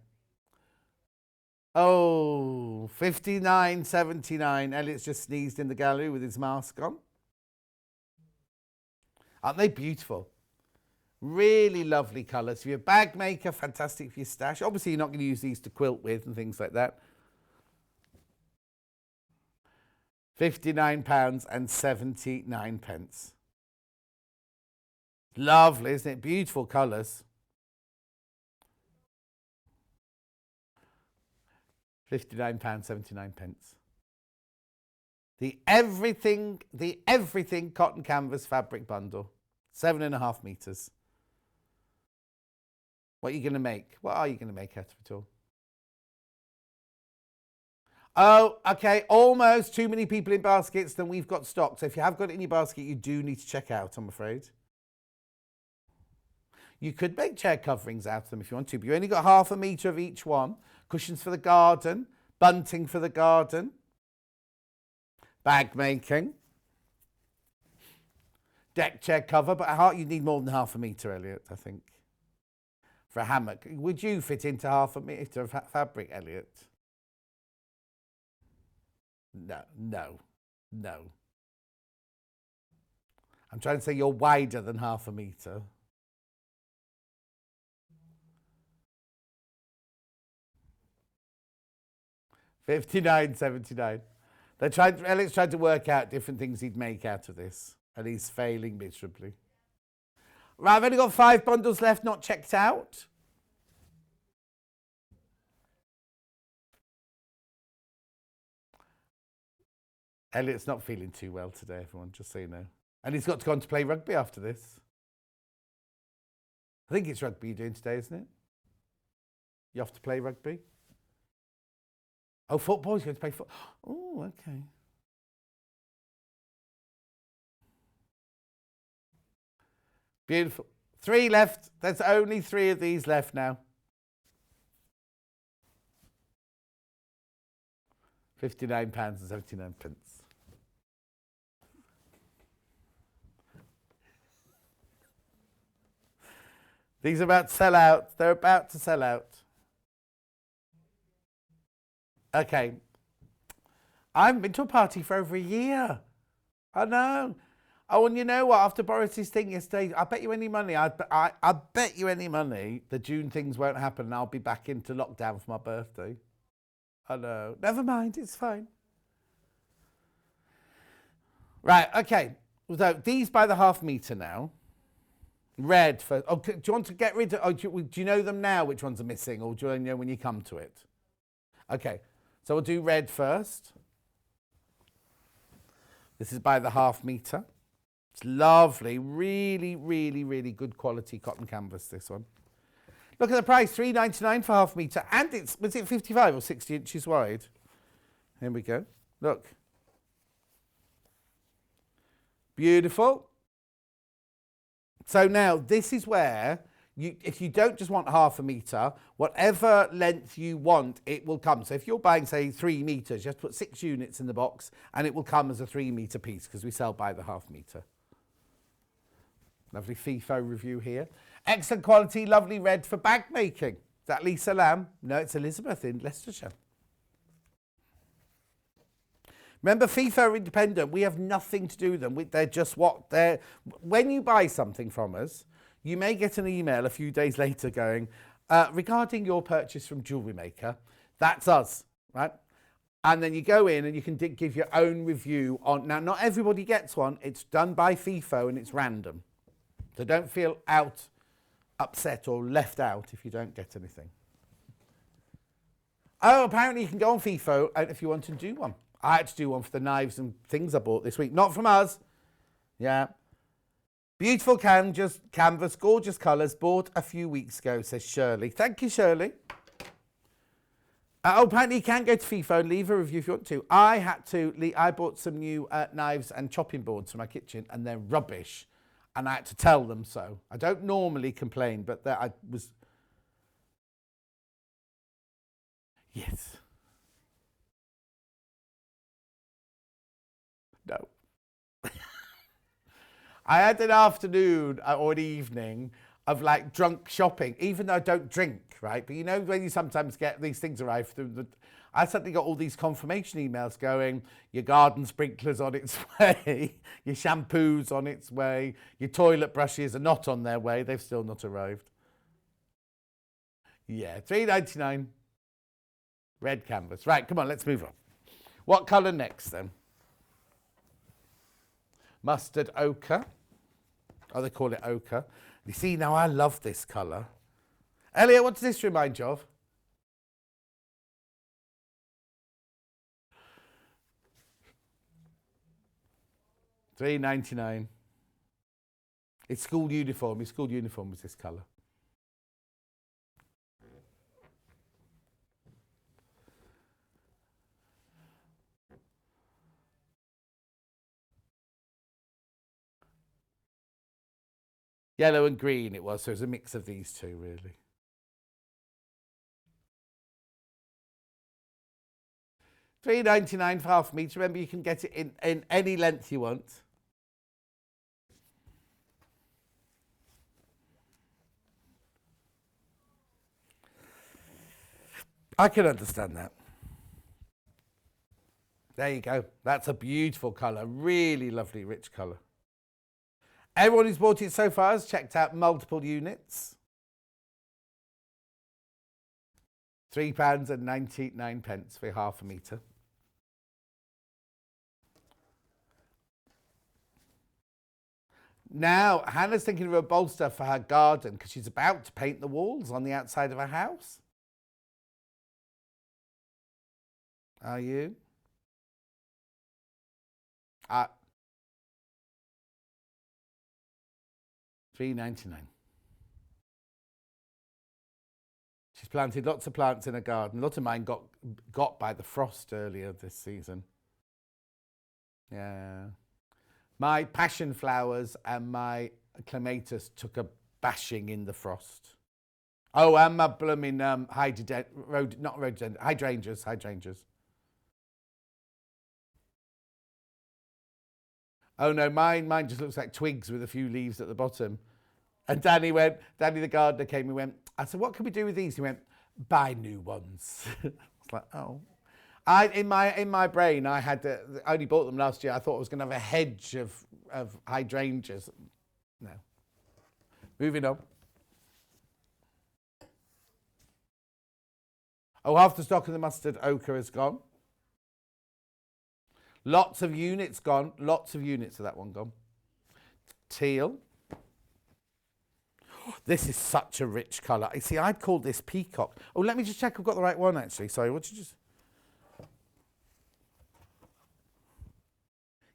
Oh, £59.79. Elliot's just sneezed in the gallery with his mask on. Aren't they beautiful? Really lovely colours. If you're a bag maker, fantastic for your stash. Obviously, you're not going to use these to quilt with and things like that. £59.79. Lovely, isn't it? Beautiful colours. £59.79. The Everything Cotton Canvas Fabric Bundle. 7.5 metres. What are you going to make? What are you going to make out of it all? Oh, okay. Almost too many people in baskets than we've got stock. So if you have got it in your basket, you do need to check out, I'm afraid. You could make chair coverings out of them if you want to, but you only got 1/2 metre of each one. Cushions for the garden, bunting for the garden, bag making, deck chair cover, but you need more than 1/2 metre, Elliot, I think. For a hammock. Would you fit into 1/2 metre of fabric, Elliot? No. I'm trying to say you're wider than 1/2 metre. £59.79. Elliot's tried to work out different things he'd make out of this, and he's failing miserably. Right, I've only got 5 bundles left, not checked out. Elliot's not feeling too well today, everyone, just so you know. And he's got to go on to play rugby after this. I think it's rugby you're doing today, isn't it? You off to play rugby? Oh, football, he's going to play football. Oh, okay. Beautiful. 3 left. There's only 3 of these left now. £59.79. These are about to sell out. They're about to sell out. Okay. I haven't been to a party for over a year. I know. Oh, and you know what? After Boris's thing yesterday, I bet you any money, I bet you any money the June things won't happen and I'll be back into lockdown for my birthday. I know. Never mind, it's fine. Right, okay. So these by the 1/2 metre now. Red for... Oh, do you want to get rid of... Oh, do you know them now, which ones are missing, or do you know when you come to it? Okay, so we'll do red first. This is by the 1/2 metre. It's lovely, really, really, really good quality cotton canvas, this one. Look at the price, £3.99 for 1/2 metre, and was it 55 or 60 inches wide? Here we go. Look. Beautiful. So now this is where if you don't just want half a metre, whatever length you want, it will come. So if you're buying, say, 3 metres, you have to put 6 units in the box and it will come as a 3 metre piece because we sell by the half metre. Lovely FIFO review here. Excellent quality, lovely red for bag making. Is that Lisa Lamb? No, it's Elizabeth in Leicestershire. Remember, FIFO are independent. We have nothing to do with them. They're just what they're... When you buy something from us, you may get an email a few days later going, regarding your purchase from Jewellery Maker, that's us, right? And then you go in and you can give your own review on... Now, not everybody gets one. It's done by FIFO and it's random. So don't feel upset or left out if you don't get anything. Oh, apparently you can go on FIFO if you want to do one. I had to do one for the knives and things I bought this week. Not from us. Yeah. Beautiful canvas, gorgeous colours. Bought a few weeks ago, says Shirley. Thank you, Shirley. Apparently you can go to FIFO and leave a review if you want to. I bought some new knives and chopping boards for my kitchen and they're rubbish. And I had to tell them so. I don't normally complain, but I was... Yes. No. I had an afternoon or an evening of like drunk shopping, even though I don't drink, right? But you know when you sometimes get these things arrive through I suddenly got all these confirmation emails going, your garden sprinkler's on its way, your shampoo's on its way, your toilet brushes are not on their way, they've still not arrived. Yeah, $3.99. Red canvas. Right, come on, let's move on. What colour next then? Mustard ochre. Oh, they call it ochre. You see, now I love this colour. Elliot, what does this remind you of? $3.99. It's school uniform. His school uniform was this colour. Yellow and green it was, so it was a mix of these two, really. $3.99 for half a metre. Remember, you can get it in any length you want. I can understand that. There you go. That's a beautiful colour. Really lovely, rich colour. Everyone who's bought it so far has checked out multiple units. £3.99 for half a metre. Now, Hannah's thinking of a bolster for her garden because she's about to paint the walls on the outside of her house. Are you? $3.99. She's planted lots of plants in her garden. A lot of mine got by the frost earlier this season. Yeah. My passion flowers and my clematis took a bashing in the frost. Oh, and my blooming hydrangeas. Oh no, mine just looks like twigs with a few leaves at the bottom. And Danny the gardener came and went, I said, what can we do with these? He went, buy new ones. I was like, oh. In my brain, I only bought them last year. I thought I was going to have a hedge of hydrangeas. No. Moving on. Oh, half the stock of the mustard ochre is gone. Lots of units gone. Lots of units of that one gone. Teal. This is such a rich colour. You see, I'd call this peacock. Oh, let me just check I've got the right one, actually. Sorry, what did you just...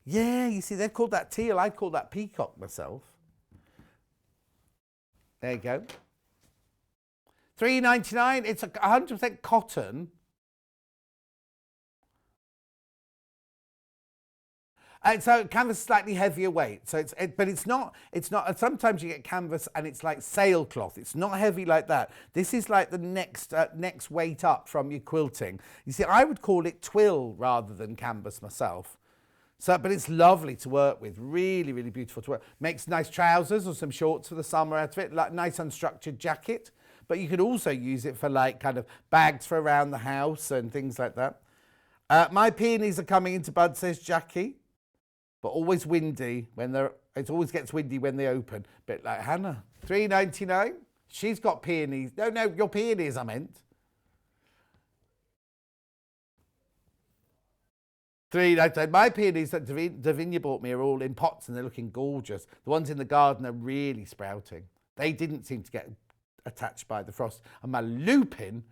Yeah, you see, they've called that teal. I'd call that peacock myself. There you go. $3.99. It's 100% cotton. So canvas is slightly heavier weight. So but it's not. Sometimes you get canvas and it's like sailcloth. It's not heavy like that. This is like the next weight up from your quilting. You see, I would call it twill rather than canvas myself. So, but it's lovely to work with. Really, really beautiful to work. Makes nice trousers or some shorts for the summer out of it. Like nice unstructured jacket. But you could also use it for like kind of bags for around the house and things like that. My peonies are coming into bud, says Jackie. But always windy when they're. It always gets windy when they open. Bit like Hannah. $3.99. She's got peonies. No, your peonies I meant. $3.99. My peonies that Davinia bought me are all in pots and they're looking gorgeous. The ones in the garden are really sprouting. They didn't seem to get attached by the frost. And my lupin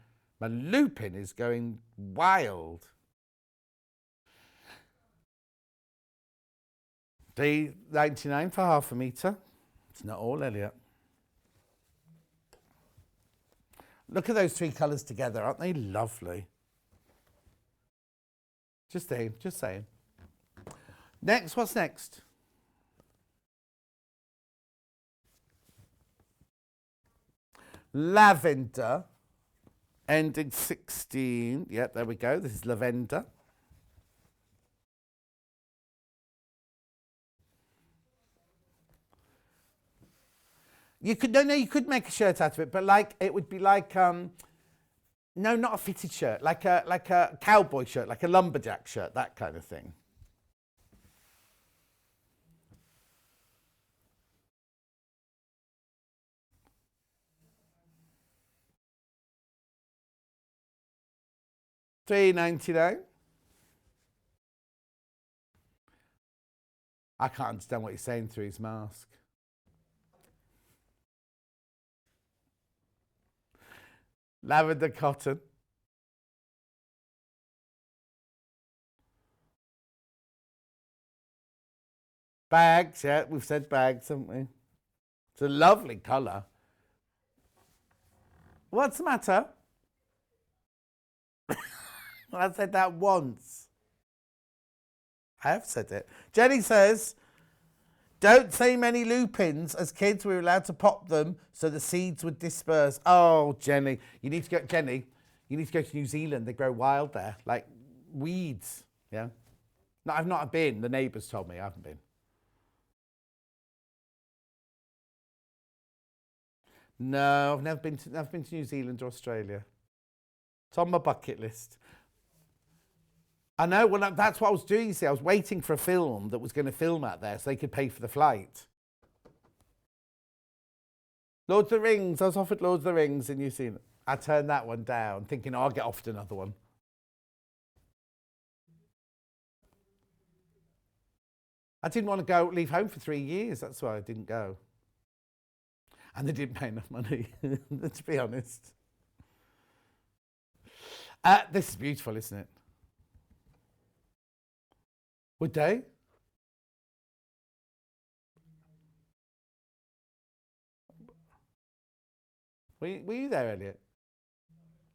is going wild. $3.99 for half a metre. It's not all, Elliot. Look at those three colours together. Aren't they lovely? Just saying. Next, what's next? Lavender, ending 16. Yep, there we go. This is lavender. You could you could make a shirt out of it, but like it would be like no, not a fitted shirt, like a cowboy shirt, like a lumberjack shirt, that kind of thing. $3.99. I can't understand what he's saying through his mask. Lavender cotton. Bags, yeah, we've said bags, haven't we? It's a lovely colour. What's the matter? I said that once. I have said it. Jenny says, don't say many lupins. As kids, we were allowed to pop them so the seeds would disperse. Oh, Jenny, you need to go to New Zealand. They grow wild there, like weeds. Yeah. No, I've not been. The neighbours told me I haven't been. No, I've never been to New Zealand or Australia. It's on my bucket list. I know, well, that's what I was doing, you see. I was waiting for a film that was going to film out there so they could pay for the flight. Lord of the Rings. I was offered Lord of the Rings in New Zealand. I turned that one down, thinking, I'll get offered another one. I didn't want to leave home for 3 years. That's why I didn't go. And they didn't pay enough money, to be honest. This is beautiful, isn't it? Would they? Were you there, Elliot?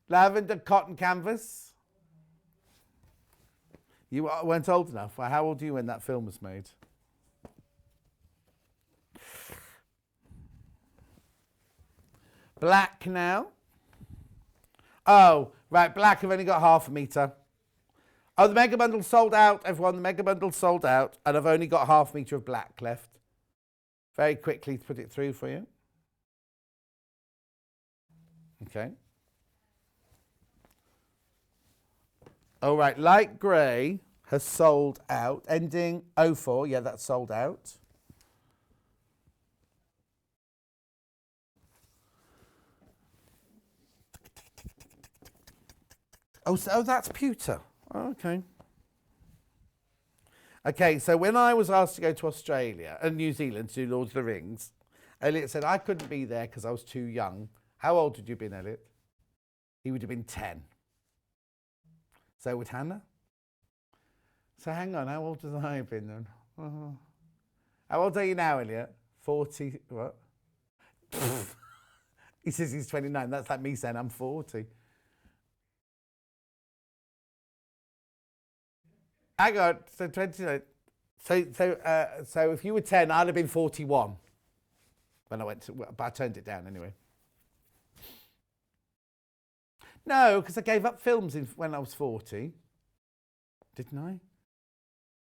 Lavender cotton canvas. You weren't old enough. Well, how old were you when that film was made? Black now. Oh, right, black, I've only got half a metre. Oh, the mega bundle sold out, everyone. The mega bundle sold out, and I've only got half a metre of black left. Very quickly to put it through for you. Okay. All right, light grey has sold out, ending 04. Yeah, that's sold out. Oh, that's pewter. Oh, okay. Okay, so when I was asked to go to Australia and New Zealand to do Lord of the Rings, Elliot said I couldn't be there because I was too young. How old would you have been, Elliot? He would have been 10. So would Hannah? So hang on, how old have I been then? How old are you now, Elliot? 40, what? He says he's 29. That's like me saying I'm 40. Hang on, so 29. So if you were 10, I'd have been 41 when I went to, but I turned it down anyway. No, because I gave up films when I was 40. Didn't I?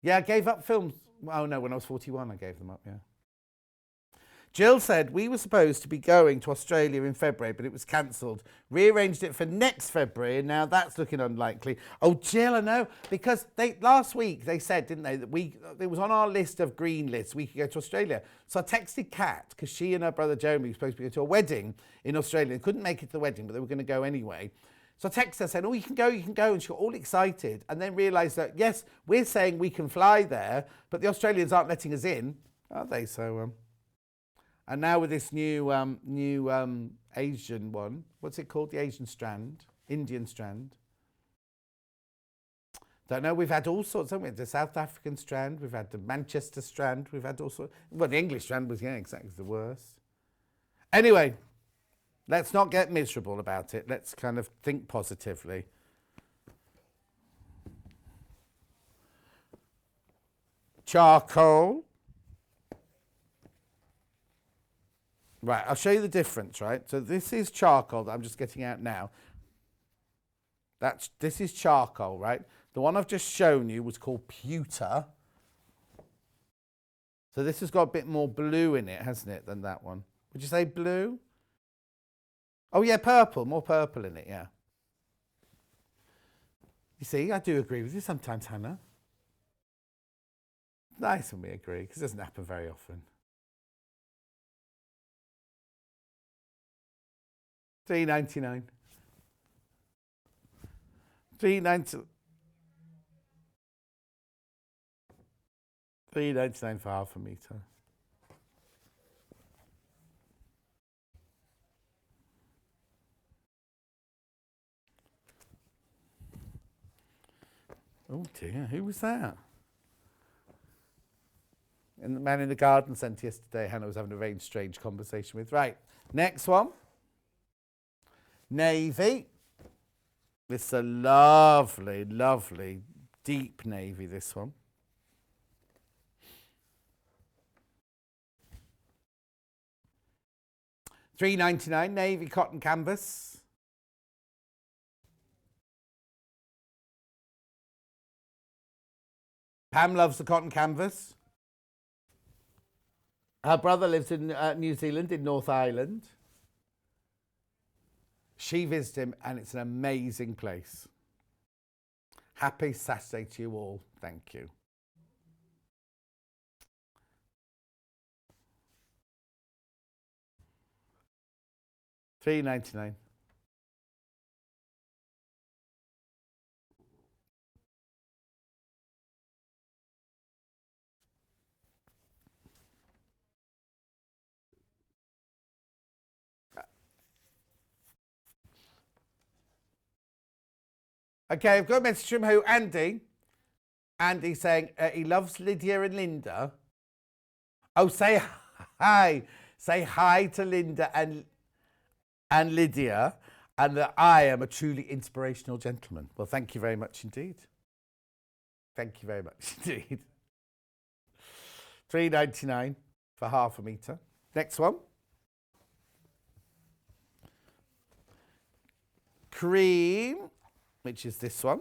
Yeah, I gave up films. Oh no, when I was 41 I gave them up, yeah. Jill said we were supposed to be going to Australia in February, but it was cancelled. Rearranged it for next February, and now that's looking unlikely. Oh, Jill, I know, because last week they said, didn't they, that it was on our list of green lists, we could go to Australia. So I texted Kat, because she and her brother Jeremy were supposed to go to a wedding in Australia. They couldn't make it to the wedding, but they were going to go anyway. So I texted her saying, oh, you can go, and she got all excited, and then realised that, yes, we're saying we can fly there, but the Australians aren't letting us in, are they? So, and now with this new Asian one, what's it called? The Asian strand, Indian strand. Don't know, we've had all sorts, haven't we? The South African strand, we've had the Manchester strand, we've had all sorts. Well, the English strand was, yeah, exactly the worst. Anyway, let's not get miserable about it. Let's kind of think positively. Charcoal. Right, I'll show you the difference, right? So this is charcoal that I'm just getting out now. This is charcoal, right? The one I've just shown you was called pewter. So this has got a bit more blue in it, hasn't it, than that one? Would you say blue? Oh yeah, purple, more purple in it, yeah. You see, I do agree with you sometimes, Hannah. It's nice when we agree, because it doesn't happen very often. $3.99. $3.99 for half a metre. Oh dear, who was that? And the man in the garden centre yesterday, Hannah was having a very strange conversation with. Right, next one. Navy. This is a lovely, lovely, deep navy, this one. $3.99, navy cotton canvas. Pam loves the cotton canvas. Her brother lives in New Zealand, in North Island. She visited him, and it's an amazing place. Happy Saturday to you all. Thank you. $3.99. Okay, I've got a message from who? Andy. Andy saying he loves Lydia and Linda. Oh, say hi. Say hi to Linda and Lydia, and that I am a truly inspirational gentleman. Well, thank you very much indeed. Thank you very much indeed. $3.99 for half a metre. Next one. Cream, which is this one.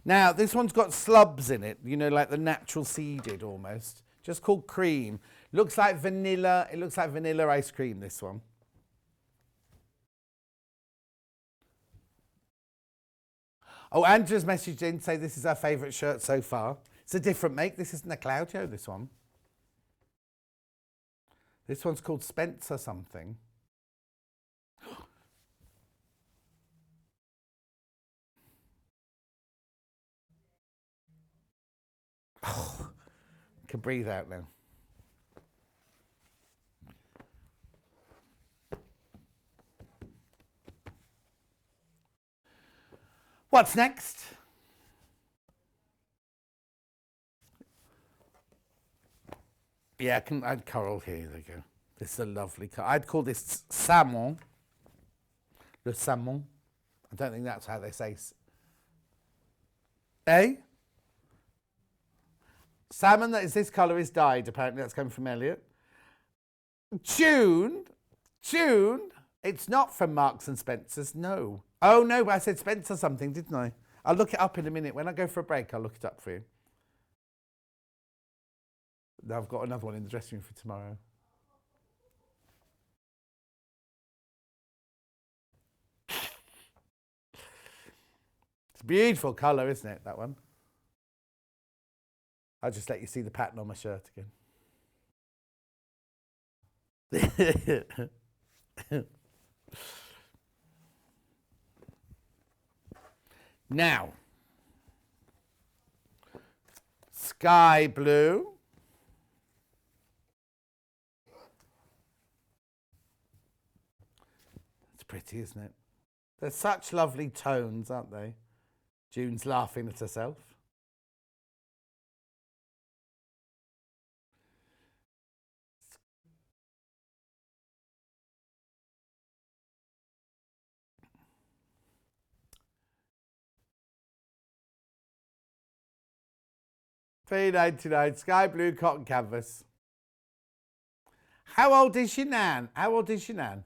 Now, this one's got slubs in it, you know, like the natural seeded almost. Just called cream. Looks like vanilla. It looks like vanilla ice cream, this one. Oh, Andrew's messaged in, say this is our favourite shirt so far. It's a different make. This isn't a Claudio, this one. This one's called Spencer something. Oh, I can breathe out now. What's next? Yeah, I can add coral here. There you go. This is a lovely coral. I'd call this salmon. Le salmon. I don't think that's how they say. Eh? Salmon that is this colour is dyed. Apparently that's coming from Elliot. June. It's not from Marks and Spencer's, no. Oh no, but I said Spencer something, didn't I? I'll look it up in a minute. When I go for a break, I'll look it up for you. I've got another one in the dressing room for tomorrow. It's a beautiful colour, isn't it, that one? I'll just let you see the pattern on my shirt again. Now, sky blue. It's pretty, isn't it? They're such lovely tones, aren't they? June's laughing at herself. $3.99 sky blue cotton canvas. How old is your nan? How old is your nan?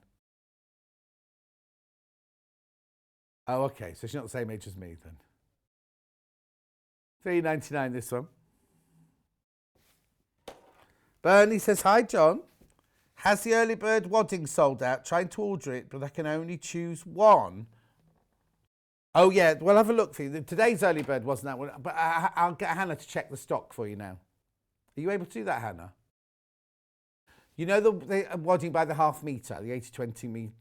Oh, okay. So she's not the same age as me then. $3.99 this one. Bernie says, hi John. Has the early bird wadding sold out? Trying to order it, but I can only choose one. Oh yeah, we'll have a look for you. Today's early bird wasn't that one, but I'll get Hannah to check the stock for you now. Are you able to do that, Hannah? You know the wadding by the half metre, the 80-20 metre?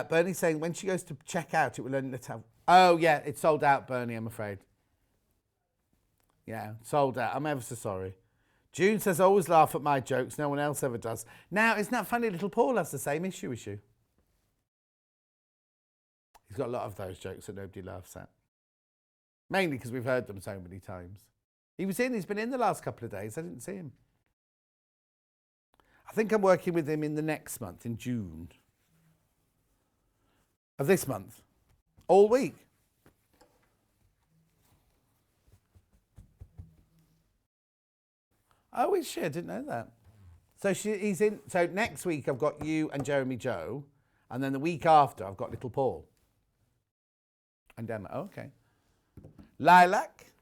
Bernie's saying when she goes to check out, it will only let her... Oh yeah, it's sold out, Bernie, I'm afraid. Yeah, sold out. I'm ever so sorry. June says, I always laugh at my jokes. No one else ever does. Now, isn't that funny? Little Paul has the same issue as you. He's got a lot of those jokes that nobody laughs at. Mainly because we've heard them so many times. He's been in the last couple of days. I didn't see him. I think I'm working with him in the next month, in June. Of this month. All week. Oh, is she? I didn't know that. So he's in. So next week I've got you and Jeremy Joe, and then the week after I've got little Paul. And Emma. Oh, okay. Lilac.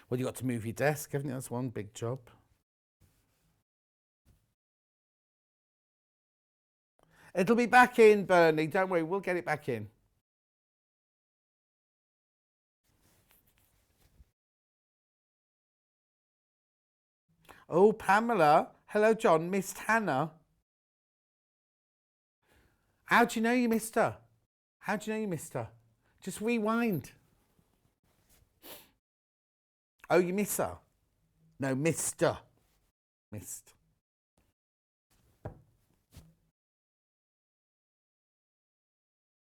Well, you got to move your desk, haven't you? That's one big job. It'll be back in, Bernie. Don't worry, we'll get it back in. Oh, Pamela. Hello, John. Missed Hannah. How do you know you missed her? How do you know you missed her? Just rewind. Oh, you miss her? No, missed her. Missed.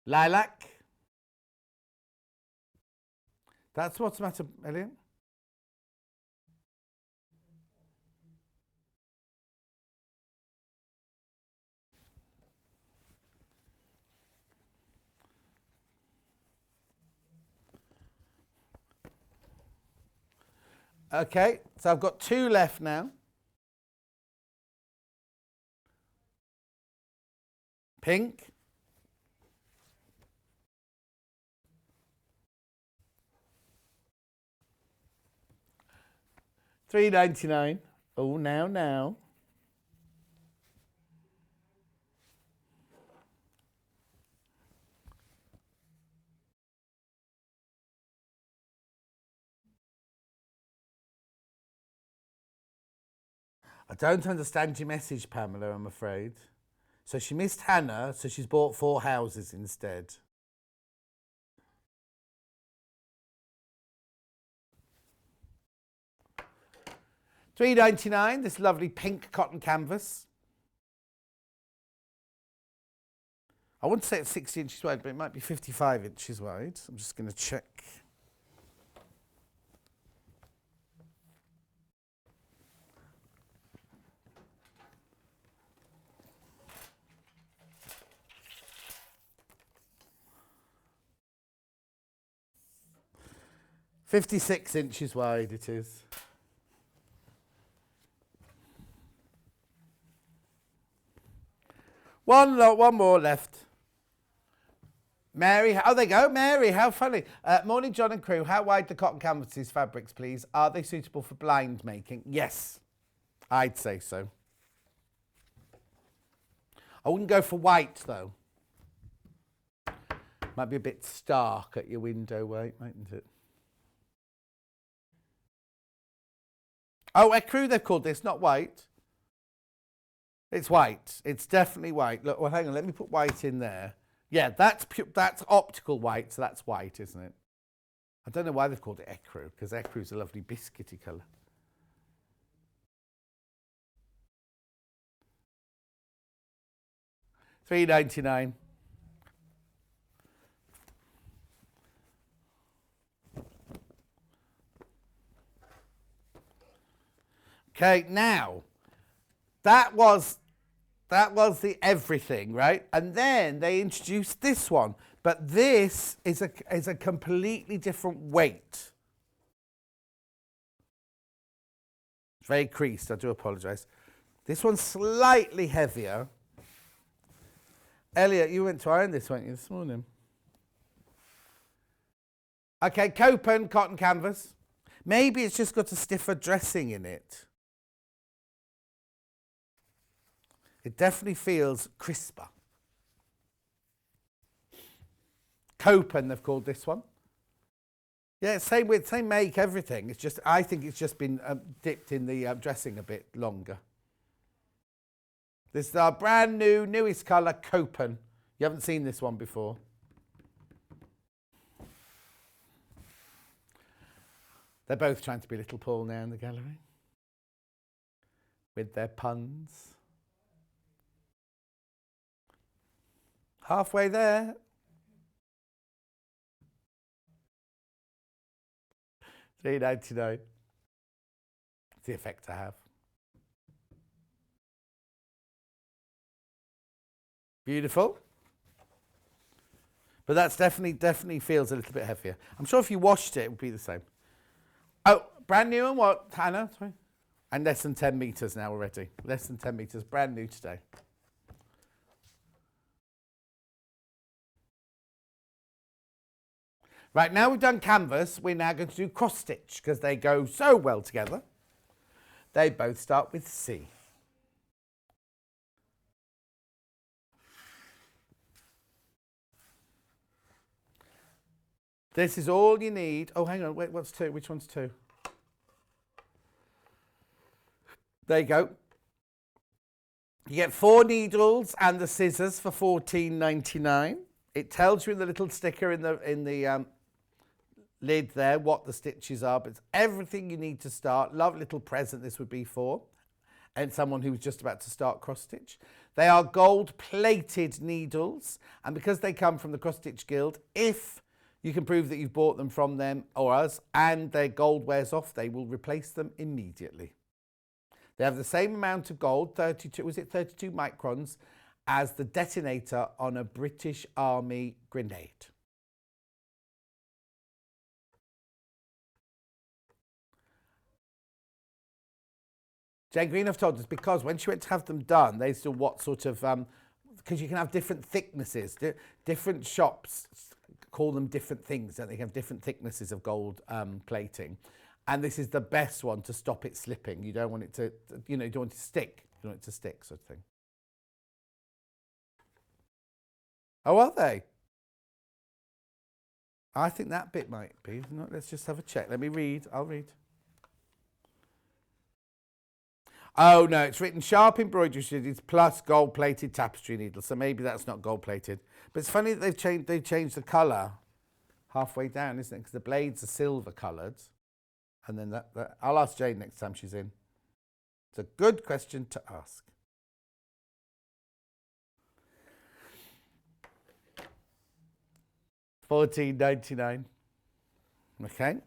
Lilac. That's what's the matter, Elliot. Okay, so I've got 2 left now. Pink. $3.99. Oh, now. I don't understand your message, Pamela, I'm afraid. So she missed Hannah, so she's bought 4 houses instead. $3.99, this lovely pink cotton canvas. I wouldn't say it's 60 inches wide, but it might be 55 inches wide. I'm just going to check. 56 inches wide it is. One more left. Mary, oh, there you go. Mary, how funny. Morning, John and crew. How wide the cotton canvases fabrics, please? Are they suitable for blind making? Yes, I'd say so. I wouldn't go for white, though. Might be a bit stark at your window, mightn't it? Oh, ecru, they've called this, not white. It's white. It's definitely white. Look, well, hang on. Let me put white in there. Yeah, that's optical white, so that's white, isn't it? I don't know why they've called it ecru, because ecru is a lovely biscuity colour. $3.99. Okay, now that was the everything, right? And then they introduced this one, but this is a completely different weight. It's very creased, I do apologise. This one's slightly heavier. Elliot, you went to iron this, weren't you, this morning? Okay, Copen cotton canvas. Maybe it's just got a stiffer dressing in it. It definitely feels crisper. Copen, they've called this one. Yeah, same make, everything. It's just, I think it's just been dipped in the dressing a bit longer. This is our brand new, newest colour, Copen. You haven't seen this one before. They're both trying to be little Paul now in the gallery. With their puns. Halfway there. $3.99. It's the effect I have. Beautiful. But that's definitely feels a little bit heavier. I'm sure if you washed it, it would be the same. Oh, brand new and what, Hannah? Sorry. And less than 10 metres now already. Less than 10 metres, brand new today. Right, now we've done canvas, we're now going to do cross stitch because they go so well together. They both start with C. This is all you need. Oh, hang on, wait, what's two? Which one's two? There you go. You get 4 needles and the scissors for $14.99. It tells you in the little sticker in the lid there what the stitches are, but it's everything you need to start. Lovely little present this would be for, and someone who's just about to start cross stitch. They are gold plated needles, and because they come from the Cross Stitch Guild, if you can prove that you've bought them from them or us and their gold wears off, they will replace them immediately. They have the same amount of gold, 32 microns, as the detonator on a British Army grenade. Jane Green have told us because when she went to have them done, they still what sort of, because you can have different thicknesses, different shops call them different things, and they have different thicknesses of gold plating. And this is the best one to stop it slipping. You don't want it to, you don't want it to stick. You don't want it to stick, sort of thing. Oh, are they? I think that bit might be. No, let's just have a check. Let me read. I'll read. Oh, no, it's written sharp embroidery stitches plus gold-plated tapestry needles. So maybe that's not gold-plated. But it's funny that they've changed the colour halfway down, isn't it? Because the blades are silver-coloured. And then that I'll ask Jane next time she's in. It's a good question to ask. $14.99. Okay.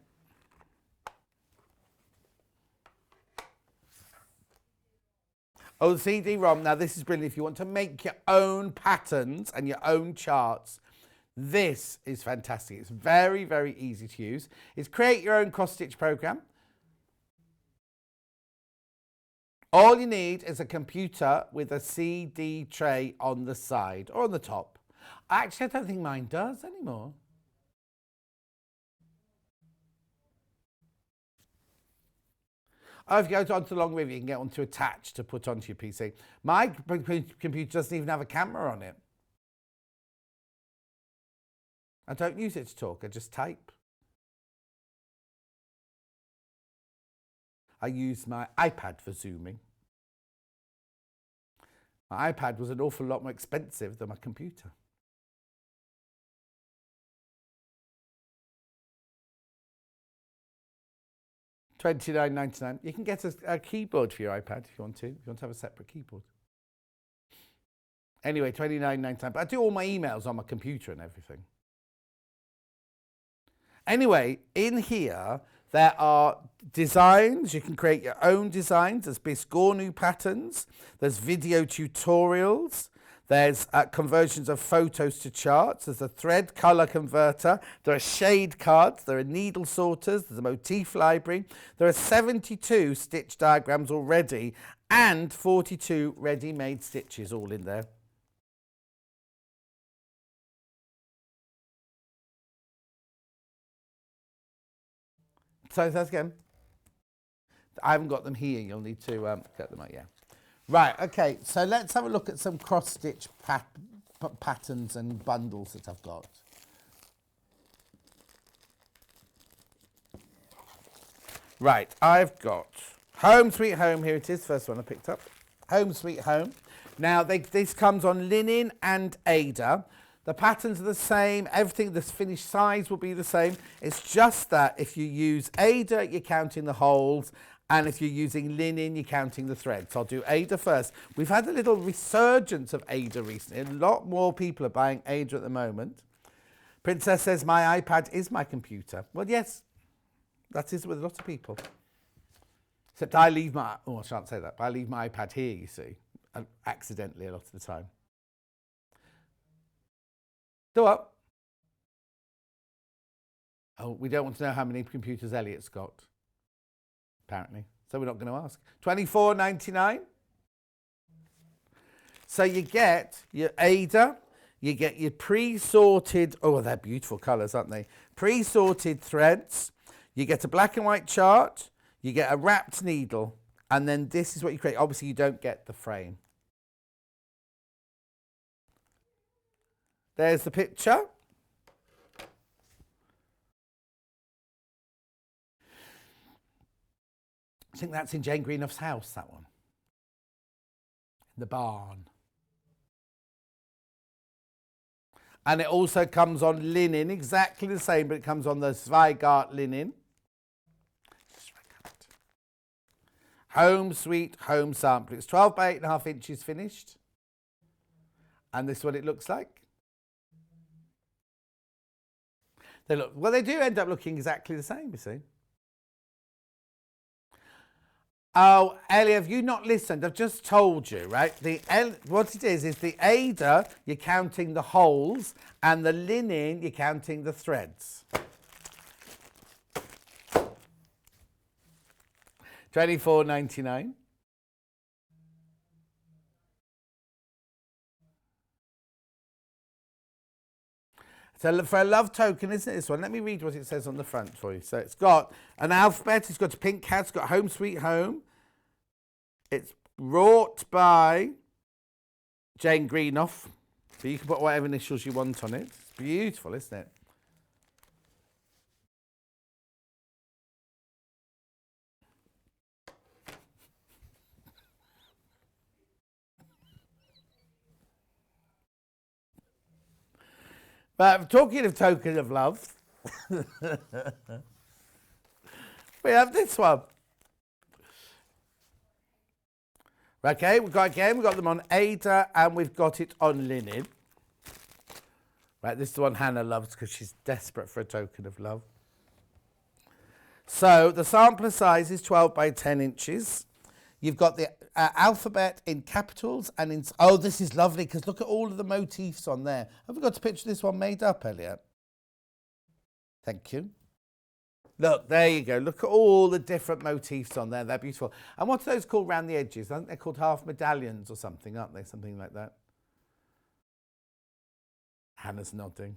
Oh, the CD-ROM. Now, this is brilliant. If you want to make your own patterns and your own charts, This is fantastic. It's very, very easy to use. It's create your own cross-stitch program. All you need is a computer with a CD tray on the side or on the top. Actually, I don't think mine does anymore. Oh, if you go onto the long river, you can get one to attach to put onto your PC. My computer doesn't even have a camera on it. I don't use it to talk, I just type. I use my iPad for Zooming. My iPad was an awful lot more expensive than my computer. $29.99. You can get a keyboard for your iPad if you want to. If you want to have a separate keyboard. Anyway, $29.99. But I do all my emails on my computer and everything. Anyway, in here, there are designs. You can create your own designs. There's Biscornu patterns. There's video tutorials. There's conversions of photos to charts. There's a thread color converter. There are shade cards. There are needle sorters. There's a motif library. There are 72 stitch diagrams already and 42 ready-made stitches all in there. So that's again. I haven't got them here. You'll need to get them out. Yeah. Right. Okay. So let's have a look at some cross-stitch patterns and bundles that I've got. Right. I've got Home Sweet Home. Here it is. First one I picked up. Home Sweet Home. Now this comes on linen and Aida. The patterns are the same, everything, the finished size will be the same. It's just that if you use Aida, you're counting the holes, and if you're using linen, you're counting the threads. I'll do Aida first. We've had a little resurgence of Aida recently. A lot more people are buying Aida at the moment. Princess says, my iPad is my computer. Well, yes, that is with a lot of people. Except I leave my, I shan't say that, but I leave my iPad here, you see, accidentally a lot of the time. Do what? Oh, we don't want to know how many computers Elliot's got, apparently. So we're not going to ask. $24.99. So you get your Aida, you get your pre-sorted, oh, they're beautiful colours, aren't they? Pre-sorted threads. You get a black and white chart. You get a wrapped needle. And then this is what you create. Obviously, you don't get the frame. There's the picture. I think that's in Jane Greenought's house, that one. In the barn. And it also comes on linen, exactly the same, but it comes on the Zweigart linen. Home Sweet Home sample. It's 12 by 8.5 inches finished. And this is what it looks like. They look, well, they do end up looking exactly the same, you see. Oh, Ellie, have you not listened? I've just told you, right? What it is the Aida, you're counting the holes, and the linen, you're counting the threads. $24.99. So for a love token, isn't it, this one? Let me read what it says on the front for you. So it's got an alphabet, it's got a pink cat, it's got Home Sweet Home. It's wrought by Jane Greenough. So you can put whatever initials you want on it. It's beautiful, isn't it? But talking of token of love, we have this one. Okay, we've got them on Aida and we've got it on linen. Right, this is the one Hannah loves because she's desperate for a token of love. So the sampler size is 12 by 10 inches. You've got the alphabet in capitals and in... Oh, this is lovely because look at all of the motifs on there. Have we got to picture this one made up, Elliot? Thank you. Look, there you go. Look at all the different motifs on there. They're beautiful. And what are those called around the edges? I think they're called half medallions or something, aren't they? Something like that. Hannah's nodding.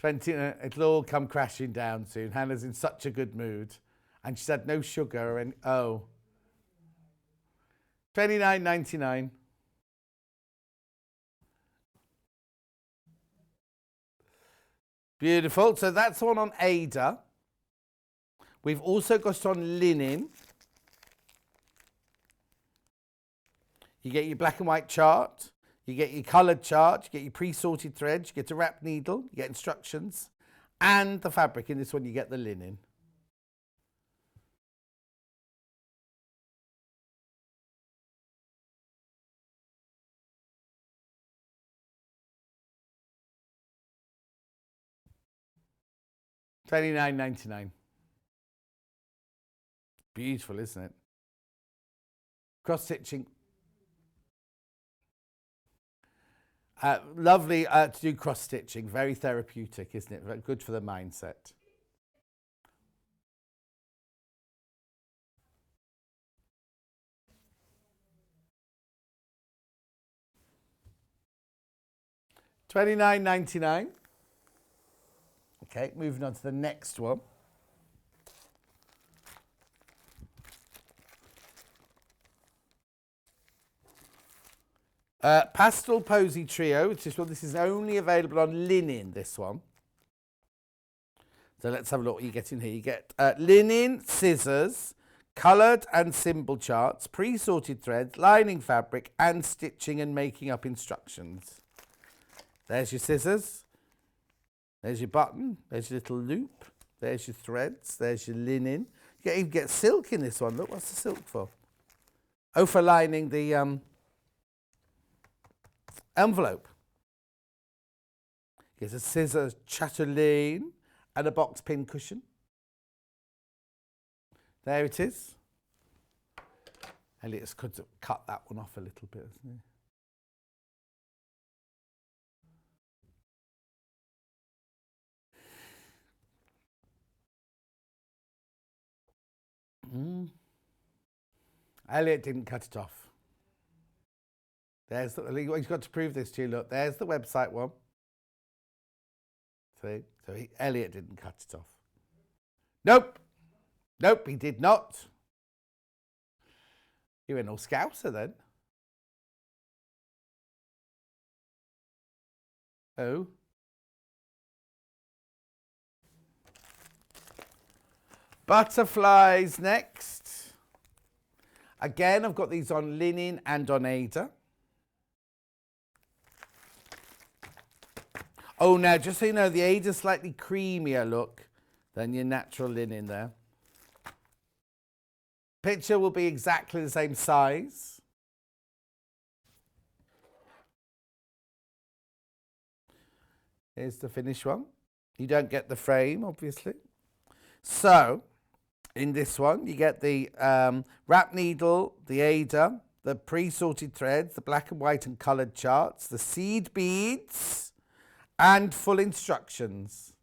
It'll all come crashing down soon. Hannah's in such a good mood. And she's had no sugar and oh. $29.99. Beautiful. So that's one on Ada. We've also got on linen. You get your black and white chart. You get your coloured chart. You get your pre-sorted threads. You get a wrap needle. You get instructions. And the fabric. In this one, you get the linen. $29.99. Beautiful, isn't it? Cross-stitching. Lovely to do cross-stitching. Very therapeutic, isn't it? Very good for the mindset. $29.99. Okay, moving on to the next one. Pastel Posy Trio, which is this is only available on linen, this one. So let's have a look what you get in here. You get linen, scissors, coloured and symbol charts, pre-sorted threads, lining fabric, and stitching and making up instructions. There's your scissors. There's your button. There's your little loop. There's your threads. There's your linen. You get silk in this one. Look, what's the silk for? Oh, for lining the envelope. Here's a scissor chatelaine and a box pin cushion. There it is. Elliot's could cut that one off a little bit, hasn't he? Elliot didn't cut it off. There's he's got to prove this to you. Look, there's the website one. See? So Elliot didn't cut it off. Nope. Nope, he did not. He went all Scouser then. Oh. Butterflies next. Again, I've got these on linen and on Ada. Oh, now, just so you know, the Ada's slightly creamier look than your natural linen there. Picture will be exactly the same size. Here's the finished one. You don't get the frame, obviously. So, in this one, you get the wrap needle, the Ada, the pre-sorted threads, the black and white and coloured charts, the seed beads, and full instructions.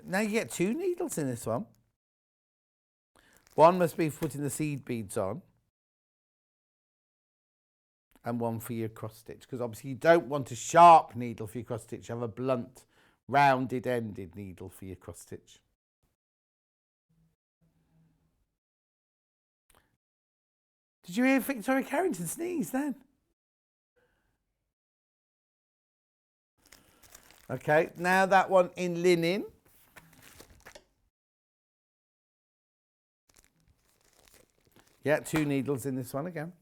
Now you get 2 needles in this one. One must be for putting the seed beads on. And one for your cross stitch, because obviously you don't want a sharp needle for your cross stitch. You have a blunt, rounded ended needle for your cross stitch. Did you hear Victoria Carrington sneeze then? Okay, now that one in linen. Yeah, 2 needles in this one again.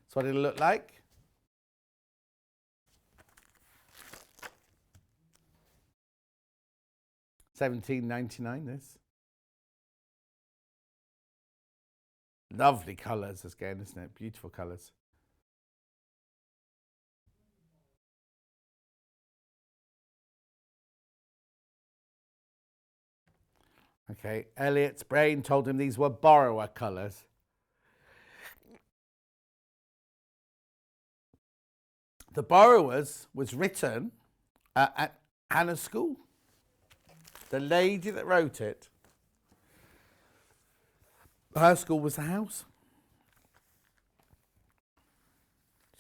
That's what it'll look like. $17.99 this. Lovely colours again, isn't it? Beautiful colours. Okay, Elliot's brain told him these were borrower colours. The Borrowers was written at Hannah's school. The lady that wrote it, her school was the house.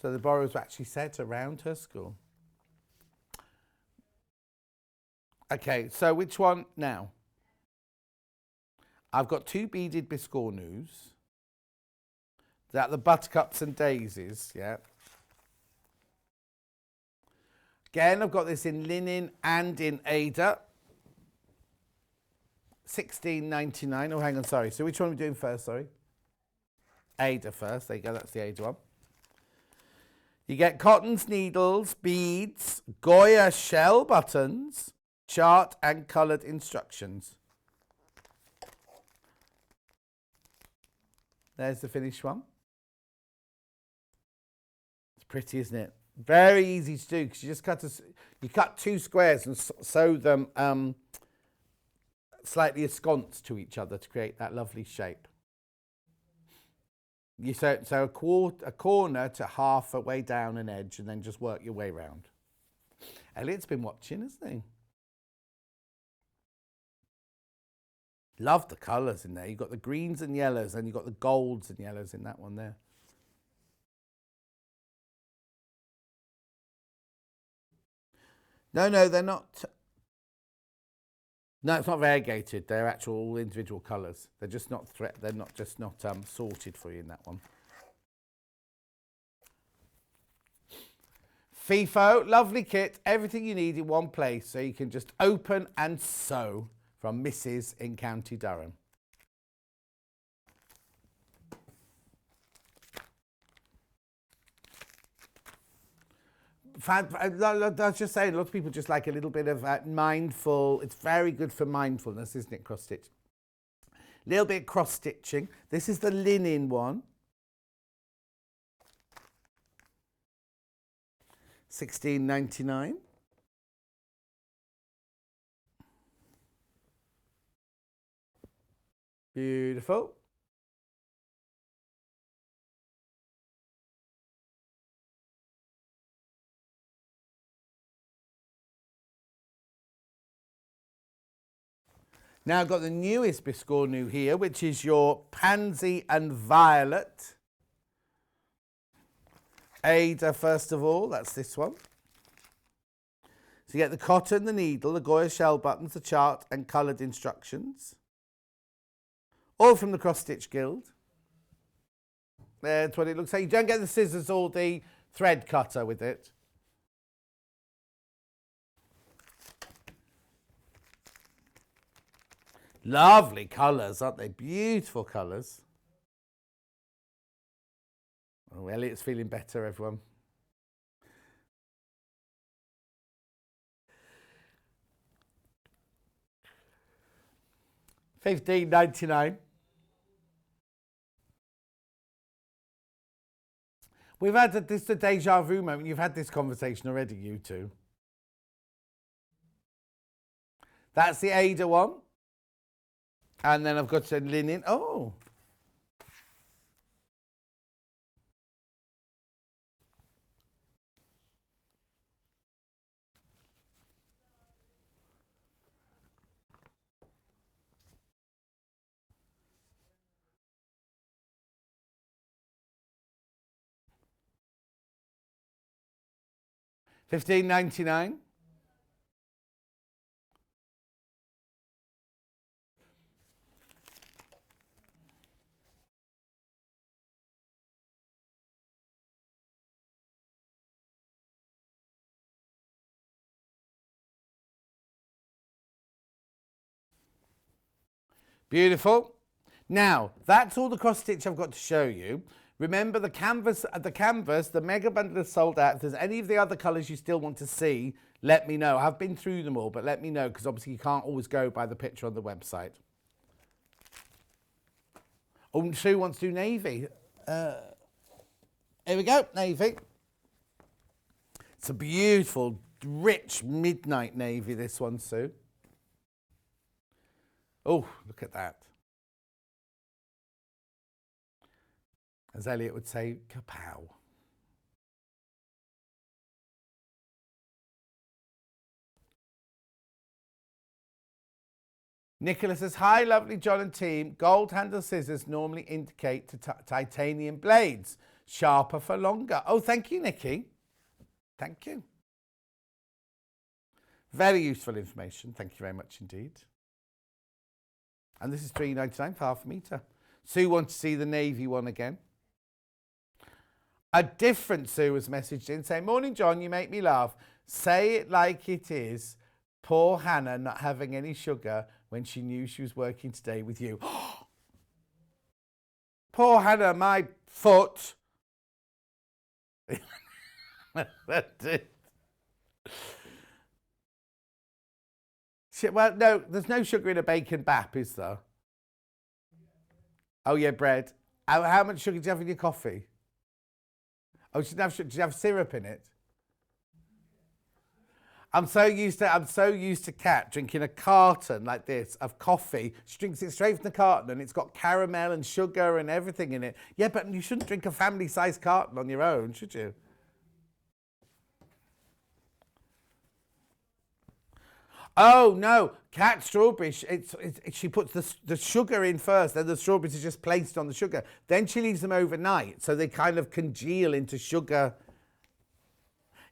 So the Borrowers were actually set around her school. Okay, so which one now? I've got 2 beaded biscornus. That the buttercups and daisies, yeah. Again, I've got this in linen and in Ada. $16.99. Oh, hang on, sorry. So which one are we doing first, sorry? Ada first. There you go, that's the Ada one. You get cottons, needles, beads, Goya shell buttons, chart and coloured instructions. There's the finished one. It's pretty, isn't it? Very easy to do because you just cut 2 squares and sew them slightly ensconced to each other to create that lovely shape. You sew a corner to half a way down an edge and then just work your way round. Elliot's been watching, hasn't he? Love the colours in there. You've got the greens and yellows and you've got the golds and yellows in that one there. No, they're not. No, it's not variegated. They're actual individual colours. They're just not they're not sorted for you in that one. FIFO, lovely kit. Everything you need in one place, so you can just open and sew from Mrs. in County Durham. I was just saying, a lot of people just like a little bit of mindful. It's very good for mindfulness, isn't it, cross stitch? Little bit cross stitching. This is the linen one. $16.99. Beautiful. Now I've got the newest biscornu here, which is your Pansy and Violet. Ada, first of all, that's this one. So you get the cotton, the needle, the Goya shell buttons, the chart and coloured instructions. All from the Cross Stitch Guild. That's what it looks like. You don't get the scissors or the thread cutter with it. Lovely colours, aren't they? Beautiful colours. Oh, Elliot's feeling better, everyone. $15.99. We've had this the deja vu moment. You've had this conversation already, you two. That's the Ada one. And then I've got some linen. Oh. $15.99. Beautiful. Now, that's all the cross stitch I've got to show you. Remember the canvas, the mega bundle is sold out. If there's any of the other colours you still want to see, let me know. I've been through them all, but let me know because obviously you can't always go by the picture on the website. Oh, Sue wants to do navy. Here we go, navy. It's a beautiful, rich midnight navy, this one, Sue. Oh, look at that. As Elliot would say, kapow. Nicholas says, hi, lovely John and team. Gold handle scissors normally indicate titanium blades. Sharper for longer. Oh, thank you, Nikki. Thank you. Very useful information. Thank you very much indeed. And this is $3.99 for half a metre. Sue wants to see the navy one again. A different Sue was messaged in saying, morning, John, you make me laugh. Say it like it is. Poor Hannah not having any sugar when she knew she was working today with you. Poor Hannah, my foot. Well, no, there's no sugar in a bacon bap, is there? Oh, yeah, bread. How much sugar do you have in your coffee? Oh, do you have syrup in it? I'm so used to Kat drinking a carton like this of coffee. She drinks it straight from the carton and it's got caramel and sugar and everything in it. Yeah, but you shouldn't drink a family-sized carton on your own, should you? Oh, no. Cat strawberry, she puts the sugar in first, then the strawberries are just placed on the sugar. Then she leaves them overnight, so they kind of congeal into sugar.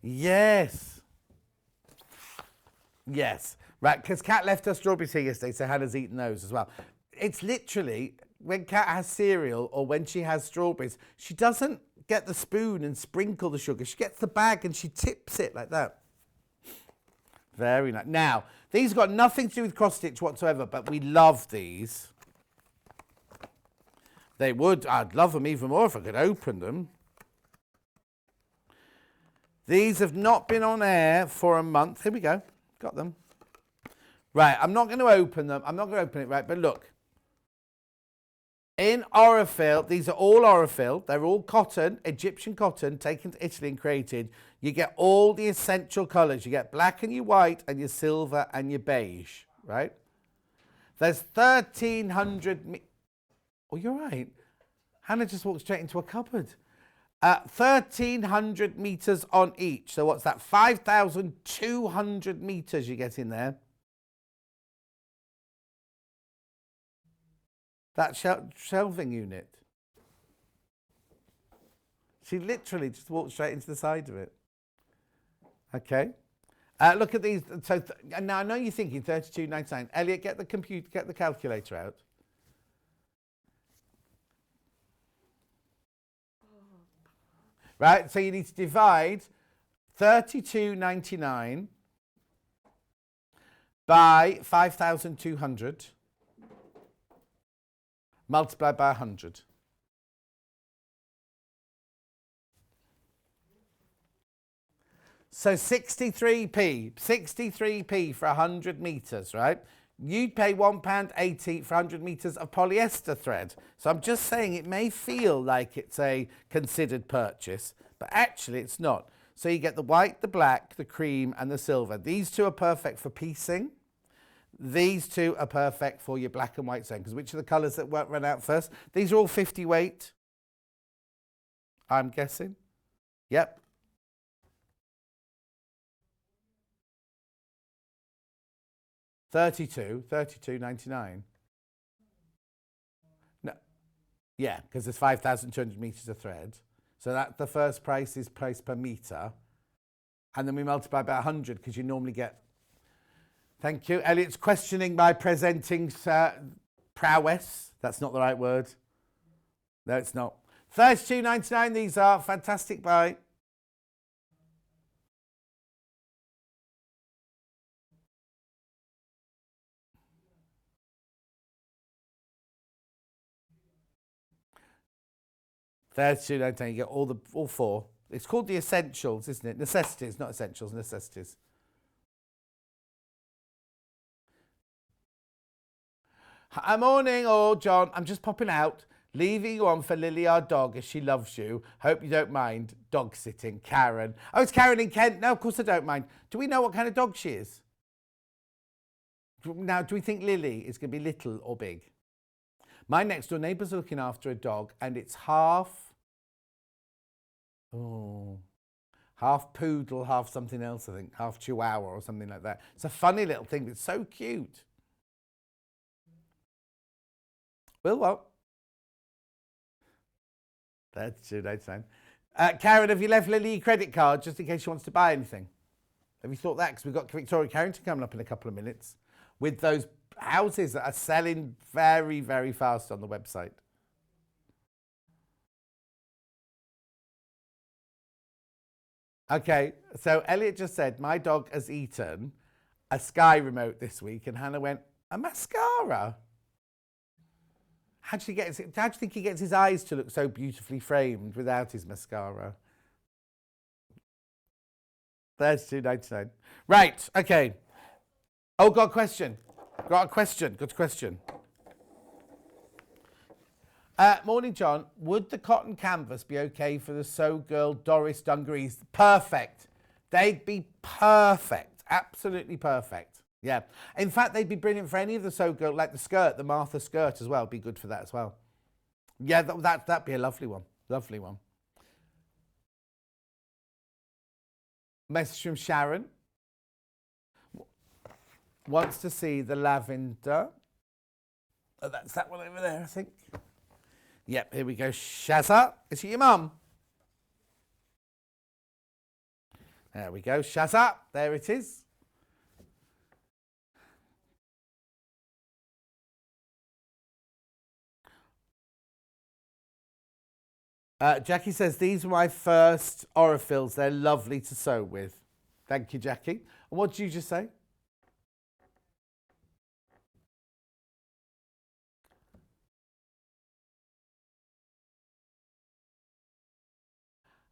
Yes. Yes. Right, because Kat left her strawberries here yesterday, so Hannah's eaten those as well. It's literally, when Kat has cereal or when she has strawberries, she doesn't get the spoon and sprinkle the sugar. She gets the bag and she tips it like that. Very nice. Now, these got nothing to do with cross stitch whatsoever, but we love these. They would. I'd love them even more if I could open them. These have not been on air for a month. Here we go. Got them. Right, I'm not going to open them. I'm not going to open it, right, but look. In Aurifil, these are all Aurifil. They're all cotton, Egyptian cotton, taken to Italy and created. You get all the essential colours. You get black and your white and your silver and your beige, right? There's 1,300... Oh, you're right. Hannah just walked straight into a cupboard. 1,300 metres on each. So what's that? 5,200 metres you get in there. That shelving unit. She literally just walked straight into the side of it. Okay. Look at these. So now I know you're thinking 32.99. Elliot, get the calculator out. Right. So you need to divide 32.99 by 5,200. Multiplied by 100. So 63p for 100 metres, right? You'd pay £1.80 for 100 metres of polyester thread. So I'm just saying it may feel like it's a considered purchase, but actually it's not. So you get the white, the black, the cream and the silver. These two are perfect for piecing. These two are perfect for your black and white zone, because which are the colours that won't run out first? These are all 50 weight, I'm guessing. Yep. $32.99. No, yeah, because there's 5,200 metres of thread. So that the first price is price per metre. And then we multiply by 100 because you normally get... Thank you. Elliot's questioning my presenting prowess. That's not the right word. No, it's not. $32.99 these are. Fantastic buy. $32.99. You get all four. It's called the essentials, isn't it? Necessities, not essentials, necessities. Morning, all, John. I'm just popping out. Leaving you on for Lily, our dog, as she loves you. Hope you don't mind dog sitting. Karen. Oh, it's Karen in Kent. No, of course I don't mind. Do we know what kind of dog she is? Now, do we think Lily is going to be little or big? My next door neighbour's looking after a dog, and it's half poodle, half something else, I think. Half chihuahua or something like that. It's a funny little thing. It's so cute. Will what? That's true, that's fine. Karen, have you left Lily your credit card just in case she wants to buy anything? Have you thought that? Because we've got Victoria Carrington coming up in a couple of minutes with those houses that are selling very, very fast on the website. Okay, so Elliot just said, my dog has eaten a Sky remote this week, and Hannah went, a mascara? How do you think he gets his eyes to look so beautifully framed without his mascara? That's $2.99. Right, okay. Oh, got a question. Got a question. Morning, John. Would the cotton canvas be okay for the Sew Girl Doris dungarees? Perfect. They'd be perfect. Absolutely perfect. Yeah. In fact, they'd be brilliant for any of the Sew Girl, like the skirt, the Martha skirt as well. Be good for that as well. Yeah, that'd be a lovely one. Lovely one. Message from Sharon. Wants to see the lavender. Oh, that's that one over there, I think. Yep, here we go. Shazza. Is it your mum? There we go. Shazza. There it is. Jackie says, these were my first Orifils. They're lovely to sew with. Thank you, Jackie. And what did you just say?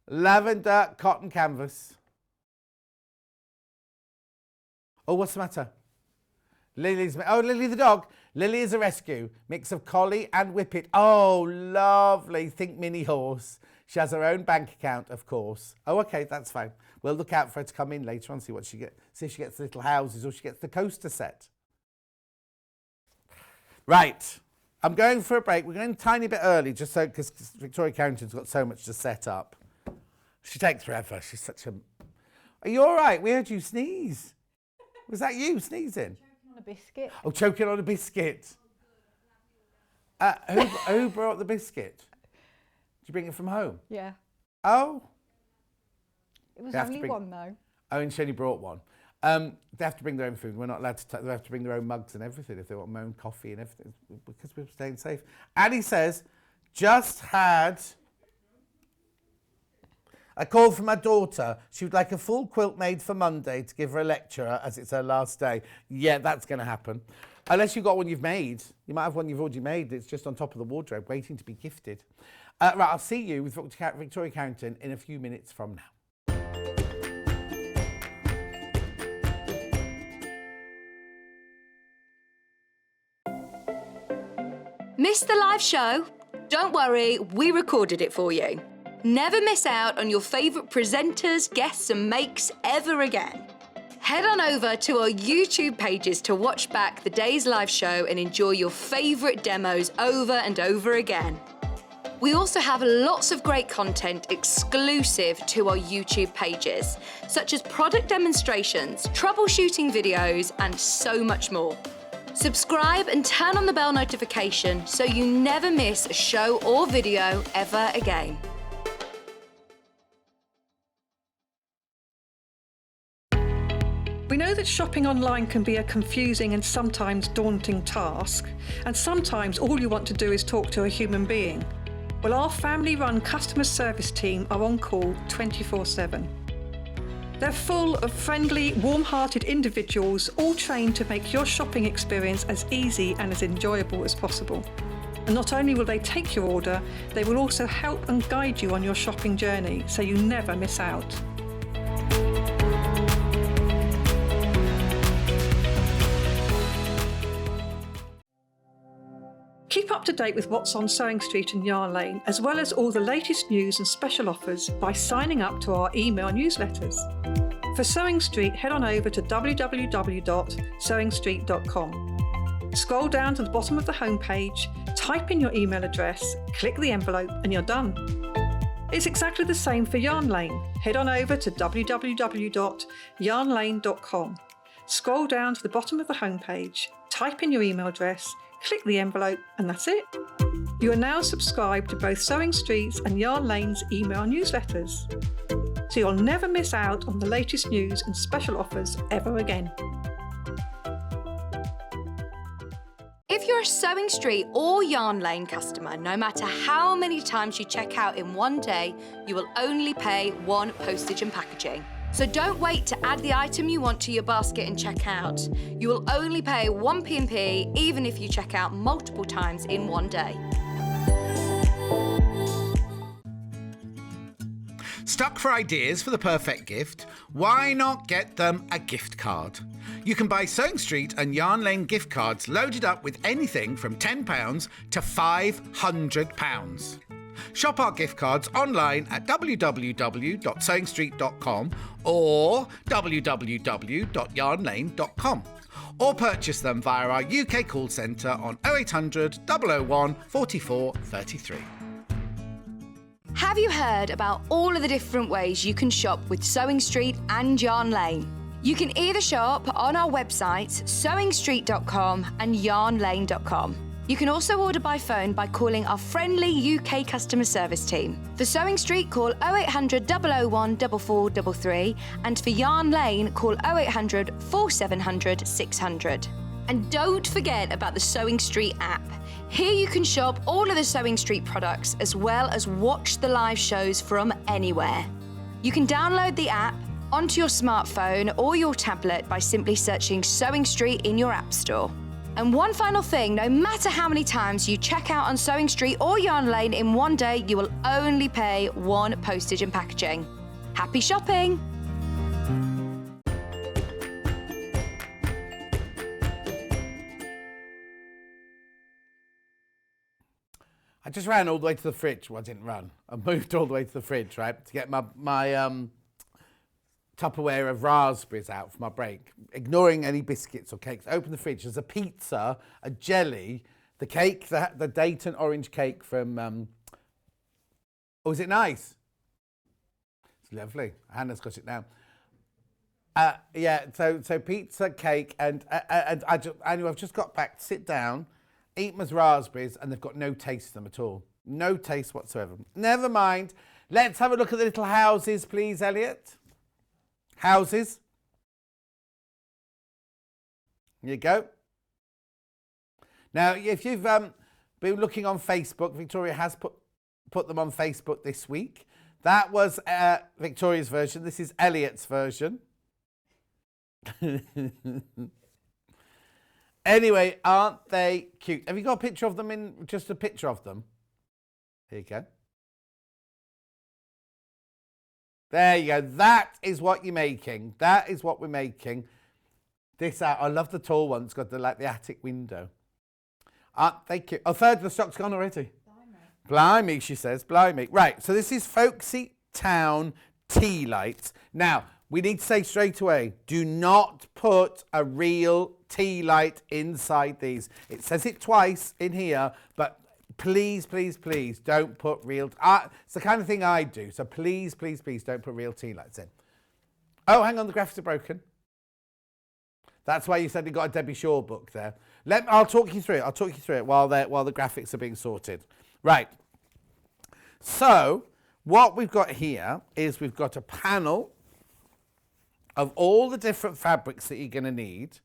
Lavender cotton canvas. Oh, what's the matter? Lily the dog. Lily is a rescue. Mix of collie and whippet. Oh, lovely. Think mini horse. She has her own bank account, of course. Oh, okay, that's fine. We'll look out for her to come in later on, see what she gets. See if she gets the little houses or she gets the coaster set. Right. I'm going for a break. We're going a tiny bit early just so because Victoria Carrington's got so much to set up. She takes forever. She's such a... Are you all right? We heard you sneeze. Was that you sneezing? On a biscuit. Oh, choking on a biscuit. Who brought the biscuit? Did you bring it from home? Yeah. Oh. It was only one though. Oh, and she only brought one. They have to bring their own food. We're not allowed to. They have to bring their own mugs and everything if they want their own coffee and everything because we're staying safe. Annie says, just had a call from my daughter. She would like a full quilt made for Monday to give her a lecture as it's her last day. Yeah, that's going to happen. Unless you've got one you've made. You might have one you've already made. It's just on top of the wardrobe waiting to be gifted. Right, I'll see you with Victoria Carrington in a few minutes from now. Missed the live show? Don't worry, we recorded it for you. Never miss out on your favourite presenters, guests and makes ever again. Head on over to our YouTube pages to watch back the day's live show and enjoy your favourite demos over and over again. We also have lots of great content exclusive to our YouTube pages, such as product demonstrations, troubleshooting videos, and so much more. Subscribe and turn on the bell notification so you never miss a show or video ever again. We know that shopping online can be a confusing and sometimes daunting task, and sometimes all you want to do is talk to a human being. Well, our family-run customer service team are on call 24/7. They're full of friendly, warm-hearted individuals, all trained to make your shopping experience as easy and as enjoyable as possible. And not only will they take your order, they will also help and guide you on your shopping journey, so you never miss out. Keep up to date with what's on Sewing Street and Yarn Lane, as well as all the latest news and special offers by signing up to our email newsletters. For Sewing Street, head on over to www.sewingstreet.com. Scroll down to the bottom of the homepage, type in your email address, click the envelope, and you're done. It's exactly the same for Yarn Lane. Head on over to www.yarnlane.com. Scroll down to the bottom of the homepage, type in your email address, click the envelope, and that's it. You are now subscribed to both Sewing Street's and Yarn Lane's email newsletters, so you'll never miss out on the latest news and special offers ever again. If you're a Sewing Street or Yarn Lane customer, no matter how many times you check out in one day, you will only pay one postage and packaging. So don't wait to add the item you want to your basket and check out. You will only pay one P&P even if you check out multiple times in one day. Stuck for ideas for the perfect gift? Why not get them a gift card? You can buy Sewing Street and Yarn Lane gift cards loaded up with anything from £10 to £500. Shop our gift cards online at www.sewingstreet.com or www.yarnlane.com, or purchase them via our UK call centre on 0800 001 44 33. Have you heard about all of the different ways you can shop with Sewing Street and Yarn Lane? You can either shop on our websites, sewingstreet.com and yarnlane.com. You can also order by phone by calling our friendly UK customer service team. For Sewing Street, call 0800 001 4433, and for Yarn Lane, call 0800 4700 600. And don't forget about the Sewing Street app. Here you can shop all of the Sewing Street products as well as watch the live shows from anywhere. You can download the app onto your smartphone or your tablet by simply searching Sewing Street in your app store. And one final thing, no matter how many times you check out on Sewing Street or Yarn Lane in one day, you will only pay one postage and packaging. Happy shopping! I just ran all the way to the fridge. Well, I didn't run. I moved all the way to the fridge, right, to get my Tupperware of raspberries out for my break, ignoring any biscuits or cakes. Open the fridge. There's a pizza, a jelly, the cake, the Dayton orange cake from... oh, is it nice? It's lovely. Hannah's got it now. Yeah, so pizza, cake, and anyway, I've just got back to sit down, eat my raspberries, and they've got no taste to them at all. No taste whatsoever. Never mind. Let's have a look at the little houses, please, Elliot. Houses. Here you go. Now, if you've been looking on Facebook, Victoria has put them on Facebook this week. That was Victoria's version. This is Elliot's version. Anyway, aren't they cute? Have you got a picture of them just a picture of them? Here you go. There you go. That is what you're making. That is what we're making. This out. I love the tall one. It's got the attic window. Aren't they cute? A third of the stock's gone already. Blimey, she says. Blimey. Right. So this is Folksy Town tea lights. Now, we need to say straight away, do not put a real tea light inside these. It says it twice in here, but please, please, please don't put real... it's the kind of thing I do. So please, please, please don't put real tea lights in. Oh, hang on, the graphics are broken. That's why you said you got a Debbie Shaw book there. I'll talk you through it. I'll talk you through it while the graphics are being sorted. Right. So what we've got here is we've got a panel of all the different fabrics that you're going to need.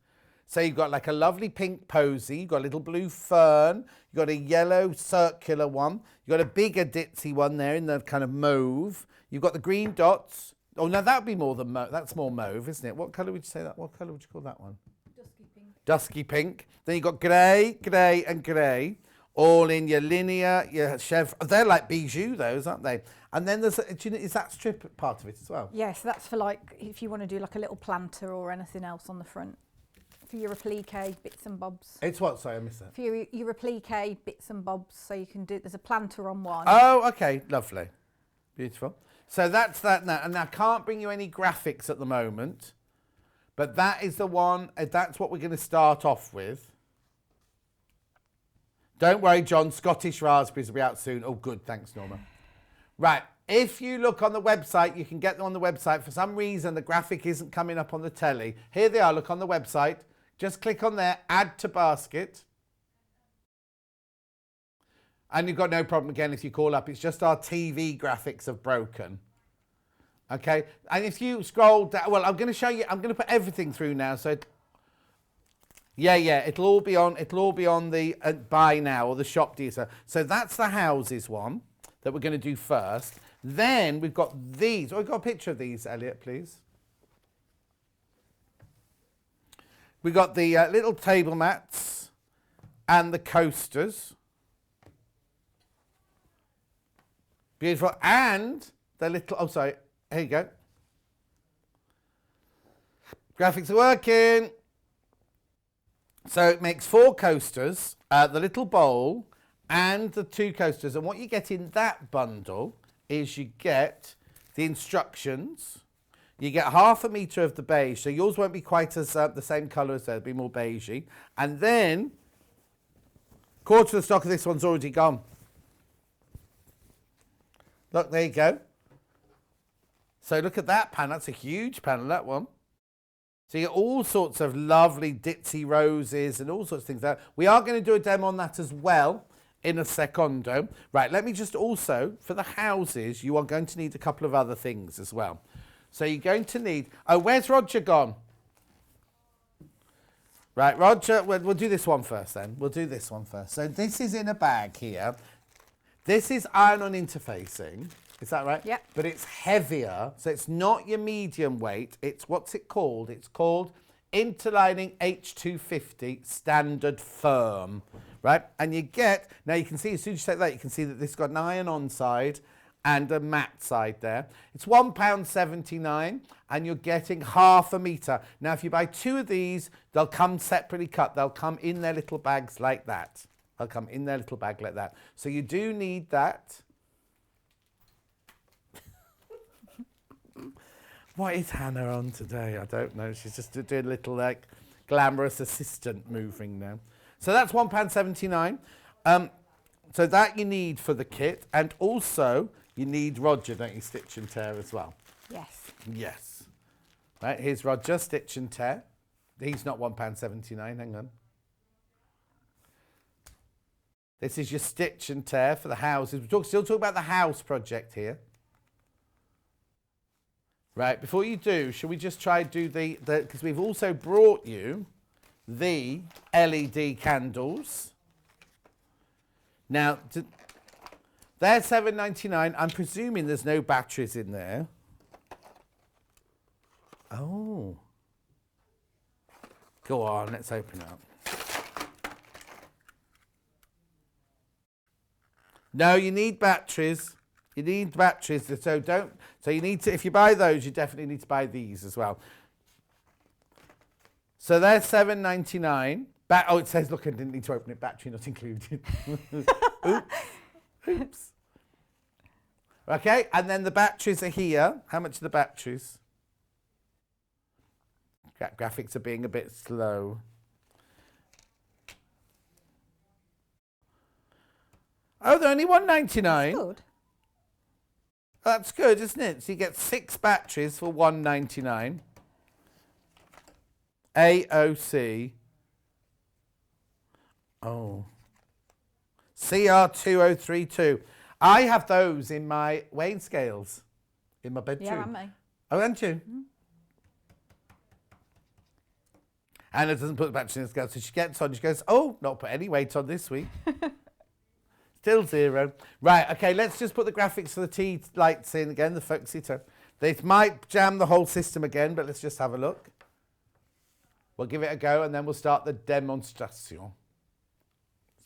So you've got like a lovely pink posy, you've got a little blue fern, you've got a yellow circular one, you've got a bigger ditzy one there in the kind of mauve, you've got the green dots. Oh, no, that would be more than mauve. That's more mauve, isn't it? What colour would you say that? What colour would you call that one? Dusky pink. Dusky pink. Then you've got grey, grey and grey, all in your linear, your chevron. They're like bijou, those, aren't they? And then there's, is that strip part of it as well? Yes, that's for like, if you want to do like a little planter or anything else on the front. for your applique bits and bobs. It's what? Sorry, I missed that. For your applique bits and bobs, so you can do. There's a planter on one. Oh, okay, lovely, beautiful. So that's that now, and I can't bring you any graphics at the moment, but that is the one. That's what we're going to start off with. Don't worry, John. Scottish raspberries will be out soon. Oh, good. Thanks, Norma. Right. If you look on the website, you can get them on the website. For some reason, the graphic isn't coming up on the telly. Here they are. Look on the website. Just click on there. Add to basket. And you've got no problem again if you call up. It's just our TV graphics have broken. Okay. And if you scroll down, well, I'm going to show you. I'm going to put everything through now. So. Yeah, it'll all be on the buy now or the shop deal. So that's the houses one that we're going to do first. Then we've got these. Oh, we've got a picture of these, Elliot, please. We've got the little table mats and the coasters. Beautiful. And the little, oh, sorry, here you go. Graphics are working. So it makes 4 coasters, the little bowl, and the 2 coasters. And what you get in that bundle is you get the instructions. You get 1/2 metre of the beige. So yours won't be quite as the same colour as theirs. It'll be more beigey. And then, 1/4 of the stock of this one's already gone. Look, there you go. So look at that panel. That's a huge panel, that one. So you get all sorts of lovely ditzy roses and all sorts of things there. We are going to do a demo on that as well in a secondo. Right, let me just also, for the houses, you are going to need a couple of other things as well. So you're going to need, oh, where's Roger gone? Right, Roger, we'll do this one first then. We'll do this one first. So this is in a bag here. This is iron-on interfacing. Is that right? Yep. But it's heavier, so it's not your medium weight. It's, what's it called? It's called Interlining H250 Standard Firm, right? And you get, now you can see, as soon as you take that, you can see that this has got an iron-on side and a matte side there. It's £1.79, and you're getting 1/2 metre. Now, if you buy 2 of these, they'll come separately cut. They'll come in their little bags like that. They'll come in their little bag like that. So you do need that. What is Hannah on today? I don't know. She's just doing a little like glamorous assistant moving now. So that's £1.79. So that you need for the kit, and also you need Roger, don't you? Stitch and tear as well. Yes. Yes. Right, here's Roger, stitch and tear. He's not £1.79. Hang on. This is your stitch and tear for the houses. We're still talking about the house project here. Right, before you do, shall we just try do the because we've also brought you the LED candles. Now, they're £7.99. I'm presuming there's no batteries in there. Oh. Go on, let's open it up. No, you need batteries. You need batteries, so you need to, if you buy those, you definitely need to buy these as well. So they're £7.99. Oh, it says, look, I didn't need to open it, battery not included. Oops. Okay, and then the batteries are here. How much are the batteries? Graphics are being a bit slow. Oh, they're only £1.99. Good. That's good, isn't it? So you get 6 batteries for £1.99. AOC. Oh. CR2032. I have those in my weighing scales in my bedroom. Yeah, haven't I? Oh, haven't you? Mm-hmm. Anna doesn't put the battery in the scale, so she gets on. She goes, oh, not put any weight on this week. Still 0. Right, okay, let's just put the graphics for the tea lights in again, the folksy tone. They might jam the whole system again, but let's just have a look. We'll give it a go, and then we'll start the demonstration.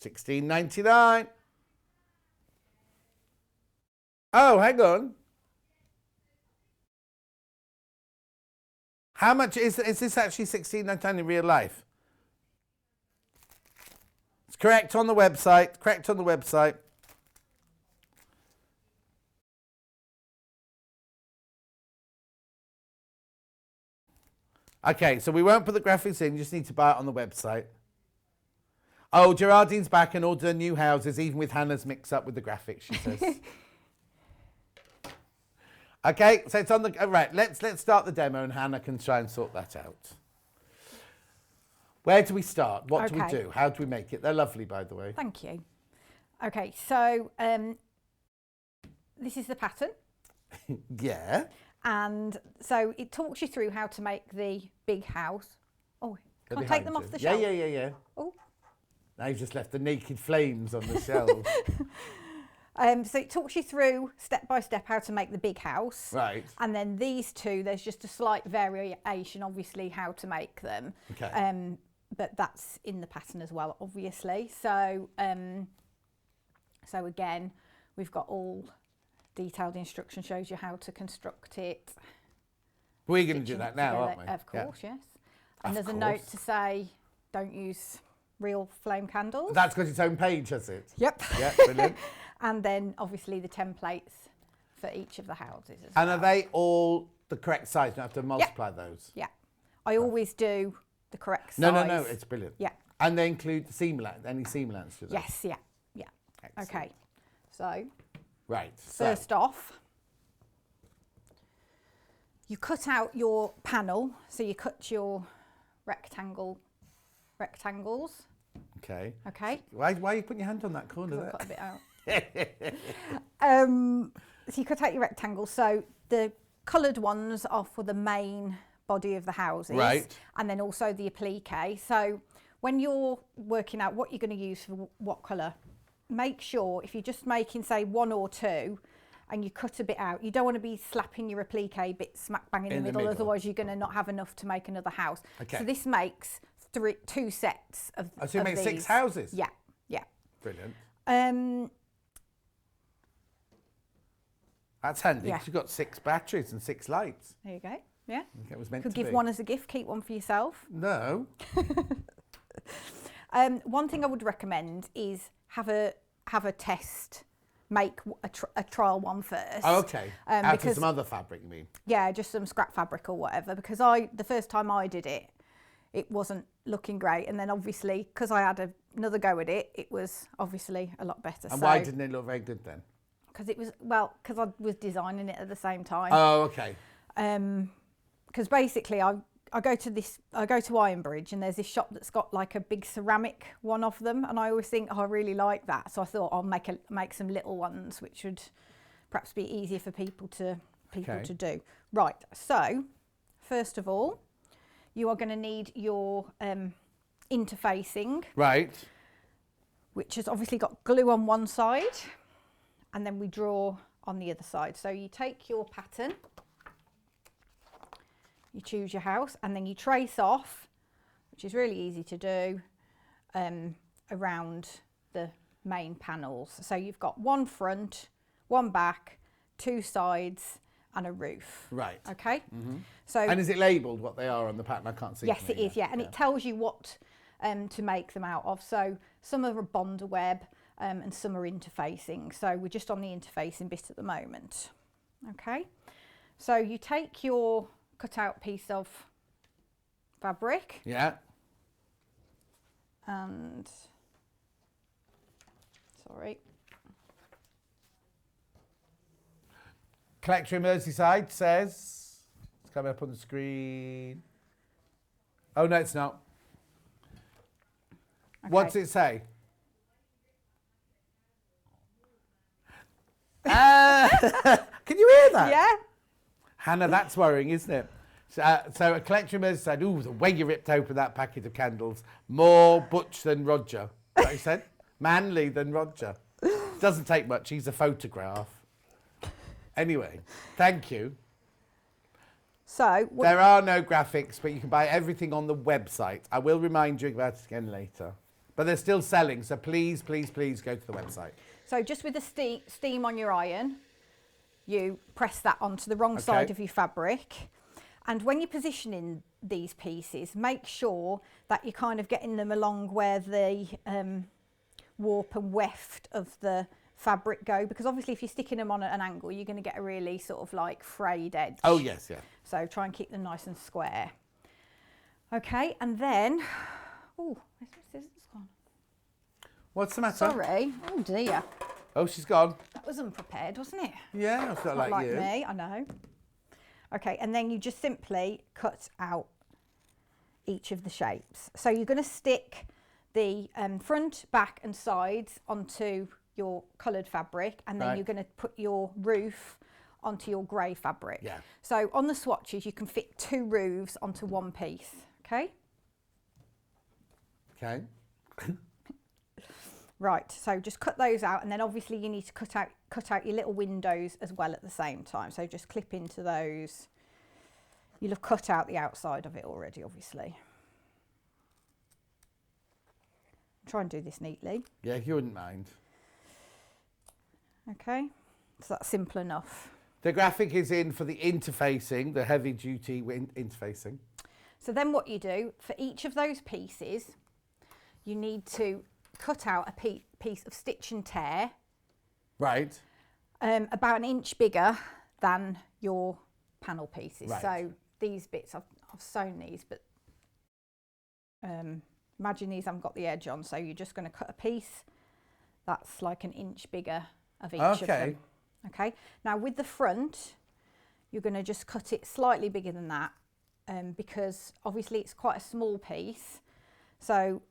$16.99. Oh, hang on. How much is this actually $16.99 in real life? correct on the website. Correct on the website. Okay, so we won't put the graphics in. You just need to buy it on the website. Oh, Gerardine's back and ordered new houses, even with Hannah's mix up with the graphics, she says. Okay, so it's on the... right, let's start the demo and Hannah can try and sort that out. Where do we start? What do we do? How do we make it? They're lovely, by the way. Thank you. Okay, so this is the pattern. Yeah. And so it talks you through how to make the big house. Oh, can I take them off the shelf? Yeah. Oh. Now you've just left the naked flames on the shelf. So it talks you through step by step how to make the big house. Right. And then these two, there's just a slight variation, obviously, how to make them. Okay. But that's in the pattern as well, obviously. So, so again, we've got all detailed instruction, shows you how to construct it. We're going to do that now, aren't we? Of course, yes. And Of there's a course. note to say, don't use real flame candles. That's got its own page, has it? Yep. Yeah, brilliant. And then obviously the templates for each of the houses as And well. are they all the correct size? You don't have to multiply those? Yeah. I always do the correct size. No, it's brilliant. Yeah. And they include the seam allowance, any seam allowance to them? Yes, yeah. Excellent. Okay. So, Right. first off, you cut out your panel. So you cut your rectangles. Okay. Okay. Why are you putting your hand on that corner I've there? cut a bit out. So you cut out your rectangles. So the coloured ones are for the main body of the houses. Right. And then also the applique. So when you're working out what you're going to use for what colour, make sure if you're just making, say, one or two, and you cut a bit out, you don't want to be slapping your applique bit smack bang in the middle, otherwise you're going to not have enough to make another house. Okay. So this makes two sets of Oh, so you of make these. 6 houses? Yeah. Brilliant. That's handy Yeah. because you've got 6 batteries and 6 lights. There you go. Yeah. Okay, it was meant Could to give be. one as a gift, keep one for yourself. No. One thing I would recommend is have a test, make a trial one first. Oh, okay. Out of because- some other fabric, you mean? Yeah, just some scrap fabric or whatever. Because the first time I did it, it wasn't looking great, and then obviously because I had another go at it, it was obviously a lot better. And why didn't it look very good then? Because because I was designing it at the same time. Oh, okay. Because basically I go to Ironbridge and there's this shop that's got like a big ceramic one of them, and I always think, oh, I really like that, so I thought I'll make some little ones which would perhaps be easier for people to do. Right, so first of all you are going to need your interfacing, Right. which has obviously got glue on one side, and then we draw on the other side. So you take your pattern, you choose your house, and then you trace off, which is really easy to do, around the main panels. So you've got one front, one back, 2 sides, and a roof. Right. Okay. Mm-hmm. So And is it labelled what they are on the pattern? I can't see. yes, from it here. is. Yeah, and it tells you what to make them out of. So some are a bonder web, and some are interfacing. So we're just on the interfacing bit at the moment. Okay. So you take your cut out piece of fabric Yeah. and Collector in Merseyside says, it's coming up on the screen. Oh, no, it's not. Okay. What's it say? Can you hear that? Yeah. Hannah, that's worrying, isn't it? So a collector in Merseyside, ooh, the way you ripped open that packet of candles, more butch than Roger. Is that what you said? Manly than Roger. Doesn't take much, he's a photograph. Anyway, thank you. So There are no graphics, but you can buy everything on the website. I will remind you about it again later. But they're still selling, so please, please, please go to the website. So just with the steam on your iron, you press that onto the wrong side of your fabric. And when you're positioning these pieces, make sure that you're kind of getting them along where the warp and weft of the fabric go, because obviously if you're sticking them on at an angle, you're going to get a really sort of like frayed edge. Oh yes, yeah. So try and keep them nice and square. Okay, and then, oh, where's my scissors gone? What's the matter? Sorry, oh dear. Oh, she's gone. That was unprepared, wasn't it? Yeah, it's not like you. Me, I know. Okay, and then you just simply cut out each of the shapes. So you're going to stick the front, back and sides onto your coloured fabric, and then you're going to put your roof onto your grey fabric. Yeah. So on the swatches you can fit 2 roofs onto one piece, okay? Okay. Right, so just cut those out, and then obviously you need to cut out your little windows as well at the same time. So just clip into those. You'll have cut out the outside of it already, obviously. Try and do this neatly. Yeah, if you wouldn't mind. Okay, so that's simple enough. The graphic is in for the interfacing, the heavy duty interfacing. So then what you do, for each of those pieces, you need to cut out a piece of stitch and tear. Right. About an inch bigger than your panel pieces. Right. So these bits, I've sewn these, but imagine these haven't got the edge on, so you're just going to cut a piece that's like an inch bigger of each of them. Okay. Now with the front, you're going to just cut it slightly bigger than that, because obviously it's quite a small piece. So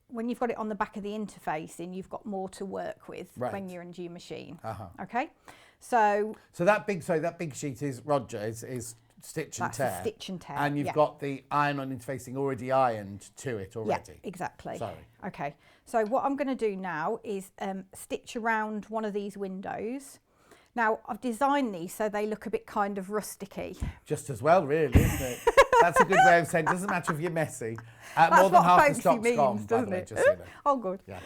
when you've got it on the back of the interfacing, you've got more to work with when you're into your machine. Okay. So that big sheet is Roger is stitch and tear. That's stitch and tear. And you've got the iron-on interfacing already ironed to it already. Yeah, exactly. Sorry. Okay. So what I'm going to do now is stitch around one of these windows. Now I've designed these so they look a bit kind of rusticy. Just as well, really, isn't it? That's a good way of saying it doesn't matter if you're messy. That's more than what half the fancy stock's means, gone, by the doesn't way, it? just so you know. Oh, good. Yeah.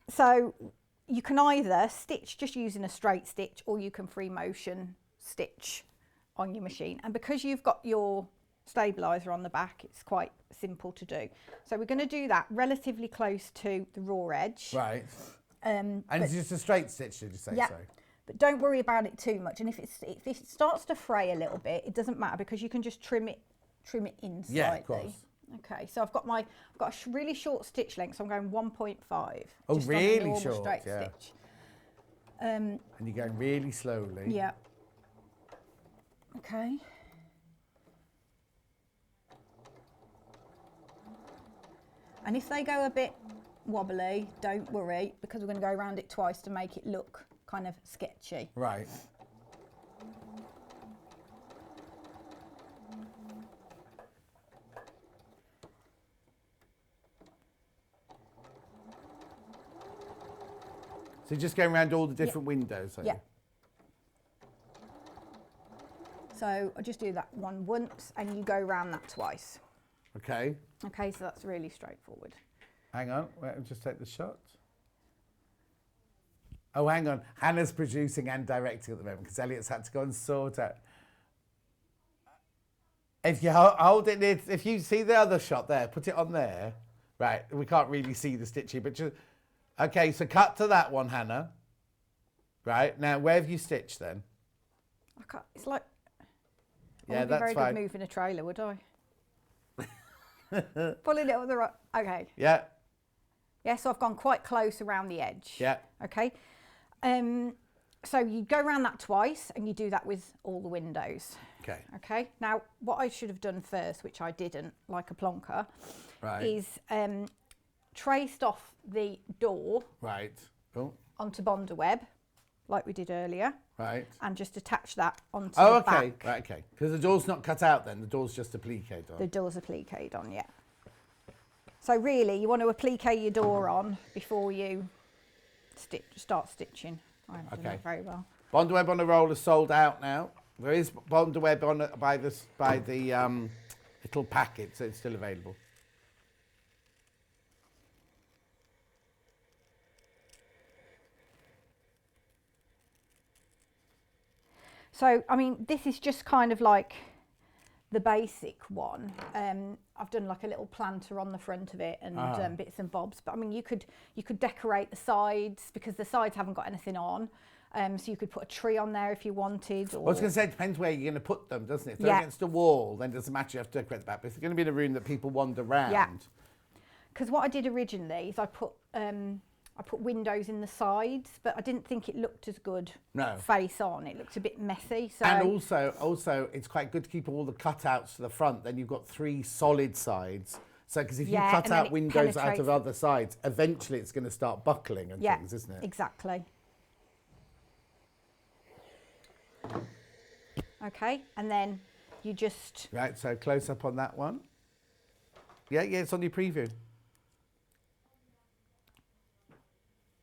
So you can either stitch just using a straight stitch, or you can free motion stitch on your machine. And because you've got your stabiliser on the back, it's quite simple to do. So we're going to do that relatively close to the raw edge. Right. And it's just a straight stitch, did you say? Yeah. So? But don't worry about it too much. And if it starts to fray a little bit, it doesn't matter, because you can just trim it in slightly. Yeah, of course. Okay, so I've got a really short stitch length, so I'm going 1.5. Oh, just really on a normal short, straight yeah. stitch. And you're going really slowly. Yeah. Okay. And if they go a bit wobbly, don't worry, because we're going to go around it twice to make it look kind of sketchy. Right. So you're just going around all the different windows, are you? Yeah. So I'll just do that one once, and you go around that twice. Okay. Okay, so that's really straightforward. Hang on, wait, I'll just take the shot. Oh, hang on. Hannah's producing and directing at the moment because Elliot's had to go and sort out. If you hold it, if you see the other shot there, put it on there. Right, we can't really see the stitching, but just... Okay, so cut to that one, Hannah. Right, now where have you stitched then? I can't, it's like... I Yeah, wouldn't that's be very fine. good moving a trailer, would I? Pulling it on the right... Okay. Yeah. Yeah, so I've gone quite close around the edge. Yeah. Okay. So you go around that twice, and you do that with all the windows. Okay. Okay. Now, what I should have done first, which I didn't, like a plonker, Right. is traced off the door Right. Oh, onto Bonder web, like we did earlier, right. and just attach that onto Oh, the okay. back. Right, okay. Because the door's not cut out then. The door's just appliqued on. The door's appliqued on, yeah. So really, you want to applique your door on before you start stitching. I haven't done that very well. Bonder web on a roll is sold out now. There is Bonder web on by the little packet, so it's still available. So, I mean, this is just kind of like the basic one. I've done like a little planter on the front of it and bits and bobs. But I mean, you could decorate the sides because the sides haven't got anything on. So you could put a tree on there if you wanted. Or... I was going to say, it depends where you're going to put them, doesn't it? If they're against a wall, then it doesn't matter, you have to decorate the back. But if it's going to be in a room that people wander around. Yeah. Because what I did originally is I put windows in the sides, but I didn't think it looked as good face on. It looked a bit messy. So. And also, it's quite good to keep all the cutouts to the front. Then you've got 3 solid sides. So, because if you cut out windows out of other sides, eventually it's going to start buckling and things, isn't it? Exactly. Okay, and then you just... Right, so close up on that one. Yeah, it's on your preview.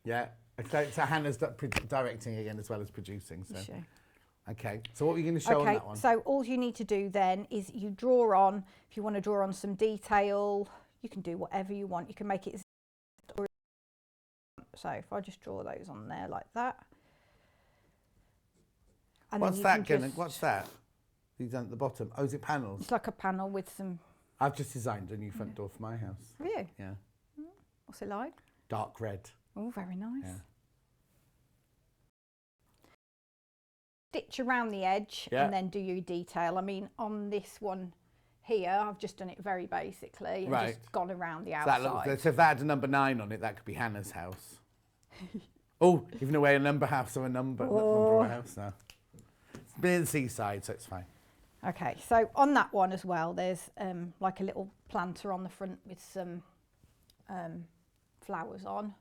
Yeah, so Hannah's directing again as well as producing. So. Sure. Okay, so what are you going to show on that one? So all you need to do then is you draw on, if you want to draw on some detail, you can do whatever you want. You can make it... So if I just draw those on there like that. And what's that? These down at the bottom. Oh, is it panels? It's like a panel with some... I've just designed a new front door for my house. Have you? Yeah. What's it like? Dark red. Oh, very nice. Yeah. Stitch around the edge and then do your detail. I mean, on this one here, I've just done it very basically and just gone around the outside. So if that had a number 9 on it, that could be Hannah's house. Oh, giving away a number house or a number house now. It's near the seaside, so it's fine. Okay, so on that one as well, there's like a little planter on the front with some flowers on.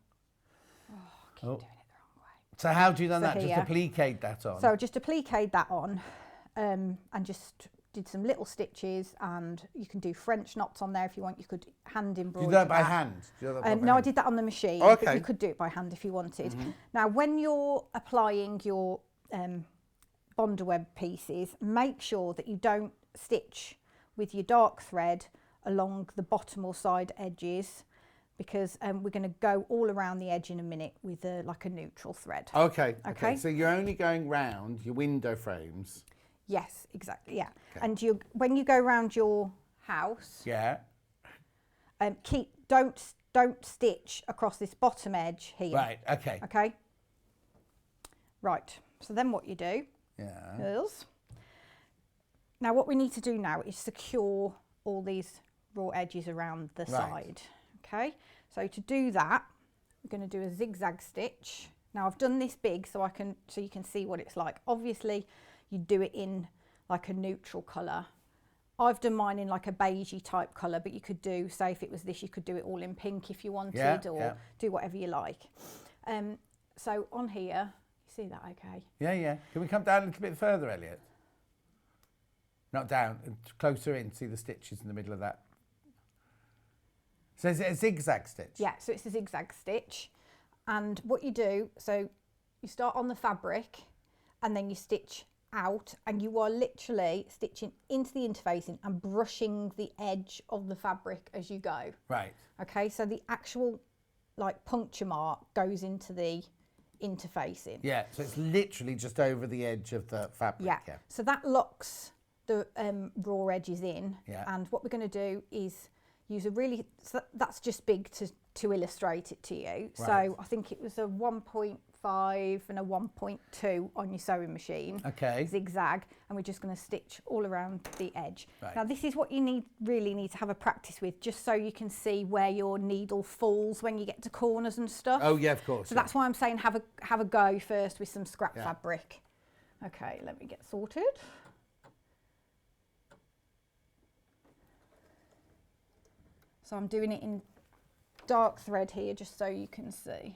Oh, I keep doing it the wrong way. So how do you done that? Just appliqued that on? So just appliqued that on and just did some little stitches, and you can do French knots on there if you want. You could hand embroider. Do you do that by hand? No, I did that on the machine, but you could do it by hand if you wanted. Now, when you're applying your Bondaweb pieces, make sure that you don't stitch with your dark thread along the bottom or side edges, because we're going to go all around the edge in a minute with like a neutral thread. Okay. So you're only going round your window frames. Yes, exactly. Yeah, and when you go around your house, don't stitch across this bottom edge here. Right. Okay. Okay. Right. So then what you do is, now what we need to do now is secure all these raw edges around the side. Okay. So to do that, we're going to do a zigzag stitch. Now I've done this big so you can see what it's like. Obviously, you do it in like a neutral colour. I've done mine in like a beigey type colour, but you could do, say if it was this, you could do it all in pink if you wanted, or do whatever you like. So on here, you see that okay? Yeah. Can we come down a little bit further, Elliot? Not down, closer in, see the stitches in the middle of that. So is it a zigzag stitch? Yeah, so it's a zigzag stitch. And what you do, so you start on the fabric and then you stitch out, and you are literally stitching into the interfacing and brushing the edge of the fabric as you go. Right. Okay, so the actual like puncture mark goes into the interfacing. Yeah, so it's literally just over the edge of the fabric. Yeah. So that locks the raw edges in. Yeah. And what we're going to do is use a really, so that's just big to illustrate it to you. Right. So I think it was a 1.5 and a 1.2 on your sewing machine. Okay. Zigzag, and we're just going to stitch all around the edge. Right. Now this is what you really need to have a practice with, just so you can see where your needle falls when you get to corners and stuff. Oh yeah, of course. So that's why I'm saying have a go first with some scrap fabric. Okay, let me get sorted. So I'm doing it in dark thread here, just so you can see.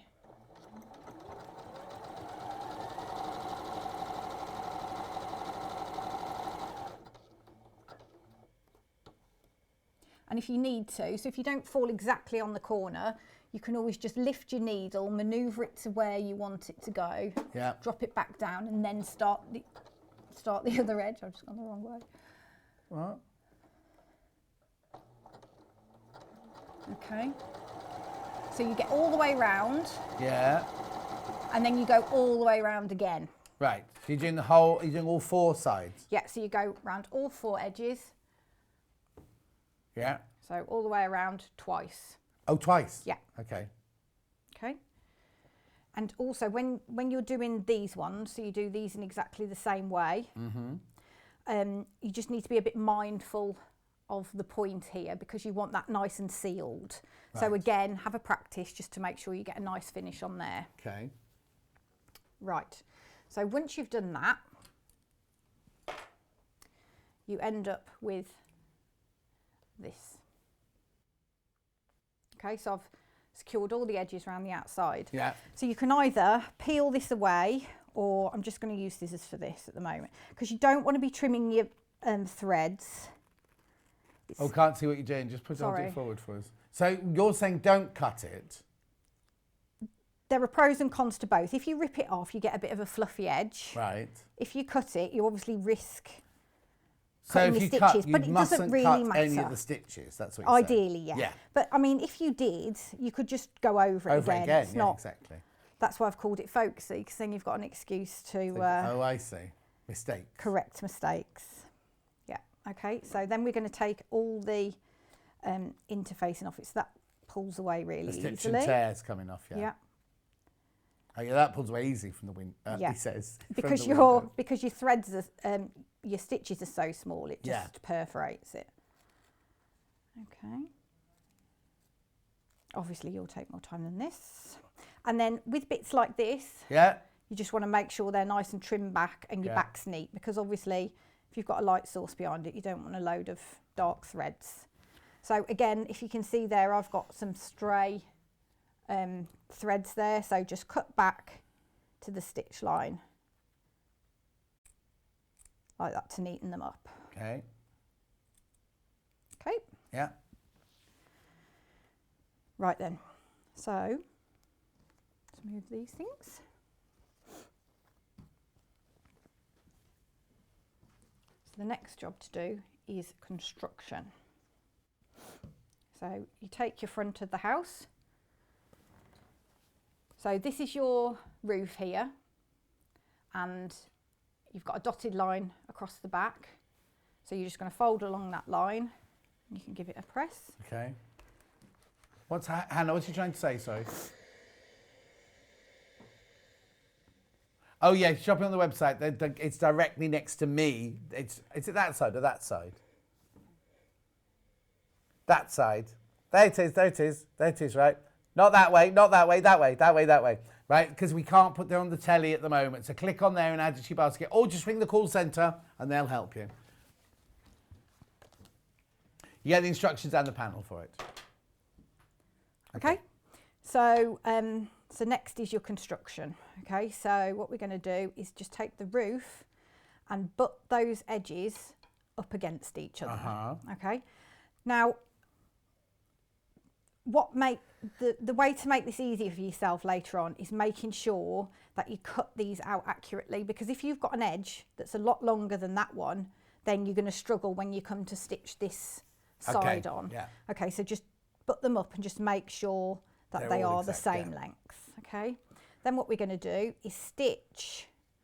And if you need to, so if you don't fall exactly on the corner, you can always just lift your needle, manoeuvre it to where you want it to go, drop it back down, and then start the other edge. I've just gone the wrong way. What? Okay. So you get all the way round. Yeah. And then you go all the way round again. Right. So you're doing you're doing all 4 sides? Yeah, so you go round all 4 edges, Yeah. So all the way around twice. Oh, twice? Yeah. Okay. Okay. And also when you're doing these ones, so you do these in exactly the same way, you just need to be a bit mindful of the point here because you want that nice and sealed. Right. So again, have a practice just to make sure you get a nice finish on there. Okay. Right. So once you've done that, you end up with this. Okay, so I've secured all the edges around the outside. Yeah. So you can either peel this away, or I'm just going to use scissors for this at the moment, because you don't want to be trimming your threads. Oh, can't see what you're doing. Just put it forward for us. So you're saying don't cut it? There are pros and cons to both. If you rip it off, you get a bit of a fluffy edge. Right. If you cut it, you obviously risk so cutting if the you stitches, cut, you but it doesn't mustn't really cut matter. any of the stitches. That's what you're saying. Ideally, yeah. But I mean, if you did, you could just go over it again. It's yeah, not, exactly. That's why I've called it folksy, because then you've got an excuse to oh, I see. Mistakes. Correct mistakes. Yeah. Okay. So then we're going to take all the interfacing off it. So that pulls away really easily. The stitch and tears coming off. Yeah. Yeah. Oh, yeah, that pulls away easy from the wind. Yeah. He says. Because your threads are, your stitches are so small, it just perforates it. Okay. Obviously, you'll take more time than this. And then with bits like this, you just want to make sure they're nice and trimmed back and your back's neat, because obviously, if you've got a light source behind it, you don't want a load of dark threads. So again, if you can see there, I've got some stray threads there, so just cut back to the stitch line like that to neaten them up. Okay. Okay. Yeah. Right then, so let's move these things. So the next job to do is construction. So you take your front of the house. So this is your roof here, and you've got a dotted line across the back. So you're just going to fold along that line. You can give it a press. Okay. Hannah, what's you trying to say, sorry? Oh yeah, shopping on the website. It's directly next to me. Is it that side or that side? That side. There it is, there it is. There it is, right? Not that way, not that way, that way, that way, that way. Right? Because we can't put them on the telly at the moment. So click on there and add it to your basket. Or just ring the call centre and they'll help you. You get the instructions and the panel for it. Okay. So, so next is your construction. Okay. So what we're going to do is just take the roof and butt those edges up against each other. Okay. Now, the way to make this easier for yourself later on is making sure that you cut these out accurately, because if you've got an edge that's a lot longer than that one, then you're going to struggle when you come to stitch this side on. Yeah. Okay, so just butt them up and just make sure that they are the same length. Okay. Then what we're going to do is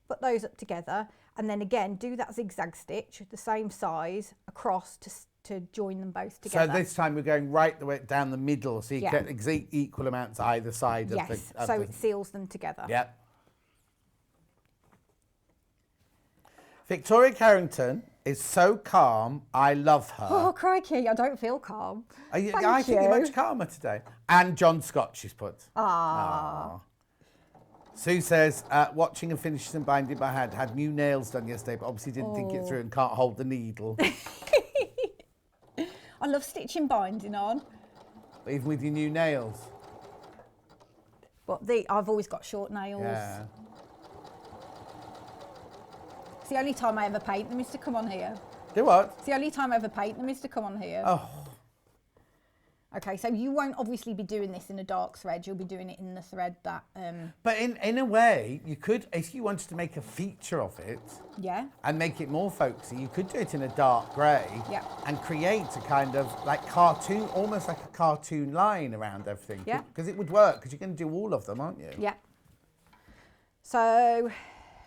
put those up together, and then again do that zigzag stitch, the same size across to join them both together. So this time we're going right the way down the middle, so you get equal amounts either side of the... Yes, so it seals them together. Yep. Victoria Carrington is so calm, I love her. Oh, crikey, I don't feel calm. I think you're much calmer today. And John Scott, she's put. Ah. Sue says, watching and finishing and binding by hand, had new nails done yesterday, but obviously didn't think it through and can't hold the needle. I love stitching binding on. Even with your new nails. But I've always got short nails. Yeah. It's the only time I ever paint them is to come on here. Do what? It's the only time I ever paint them is to come on here. Oh. Okay, so you won't obviously be doing this in a dark thread. You'll be doing it in the thread that... But in a way, you could, if you wanted to make a feature of it... Yeah. And make it more folksy, you could do it in a dark grey. Yeah. And create a kind of like cartoon, almost like a cartoon line around everything. Yeah. Because it would work, because you're going to do all of them, aren't you? Yeah. So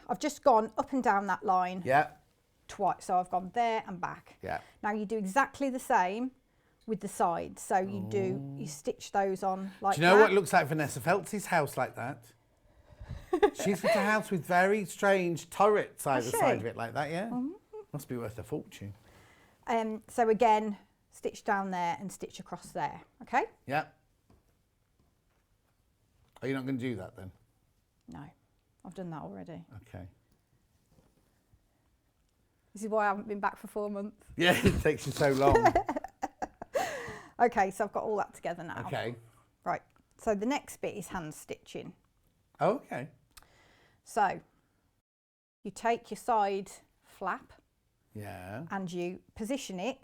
I've just gone up and down that line. Yeah. Twice. So I've gone there and back. Yeah. Now you do exactly the same with the sides. So you stitch those on like that. Do you know what looks like Vanessa Feltz's house like that? She's got a house with very strange turrets either side of it like that, yeah? Must be worth a fortune. So again, stitch down there and stitch across there, okay? Yeah. Are you not going to do that then? No, I've done that already. Okay. This is why I haven't been back for 4 months. Yeah, it takes you so long. Okay, so I've got all that together now. Okay. Right, so the next bit is hand stitching. Oh, okay. So you take your side flap and you position it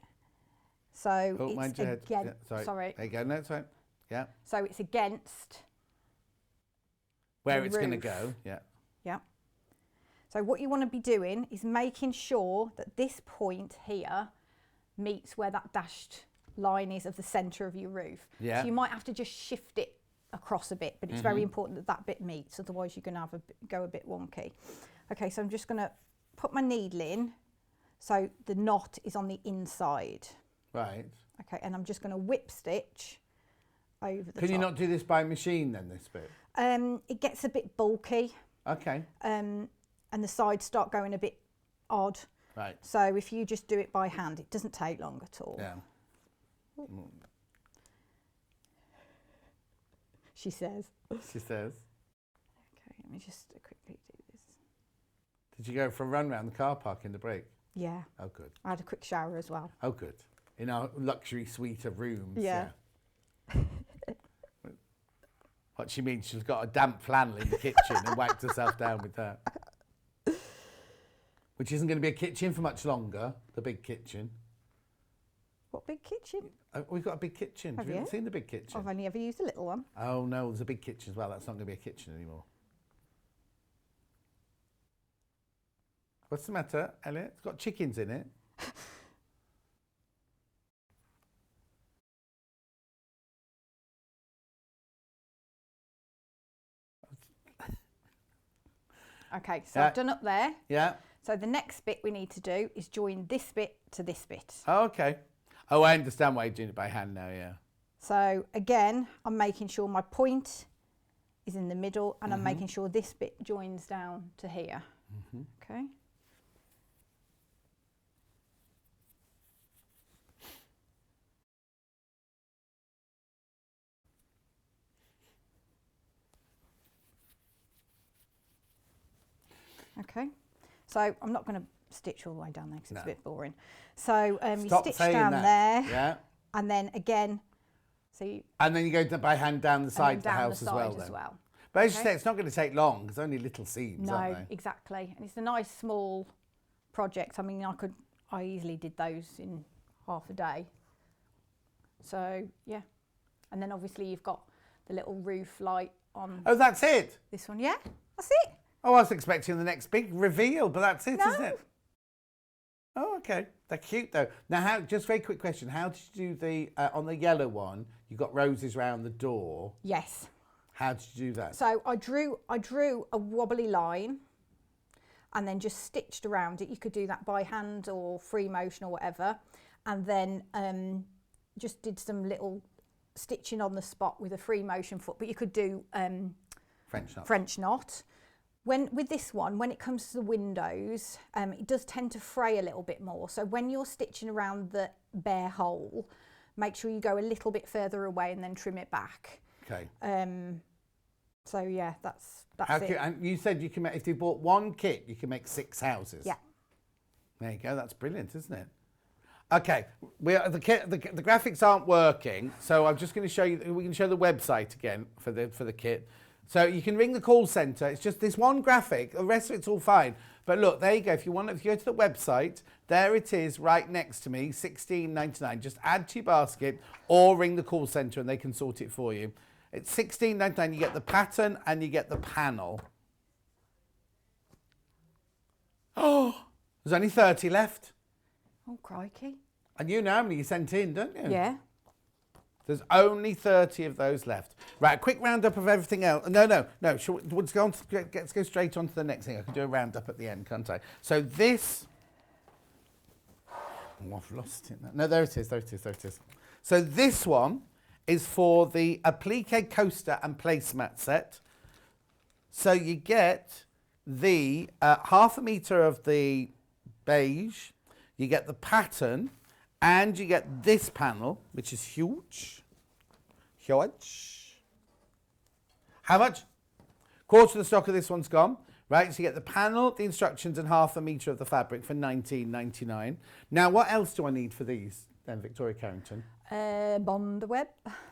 so it's against, yeah, sorry. There you go, no, it's right. Yeah. So it's against where it's going to go, yeah. Yeah. So what you want to be doing is making sure that this point here meets where that dashed line is of the centre of your roof. Yeah. So you might have to just shift it across a bit, but it's very important that that bit meets, otherwise you're going to have go a bit wonky. Okay, so I'm just going to put my needle in so the knot is on the inside. Right. Okay, and I'm just going to whip stitch over the top. Can you not do this by machine then, this bit? It gets a bit bulky. Okay. And the sides start going a bit odd. Right. So if you just do it by hand, it doesn't take long at all. Yeah. She says. She says. Okay, let me just quickly do this. Did you go for a run round the car park in the break? Yeah. Oh, good. I had a quick shower as well. Oh, good. In our luxury suite of rooms. Yeah. What she means, she's got a damp flannel in the kitchen and wiped herself down with that. Which isn't going to be a kitchen for much longer, the big kitchen. What big kitchen? We've got a big kitchen. Have Have you you? seen the big kitchen? I've only ever used a little one. Oh, no, there's a big kitchen as well. That's not going to be a kitchen anymore. What's the matter, Elliot? It's got chickens in it. Okay, so I've done up there. Yeah. So the next bit we need to do is join this bit to this bit. Oh, okay. Oh, I understand why you're doing it by hand now, yeah. So again, I'm making sure my point is in the middle and I'm making sure this bit joins down to here. Okay. Okay, so I'm not going to stitch all the way down there because it's a bit boring. So you stitch down there, yeah, and then again, so you, and then you go by hand down the side of the house as well. But as you say, it's not going to take long. It's only little seams, aren't they? No, exactly, and it's a nice small project. I mean, I easily did those in half a day. So yeah, and then obviously you've got the little roof light on. Oh, that's it. This one, yeah, that's it. Oh, I was expecting the next big reveal, but that's it, No. isn't it? Oh, okay. They're cute though. Now, just very quick question: how did you do the on the yellow one? You got roses round the door. Yes. How did you do that? So I drew a wobbly line, and then just stitched around it. You could do that by hand or free motion or whatever, and then just did some little stitching on the spot with a free motion foot. But you could do French knot. With this one, when it comes to the windows, it does tend to fray a little bit more. So when you're stitching around the bare hole, make sure you go a little bit further away and then trim it back. Okay. So yeah, that's it. And you said you can make, if you bought one kit, you can make 6 houses. Yeah. There you go. That's brilliant, isn't it? Okay, the graphics aren't working, so I'm just going to show you. We can show the website again for the kit. So you can ring the call centre. It's just this one graphic. The rest of it's all fine. But look, there you go. If you go to the website, there it is, right next to me, $16.99. Just add to your basket, or ring the call centre and they can sort it for you. It's $16.99. You get the pattern and you get the panel. Oh, there's only 30 left. Oh crikey! And you know how many you sent in, don't you? Yeah. There's only 30 of those left. Right, a quick roundup of everything else. No. Let's go straight on to the next thing. I can do a roundup at the end, can't I? So this... Oh, I've lost it now. No, there it is. So this one is for the Applique coaster and placemat set. So you get the 1/2 metre of the beige, you get the pattern, and you get this panel, which is huge. Huge. How much? Quarter of the stock of this one's gone. Right, so you get the panel, the instructions, and 1/2 metre of the fabric for $19.99. Now, what else do I need for these then, Victoria Carrington? Bondweb.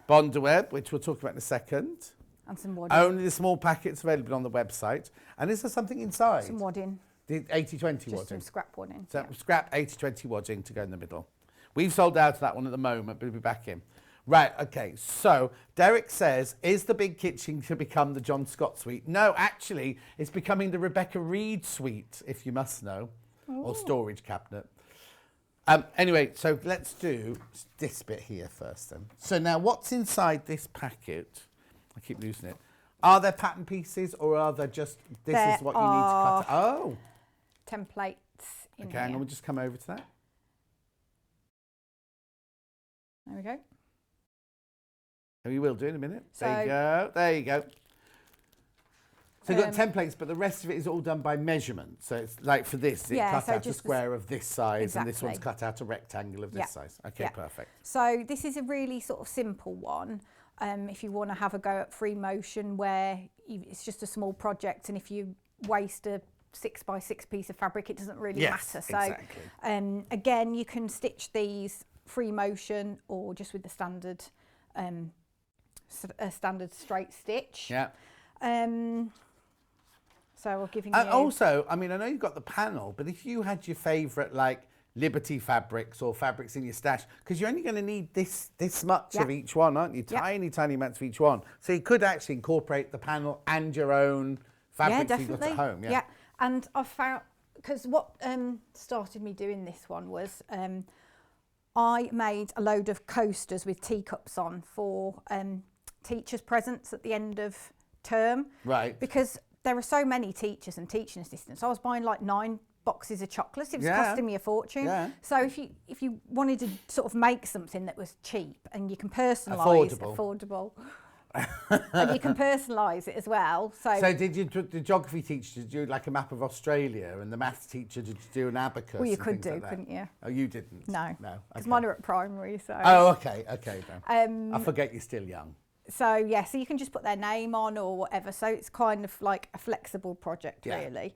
Bondweb, which we'll talk about in a second. And some wadding. Only the small packets available on the website. And is there something inside? Some wadding. The 80/20 Just wadding. some scrap wadding. So scrap 80/20 wadding to go in the middle. We've sold out of that one at the moment, but we'll be back in. Right, okay, so Derek says, is the big kitchen to become the John Scott suite? No, actually, it's becoming the Rebecca Reed suite, if you must know, or storage cabinet. Anyway, so let's do this bit here first then. So now what's inside this packet? I keep losing it. Are there pattern pieces or are there just, this is what you need to cut? Oh. Templates in Okay, here. and we'll just come over to that. There we go. We will do in a minute. So, there you go. There you go. So you've got templates, but the rest of it is all done by measurement. So it's like for this, it cut out a square of this size, and this one's cut out a rectangle of this size. Okay, perfect. So this is a really sort of simple one. If you want to have a go at free motion, where it's just a small project, and if you waste a 6x6 piece of fabric, it doesn't really matter. So exactly. again, you can stitch these free motion or just with the standard standard straight stitch. Yeah. So we're giving you... And also, I mean, I know you've got the panel, but if you had your favourite, like, Liberty fabrics or fabrics in your stash, because you're only going to need this much of each one, aren't you? Tiny, tiny amounts of each one. So you could actually incorporate the panel and your own fabrics you've got at home. Yeah, and I found... Because what started me doing this one was... I made a load of coasters with teacups on for teachers' presents at the end of term. Right. Because there are so many teachers and teaching assistants. I was buying like 9 boxes of chocolates. It was costing me a fortune. Yeah. So if you wanted to sort of make something that was cheap and you can personalise... Affordable. And you can personalise it as well. So did the geography teacher do like a map of Australia, and the maths teacher did you do an abacus? Well, you could do, like couldn't you? Oh, you didn't? No. No. Because Okay. mine are at primary, so... Oh, okay then. I forget you're still young. So, yeah, so you can just put their name on or whatever. So it's kind of like a flexible project, really.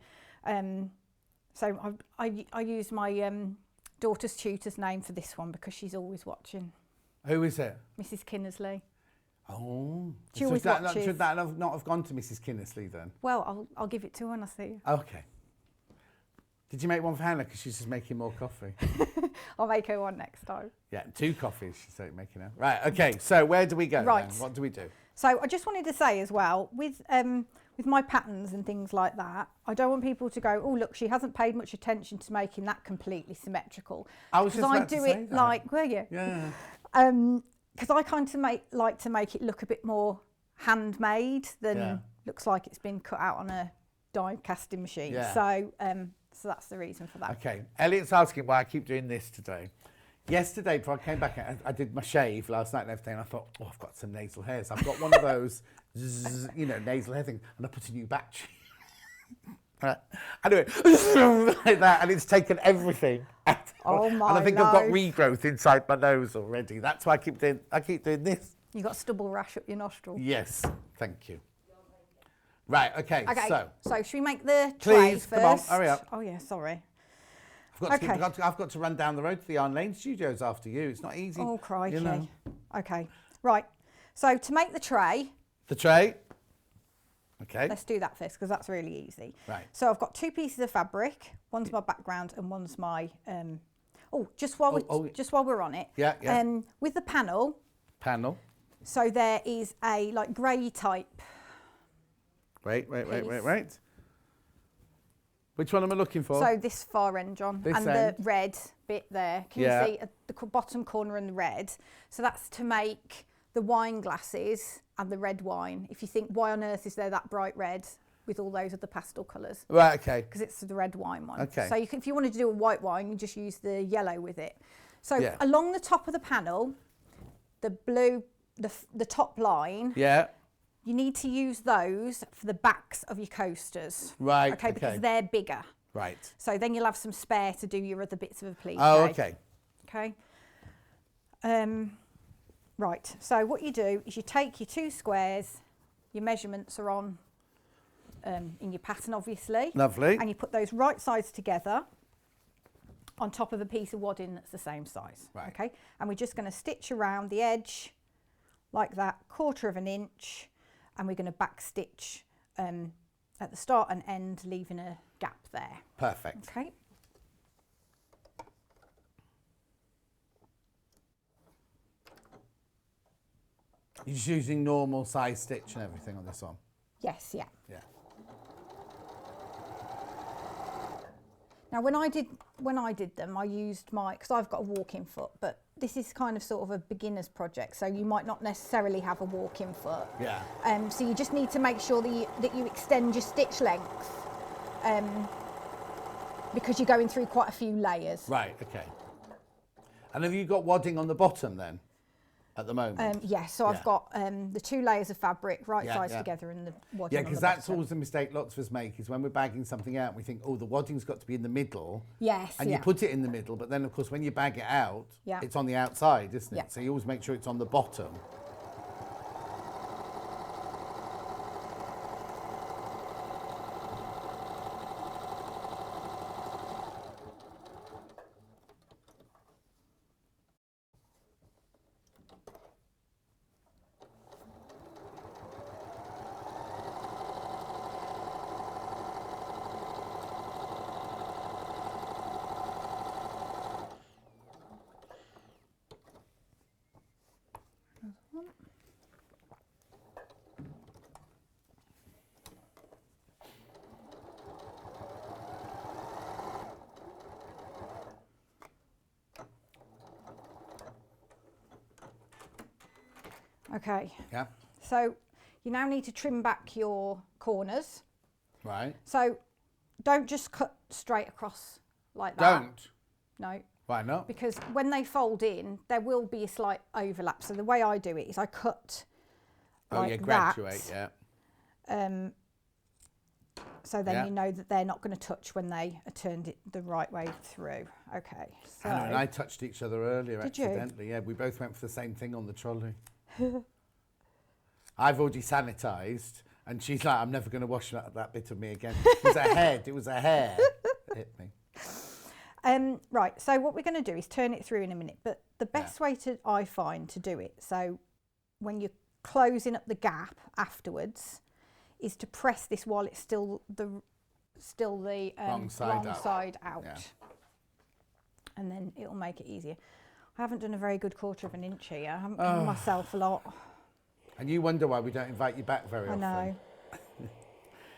So I used my daughter's tutor's name for this one because she's always watching. Who is it? Mrs. Kinnersley. Oh. She always watches. Should that not have gone to Mrs. Kinnersley then? Well, I'll give it to her when I see her. Okay. Did you make one for Hannah? Because she's just making more coffee. I'll make her one next time. Yeah, 2 coffees she's making now. Right, okay, so where do we go Right. then? What do we do? So I just wanted to say as well, with my patterns and things like that, I don't want people to go, oh, look, she hasn't paid much attention to making that completely symmetrical. I was just about to say that. Like, were you? Yeah. Because I kind of like to make it look a bit more handmade than looks like it's been cut out on a die casting machine. Yeah. So that's the reason for that. Okay, Elliot's asking why I keep doing this today. Yesterday, before I came back, I did my shave last night and everything, and I thought, oh, I've got some nasal hairs. I've got one of those, nasal hair things, and I put a new battery. I do it like that, and it's taken everything. Oh my! And I think I've got regrowth inside my nose already. That's why I keep doing this. You got stubble rash up your nostril. Yes, thank you. Right, okay, so should we make the tray please, first? come on, hurry up. Oh yeah, sorry. I've got to run down the road to the Yarn Lane Studios after you. It's not easy. Oh crikey. You know. Okay, right. So to make the tray. The tray. Okay. Let's do that first because that's really easy. Right. So I've got 2 pieces of fabric. One's my background and one's my. Just while we're on it. Yeah. With the panel. Panel. So there is a like grey type. Wait. Which one am I looking for? So this far end, John, this and end. the red bit there. Can you see at the bottom corner and the red? So that's to make the wine glasses and the red wine. If you think, why on earth is there that bright red with all those other pastel colours? Right, okay. Because it's the red wine one. Okay. So if you wanted to do a white wine, you just use the yellow with it. So along the top of the panel, the blue, the top line. Yeah. You need to use those for the backs of your coasters. Right. Okay, because they're bigger. Right. So then you'll have some spare to do your other bits of applique. Oh, okay. Okay. Right, so what you do is you take your 2 squares, your measurements are on in your pattern obviously. Lovely. And you put those right sides together on top of a piece of wadding that's the same size. Right. Okay, and we're just going to stitch around the edge like that, 1/4 of an inch, and we're going to back stitch at the start and end, leaving a gap there. Perfect. Okay. You're just using normal size stitch and everything on this one? Yes, yeah. Yeah. Now when I did them, I used because I've got a walking foot, but this is kind of sort of a beginner's project, so you might not necessarily have a walking foot. Yeah. So you just need to make sure that you extend your stitch length, because you're going through quite a few layers. Right, okay. And have you got wadding on the bottom then, at the moment? Yes, so I've got the 2 layers of fabric, right sides yeah. together, and the wadding Yeah, on the because that's bottom. always the mistake lots of us make, is when we're bagging something out, we think, oh, the wadding's got to be in the middle. Yes, And yeah. you put it in the middle, but then, of course, when you bag it out, Yeah. it's on the outside, isn't it? Yeah. So you always make sure it's on the bottom. Okay. Yeah. So you now need to trim back your corners. Right. So don't just cut straight across like that. Don't. No. Why not? Because when they fold in, there will be a slight overlap. So the way I do it is I cut like you graduate, that. yeah. So then you know that they're not going to touch when they are turned it the right way through. Okay. So Hannah and I touched each other earlier Did you? accidentally. Yeah, we both went for the same thing on the trolley. I've already sanitised, and she's like, I'm never going to wash that bit of me again. It was a head. It was a hair that hit me. Right, so what we're going to do is turn it through in a minute, but the best way I find to do it, so when you're closing up the gap afterwards, is to press this while it's still the wrong side out. Yeah. And then it'll make it easier. I haven't done a very good 1/4 of an inch here. I haven't given myself a lot. And you wonder why we don't invite you back very often. I know.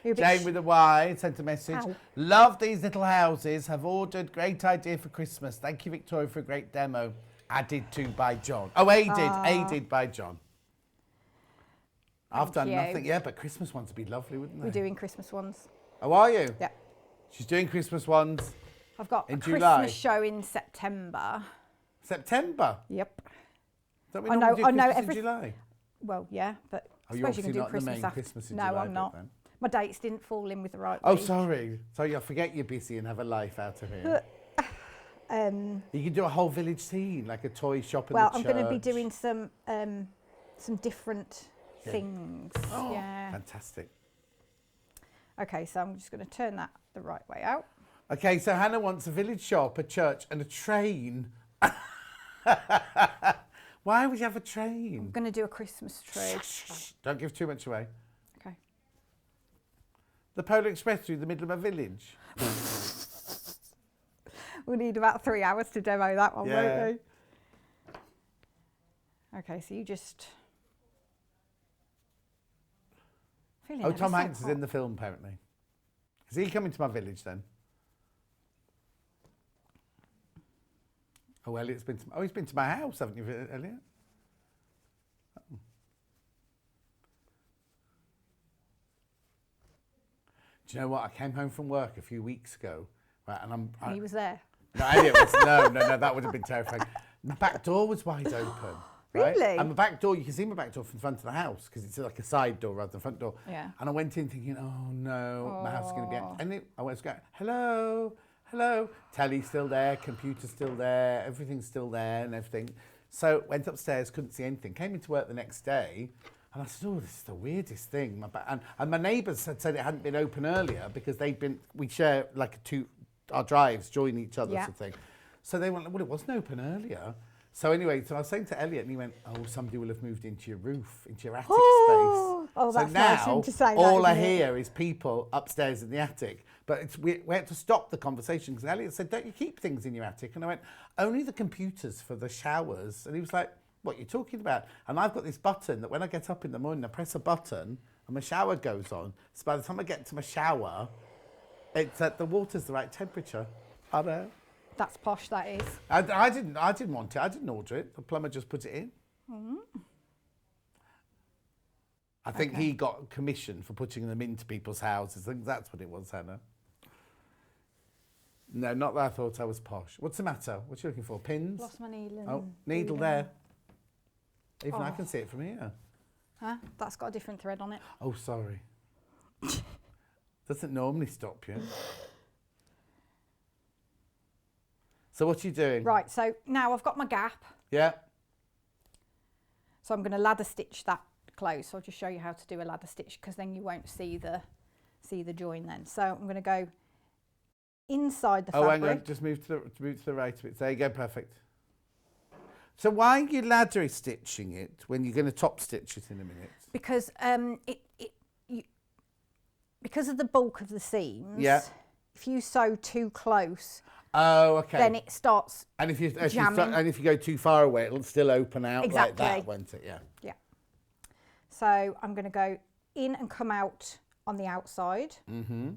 You're a bit Jane with a Y sent a message. Ow. Love these little houses. Have ordered. Great idea for Christmas. Thank you, Victoria, for a great demo. Added to by John. Oh, aided by John. I've done you. nothing. Yeah, but Christmas ones would be lovely, wouldn't they? We're doing Christmas ones. Oh, are you? Yeah. She's doing Christmas ones. I've got in a July. Christmas show in September. September? Yep. Is that when I we know- normally do I know Christmas every- in July? Well, yeah, but Oh, I you're suppose you obviously can do not in the Christmas main after. Christmas in No, July I'm bit not. then. My dates didn't fall in with the right Oh, week. sorry. Sorry, I forget you're busy and have a life out of here. You can do a whole village scene, like a toy shop in Well, the I'm church. going to be doing some different things. Oh, Yeah. fantastic. Okay, so I'm just going to turn that the right way out. Okay, so Hannah wants a village shop, a church, and a train. Why would you have a train? I'm going to do a Christmas tree. Don't give too much away. Okay. The Polar Express through the middle of a village. We'll need about 3 hours to demo that one, Yeah. won't we? Okay, so you just... Feeling Oh, ever Tom so Hanks is hot. in the film, apparently. Is he coming to my village then? Oh, Elliot's been to... Oh, he's been to my house, haven't you, Elliot? Oh. Do you know what? I came home from work a few weeks ago, right, and He was there. No, Elliot was... No, that would have been terrifying. The back door was wide open. Right? Really? And the back door, you can see my back door from the front of the house because it's like a side door rather than front door. Yeah. And I went in thinking, oh no, my house is going to be empty. And I went to go, hello, hello. Telly's still there, computer's still there, everything's still there and everything. So went upstairs, couldn't see anything. Came into work the next day and I said, oh, this is the weirdest thing. And my neighbours had said it hadn't been open earlier because we share like our drives join each other sort of thing. So they went, well, it wasn't open earlier. So anyway, so I was saying to Elliot, and he went, oh, somebody will have moved into your roof, into your attic space. Oh, so that's now, nice of him to say that, all I isn't it? hear is people upstairs in the attic. But we had to stop the conversation because Elliot said, don't you keep things in your attic? And I went, only the computers for the showers. And he was like, what are you talking about? And I've got this button that when I get up in the morning, I press a button and my shower goes on. So by the time I get to my shower, it's the water's the right temperature. I know. That's posh, that is. I didn't want it. I didn't order it. The plumber just put it in. I think he got commission for putting them into people's houses. I think that's what it was, Hannah. No, not that I thought I was posh. What's the matter? What are you looking for? Pins? Lost my needle. Oh, needle there. Even I can see it from here. Huh? That's got a different thread on it. Oh, sorry. Doesn't normally stop you. So what are you doing? Right, so now I've got my gap. Yeah. So I'm going to ladder stitch that close. So I'll just show you how to do a ladder stitch because then you won't see the join then. So I'm going to go inside the fabric. Oh, hang on, just move to the right a bit. There you go, perfect. So why are you ladder stitching it when you're going to top stitch it in a minute? Because because of the bulk of the seams. Yeah. If you sew too close. Oh, okay. Then it starts and if you jamming. if you go too far away, it'll still open out Exactly. like that, won't it? Yeah. Yeah. So I'm going to go in and come out on the outside. Mm-hmm.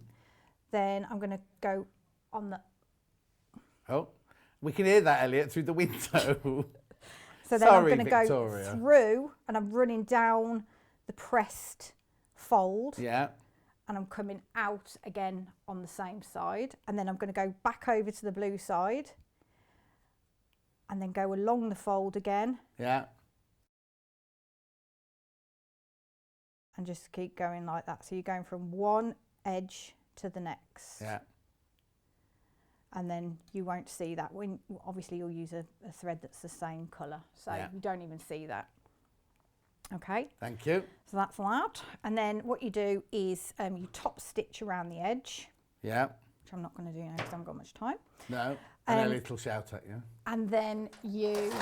Then I'm going to go on the... Oh, we can hear that, Elliot, through the window. So then I'm going to go through and I'm running down the pressed fold. Yeah. And I'm coming out again on the same side. And then I'm going to go back over to the blue side. And then go along the fold again. Yeah. And just keep going like that. So you're going from one edge to the next. Yeah. And then you won't see that. Obviously you'll use a thread that's the same colour. So you don't even see that. Okay. Thank you. So that's that. And then what you do is you top stitch around the edge. Yeah. Which I'm not going to do now because I haven't got much time. No. And a little shout at you. And then you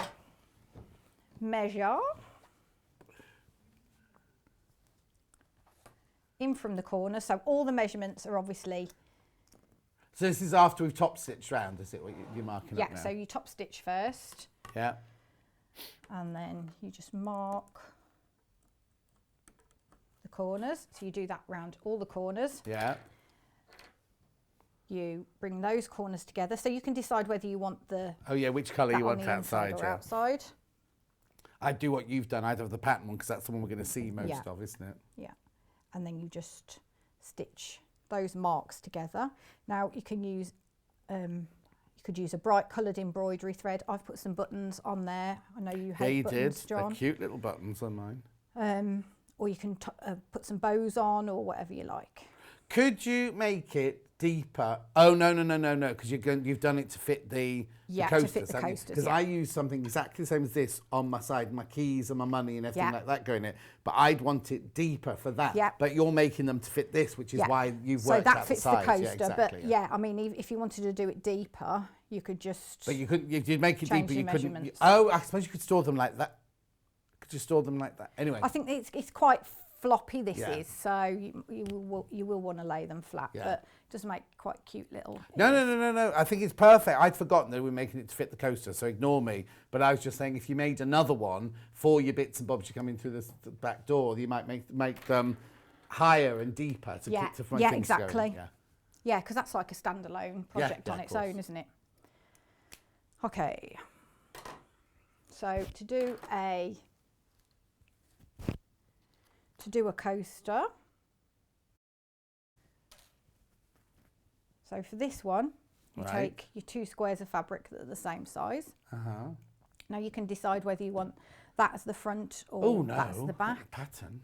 measure in from the corner. So all the measurements are obviously... So this is after we've top stitched round, is it, what you're marking up now? Yeah, so you top stitch first. Yeah. And then you just mark the corners. So you do that round all the corners. Yeah. You bring those corners together. So you can decide whether you want the... Oh yeah, which colour you want outside, or outside. I'd do what you've done. I'd have the pattern one because that's the one we're going to see most of, isn't it? Yeah. And then you just stitch those marks together. Now you can use, you could use a bright coloured embroidery thread. I've put some buttons on there. I know you hate buttons, John. They're cute little buttons on mine. Or you can put some bows on or whatever you like. Could you make it deeper? Oh, no, because you've done it to fit the coasters. To fit the coasters, because I use something exactly the same as this on my side, my keys and my money and everything like that going in. But I'd want it deeper for that. Yeah. But you're making them to fit this, which is why you've worked out the size. So that fits the coaster, but I mean, if you wanted to do it deeper, you could just... But you couldn't, you'd make it deeper, you couldn't... measurements. I suppose you could store them like that. Could you store them like that? Anyway. I think it's quite floppy, this is, so you will want to lay them flat, but just make quite cute little... No. I think it's perfect. I'd forgotten that we were making it to fit the coaster, so ignore me. But I was just saying, if you made another one for your bits and bobs you come in through the back door, you might make them higher and deeper to front things exactly. Going. Yeah, because that's like a standalone project on its own, isn't it? Okay. So to do a coaster. So for this one, you take your 2 squares of fabric that are the same size. Now you can decide whether you want that's the front or Oh no, that's the back. Pattern.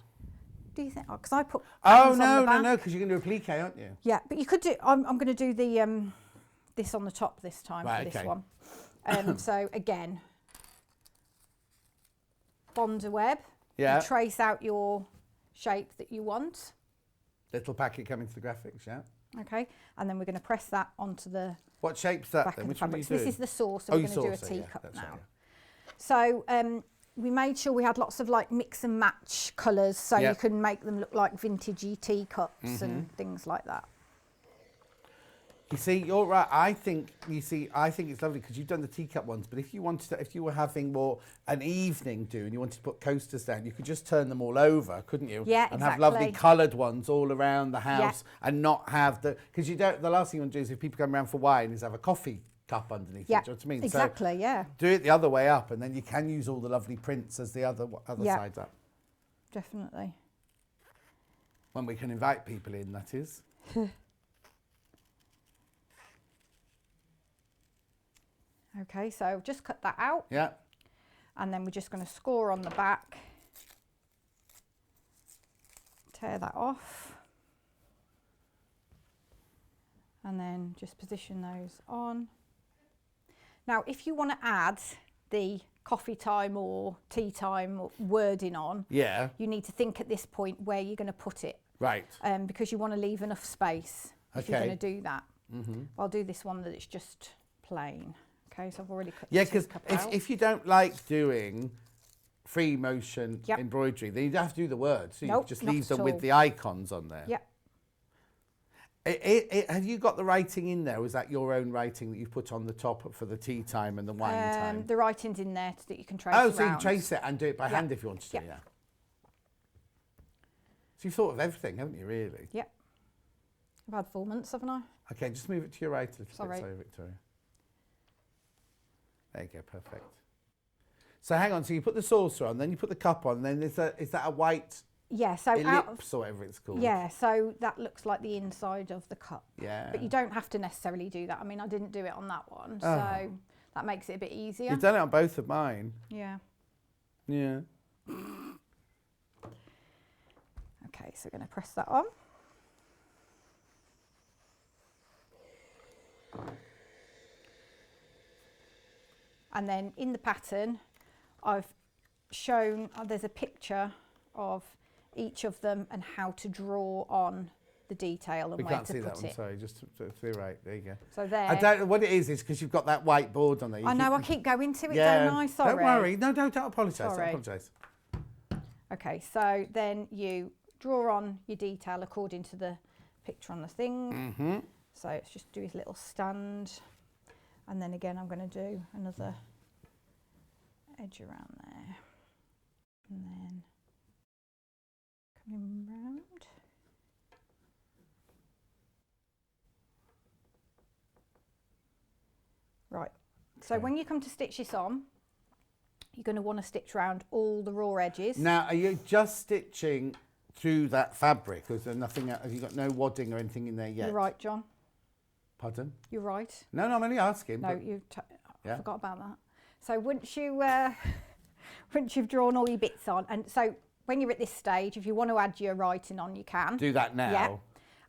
Do you think? Because I put. Oh patterns on no, the back. no, because you're going to do applique, aren't you? Yeah, but you could do. I'm going to do the this on the top this time Right, for this okay. one. So again, bonder web. Yeah. You trace out your shape that you want. Little packet coming to the graphics, yeah. Okay, and then we're going to press that onto the What shape's that back then? of the Which one are you fabric. So this doing? is the saucer. Oh, We're your going to do a saucer, yeah, teacup that's now. right, So we made sure we had lots of like mix and match colours, so Yep. you can make them look like vintagey teacups and things like that. You see, you're right. I think it's lovely because you've done the teacup ones. But if you wanted to, if you were having more an evening do and you wanted to put coasters down, you could just turn them all over, couldn't you? Yeah, and have lovely exactly. coloured ones all around the house, and not have because you don't. The last thing you want to do is if people come around for wine is have a coffee cup underneath. Yeah, it, do you know what I mean? exactly. So yeah, do it the other way up, and then you can use all the lovely prints as the other Yeah. sides up. definitely. When we can invite people in, that is. Okay, so just cut that out, Yeah. and then we're just going to score on the back. Tear that off, and then just position those on. Now, if you want to add the coffee time or tea time wording on, Yeah. you need to think at this point where you're going to put it, Right. because you want to leave enough space if you're Okay. going to do that. I'll do this one that it's just plain. Okay, so I've already cut Yeah, the because teacup out. if you don't like doing free motion Yep. embroidery, then you don't have to do the words. So you Nope, can just not leave at them all. with the icons on there. Yep. Have you got the writing in there, or is that your own writing that you put on the top for the tea time and the wine time? The writing's in there that you can trace Oh, so you around. trace it and do it by hand if you wanted to, Yep. yeah. So you've thought of everything, haven't you, really? Yep. I've had 4 months, haven't I? Okay, just move it to your right a little Sorry. bit. Sorry, Victoria. There you go, perfect. So hang on, so you put the saucer on, then you put the cup on, then is that a white Yeah, so out of, ellipse or whatever it's called? yeah, so that looks like the inside of the cup. Yeah. But you don't have to necessarily do that. I mean, I didn't do it on that one, so that makes it a bit easier. You've done it on both of mine. Yeah. Yeah. Okay, so we're going to press that on. And then in the pattern, I've shown, there's a picture of each of them and how to draw on the detail and We where can't to see put that one, it. sorry, just to the right, there you go. So there. I don't know what it is because you've got that white board on there. You I know, I keep going to it, don't I? Sorry. Don't worry, no, don't apologise, don't Sorry. apologise. Okay, so then you draw on your detail according to the picture on the thing. Mm-hmm. So let's just do his little stand. And then again, I'm going to do another edge around there. And then coming round. Right, so Okay. when you come to stitch this on, you're going to want to stitch around all the raw edges. Now, are you just stitching through that fabric? Or is there nothing, have you got no wadding or anything in there yet? You're right, John. Pardon? You're right. No, I'm only asking. No, but- I Yeah. forgot about that. So once you've drawn all your bits on, and so when you're at this stage, if you want to add your writing on, you can. do that now. Yeah.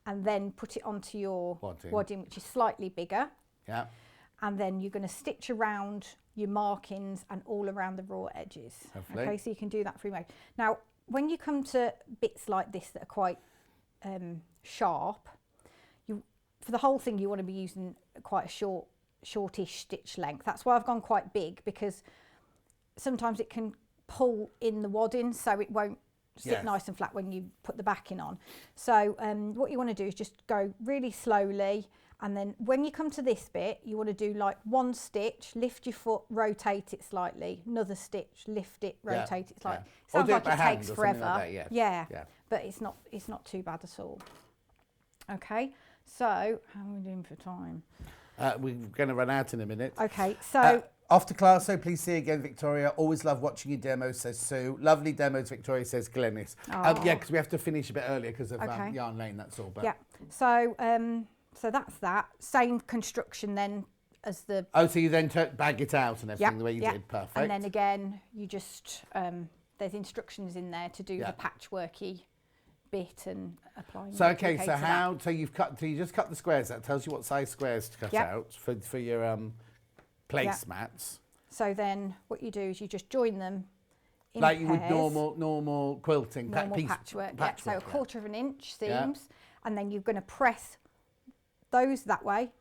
And then put it onto your Wadding. wadding, which is slightly bigger. Yeah. And then you're going to stitch around your markings and all around the raw edges. Lovely. Okay, so you can do that free mode. Now, when you come to bits like this that are quite sharp, for the whole thing you want to be using quite a shortish stitch length. That's why I've gone quite big, because sometimes it can pull in the wadding, so it won't sit Yes. nice and flat when you put the backing on. So what you want to do is just go really slowly, and then when you come to this bit, you want to do like one stitch, lift your foot, rotate it slightly, another stitch, lift it, Yeah, rotate it slightly. yeah. Or Sounds do it like by it hand takes or something forever. like that, yeah. Yeah, Yeah. but it's not too bad at all. Okay, so how are we doing for time? We're going to run out in a minute. Okay, so Off to class, so please see you again, Victoria. Always love watching your demos, says Sue. Lovely demos, Victoria, says Glennis. Yeah, because we have to finish a bit earlier because of Okay. Yarn Lane, that's all. But yeah, so so that's that. Same construction then as the... Oh, so you then bag it out and everything the way you did. Perfect. And then again, you just, there's instructions in there to do the patchworky bit and applying. So, okay, so how, so you just cut the squares. That tells you what size squares to cut out for your placemats. So then what you do is you just join them in like pairs. You would normal quilting. Normal patchwork, so 1/4 of an inch seams, and then you're going to press those that way,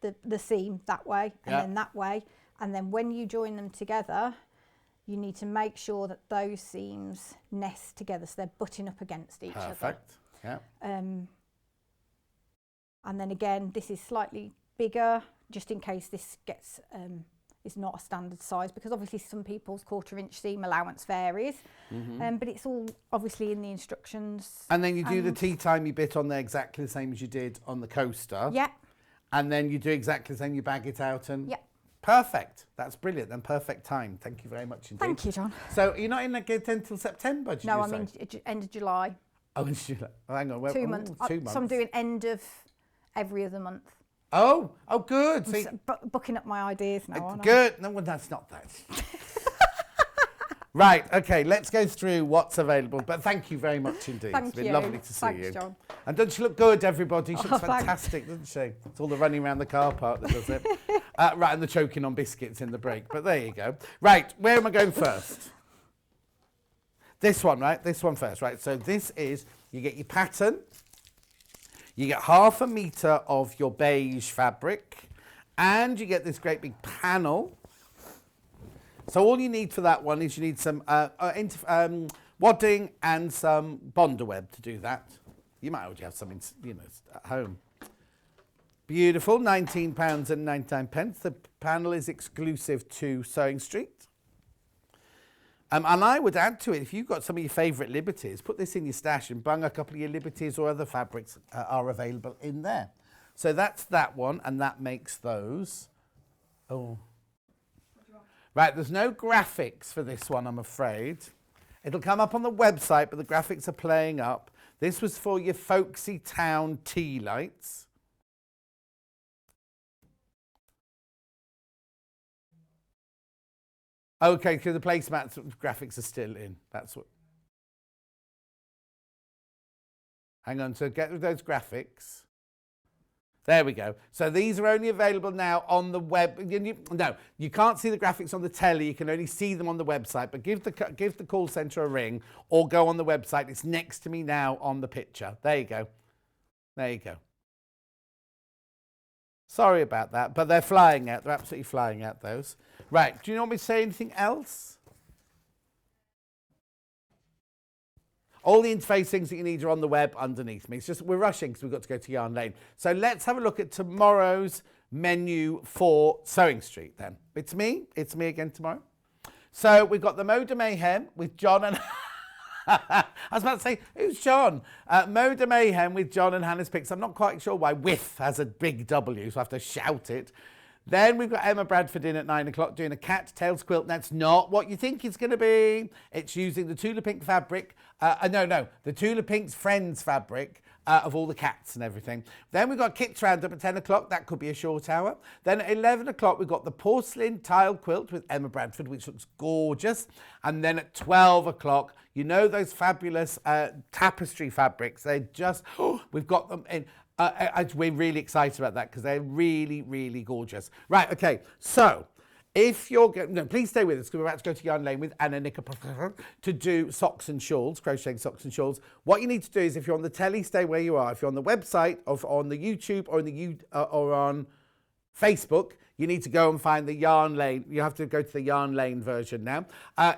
the seam that way, and then that way, and then when you join them together, you need to make sure that those seams nest together, so they're butting up against each other. Perfect. Yeah. And then again, this is slightly bigger, just in case this gets is not a standard size, because obviously some people's 1/4 inch seam allowance varies, but it's all obviously in the instructions. And then you do the tea-timey bit on there exactly the same as you did on the coaster. Yeah. And then you do exactly the same, you bag it out and... Yeah. Perfect. That's brilliant. Then perfect time. Thank you very much indeed. Thank you, John. So you're not in again until September, No, I'm in end of July. Oh, in July. Oh, hang on. 2 months. 2 months. So I'm doing end of every other month. Oh, good. I'm booking up my ideas now, aren't I? Good. No, well, that's not that. Right, okay, let's go through what's available. But thank you very much indeed. Thank it's been you. lovely to see you. Thanks, John. And doesn't she look good, everybody? She looks thanks. fantastic, doesn't she? It's all the running around the car park that does it. Right, and the choking on biscuits in the break. But there you go. Right, where am I going first? This one, right? This one first, right? So this is, you get your pattern. You get 1/2 metre of your beige fabric. And you get this great big panel. So all you need for that one is you need some wadding and some Bonder web to do that. You might already have something, at home. Beautiful, £19.99. The panel is exclusive to Sewing Street. And I would add to it, if you've got some of your favourite Liberties, put this in your stash and bung a couple of your Liberties or other fabrics are available in there. So that's that one, and that makes those. Oh. Right, there's no graphics for this one, I'm afraid. It'll come up on the website, but the graphics are playing up. This was for your folksy town tea lights. Okay, so the placemats graphics are still in. That's what. Hang on, so get those graphics. There we go. So these are only available now on the web. No, you can't see the graphics on the telly. You can only see them on the website. But give the call centre a ring or go on the website. It's next to me now on the picture. There you go. There you go. Sorry about that, but they're flying out. They're absolutely flying out, those. Right, do you want me to say anything else? All the interface things that you need are on the web underneath me. It's just we're rushing because we've got to go to Yarn Lane. So let's have a look at tomorrow's menu for Sewing Street then. It's me again tomorrow. So we've got the Mode de Mayhem with John and... I was about to say, who's John? Mode de Mayhem with John and Hannah's Picks. I'm not quite sure why Whiff has a big W, so I have to shout it. Then we've got Emma Bradford in at 9 o'clock doing a cat tails quilt. That's not what you think it's going to be. It's using the Tula Pink fabric. The Tula Pink's Friends fabric of all the cats and everything. Then we've got Kit's Roundup at 10 o'clock. That could be a short hour. Then at 11 o'clock, we've got the Porcelain Tile Quilt with Emma Bradford, which looks gorgeous. And then at 12 o'clock, you know those fabulous tapestry fabrics. They're just, we've got them in. We're really excited about that because they're really, really gorgeous. Right, okay, so if you're please stay with us because we're about to go to Yarn Lane with Anna Nickerpocker to do socks and shawls, crocheting socks and shawls. What you need to do is if you're on the telly, stay where you are. If you're on the website, or on the YouTube, or on Facebook, you need to go and find the Yarn Lane. You have to go to the Yarn Lane version now.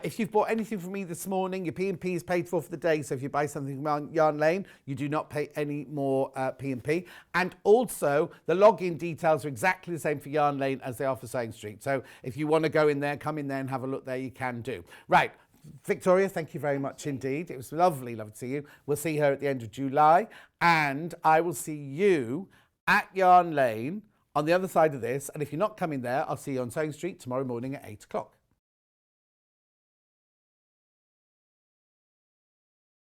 If you've bought anything from me this morning, your P&P is paid for the day. So if you buy something from Yarn Lane, you do not pay any more P&P. And also, the login details are exactly the same for Yarn Lane as they are for Sewing Street. So if you want to go in there, come in there and have a look there, you can do. Right. Victoria, thank you very much indeed. It was lovely to see you. We'll see her at the end of July. And I will see you at Yarn Lane on the other side of this, and if you're not coming there, I'll see you on Sewing Street tomorrow morning at 8 o'clock.